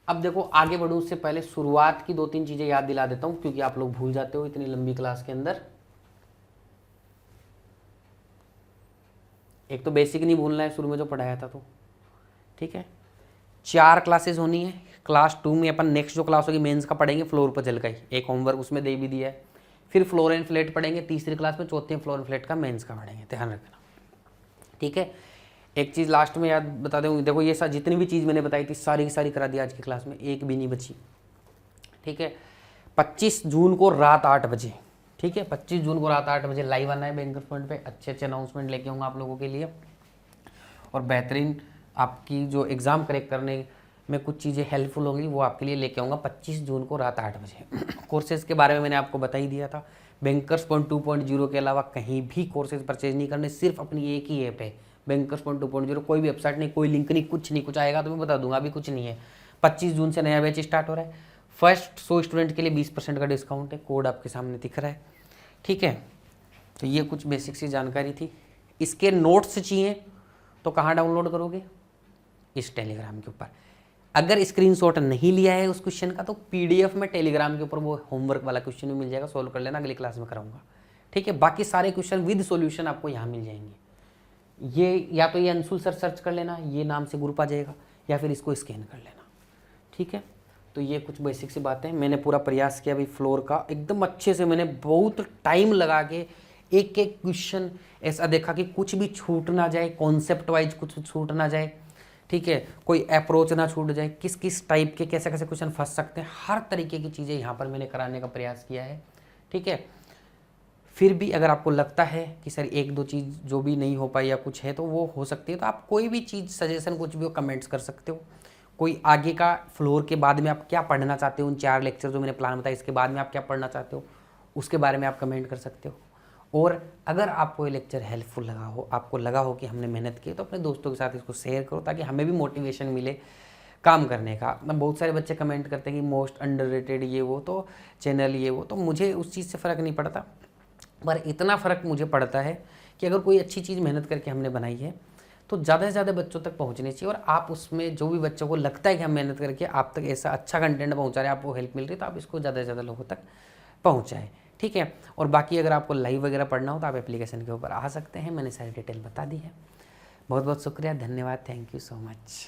अब देखो आगे बढ़ूँ उससे पहले शुरुआत की 2-3 चीज़ें याद दिला देता हूँ, क्योंकि आप लोग भूल जाते हो इतनी लंबी क्लास के अंदर। एक तो बेसिक नहीं भूलना है, शुरू में जो पढ़ाया था तो। ठीक है, 4 क्लासेस होनी है। क्लास 2 में अपन नेक्स्ट जो क्लास होगी मेंस का पढ़ेंगे फ्लोर पर चल गई, एक होमवर्क उसमें दे भी दिया है। फिर फ्लोर एंड फ्लैट पढ़ेंगे तीसरी क्लास में, चौथे फ्लोर एंड फ्लैट का मेंस का पढ़ेंगे, ध्यान रखना। ठीक है, एक चीज़ लास्ट में याद बता दूँ, देखो ये जितनी भी चीज़ मैंने बताई थी सारी की सारी करा दी आज की क्लास में, एक भी नहीं बची। ठीक है, 25 जून को रात 8 बजे, ठीक है 25 जून को रात 8 बजे लाइव आना है बैंकर्स पॉइंट पे। अच्छे अच्छे अनाउंसमेंट लेके आऊँगा आप लोगों के लिए, और बेहतरीन आपकी जो एग्ज़ाम करेक्ट करने में कुछ चीज़ें हेल्पफुल होंगी वो आपके लिए लेके आऊँगा 25 जून को रात 8 बजे। कोर्सेज़ के बारे में मैंने आपको बता ही दिया था। बैंकर्स पॉइंट 2.0 के अलावा कहीं भी कोर्सेज परचेज नहीं करने, सिर्फ अपनी एक ही ऐप है बैंकर्स पॉइंट 2.0। कोई भी वेबसाइट नहीं, कोई लिंक नहीं, कुछ नहीं। कुछ आएगा तो मैं बता दूंगा, अभी कुछ नहीं है। 25 जून से नया बैच स्टार्ट हो रहा है। फर्स्ट 100 स्टूडेंट के लिए 20% का डिस्काउंट है, कोड आपके सामने दिख रहा है। ठीक है, तो ये कुछ बेसिक सी जानकारी थी। इसके नोट्स चाहिए तो कहाँ डाउनलोड करोगे, इस टेलीग्राम के ऊपर। अगर स्क्रीनशॉट नहीं लिया है उस क्वेश्चन का तो पीडीएफ में टेलीग्राम के ऊपर वो होमवर्क वाला क्वेश्चन भी मिल जाएगा, सोल्व कर लेना, अगली क्लास में कराऊंगा। ठीक है, बाकी सारे क्वेश्चन विद सॉल्यूशन आपको यहाँ मिल जाएंगे। ये या तो ये अंशुल सर सर्च कर लेना, ये नाम से ग्रुप आ जाएगा, या फिर इसको स्कैन कर लेना। ठीक है, तो ये कुछ बेसिक सी बातें मैंने पूरा प्रयास किया भाई फ्लोर का एकदम अच्छे से। मैंने बहुत टाइम लगा के एक एक क्वेश्चन ऐसा देखा कि कुछ भी छूट ना जाए, कॉन्सेप्ट वाइज कुछ छूट ना जाए। ठीक है, कोई अप्रोच ना छूट जाए, किस किस टाइप के कैसे कैसे क्वेश्चन फंस सकते हैं, हर तरीके की चीज़ें यहाँ पर मैंने कराने का प्रयास किया है। ठीक है, फिर भी अगर आपको लगता है कि सर एक दो चीज़ जो भी नहीं हो पाई या कुछ है तो वो हो सकती है, तो आप कोई भी चीज़ सजेशन कुछ भी हो कमेंट्स कर सकते हो। कोई आगे का फ्लोर के बाद में आप क्या पढ़ना चाहते हो, उन 4 लेक्चर जो मैंने प्लान बताया इसके बाद में आप क्या पढ़ना चाहते हो उसके बारे में आप कमेंट कर सकते हो। और अगर आपको ये लेक्चर हेल्पफुल लगा हो, आपको लगा हो कि हमने मेहनत की, तो अपने दोस्तों के साथ इसको शेयर करो ताकि हमें भी मोटिवेशन मिले काम करने का। मतलब बहुत सारे बच्चे कमेंट करते हैं कि मोस्ट अंडररेटेड ये वो, तो चैनल ये वो, तो मुझे उस चीज़ से फ़र्क नहीं पड़ता, पर इतना फ़र्क मुझे पड़ता है कि अगर कोई अच्छी चीज़ मेहनत करके हमने बनाई है तो ज़्यादा से ज़्यादा बच्चों तक पहुंचनी चाहिए। और आप उसमें जो भी बच्चों को लगता है कि हम मेहनत करके आप तक ऐसा अच्छा कंटेंट पहुंचा रहे हैं, आपको हेल्प मिल रही है, तो आप इसको ज़्यादा से ज़्यादा लोगों तक पहुँचाएँ। ठीक है, और बाकी अगर आपको लाइव वगैरह पढ़ना हो तो आप एप्लीकेशन के ऊपर आ सकते हैं, मैंने सारी डिटेल बता दी है। बहुत बहुत शुक्रिया, धन्यवाद, थैंक यू सो मच।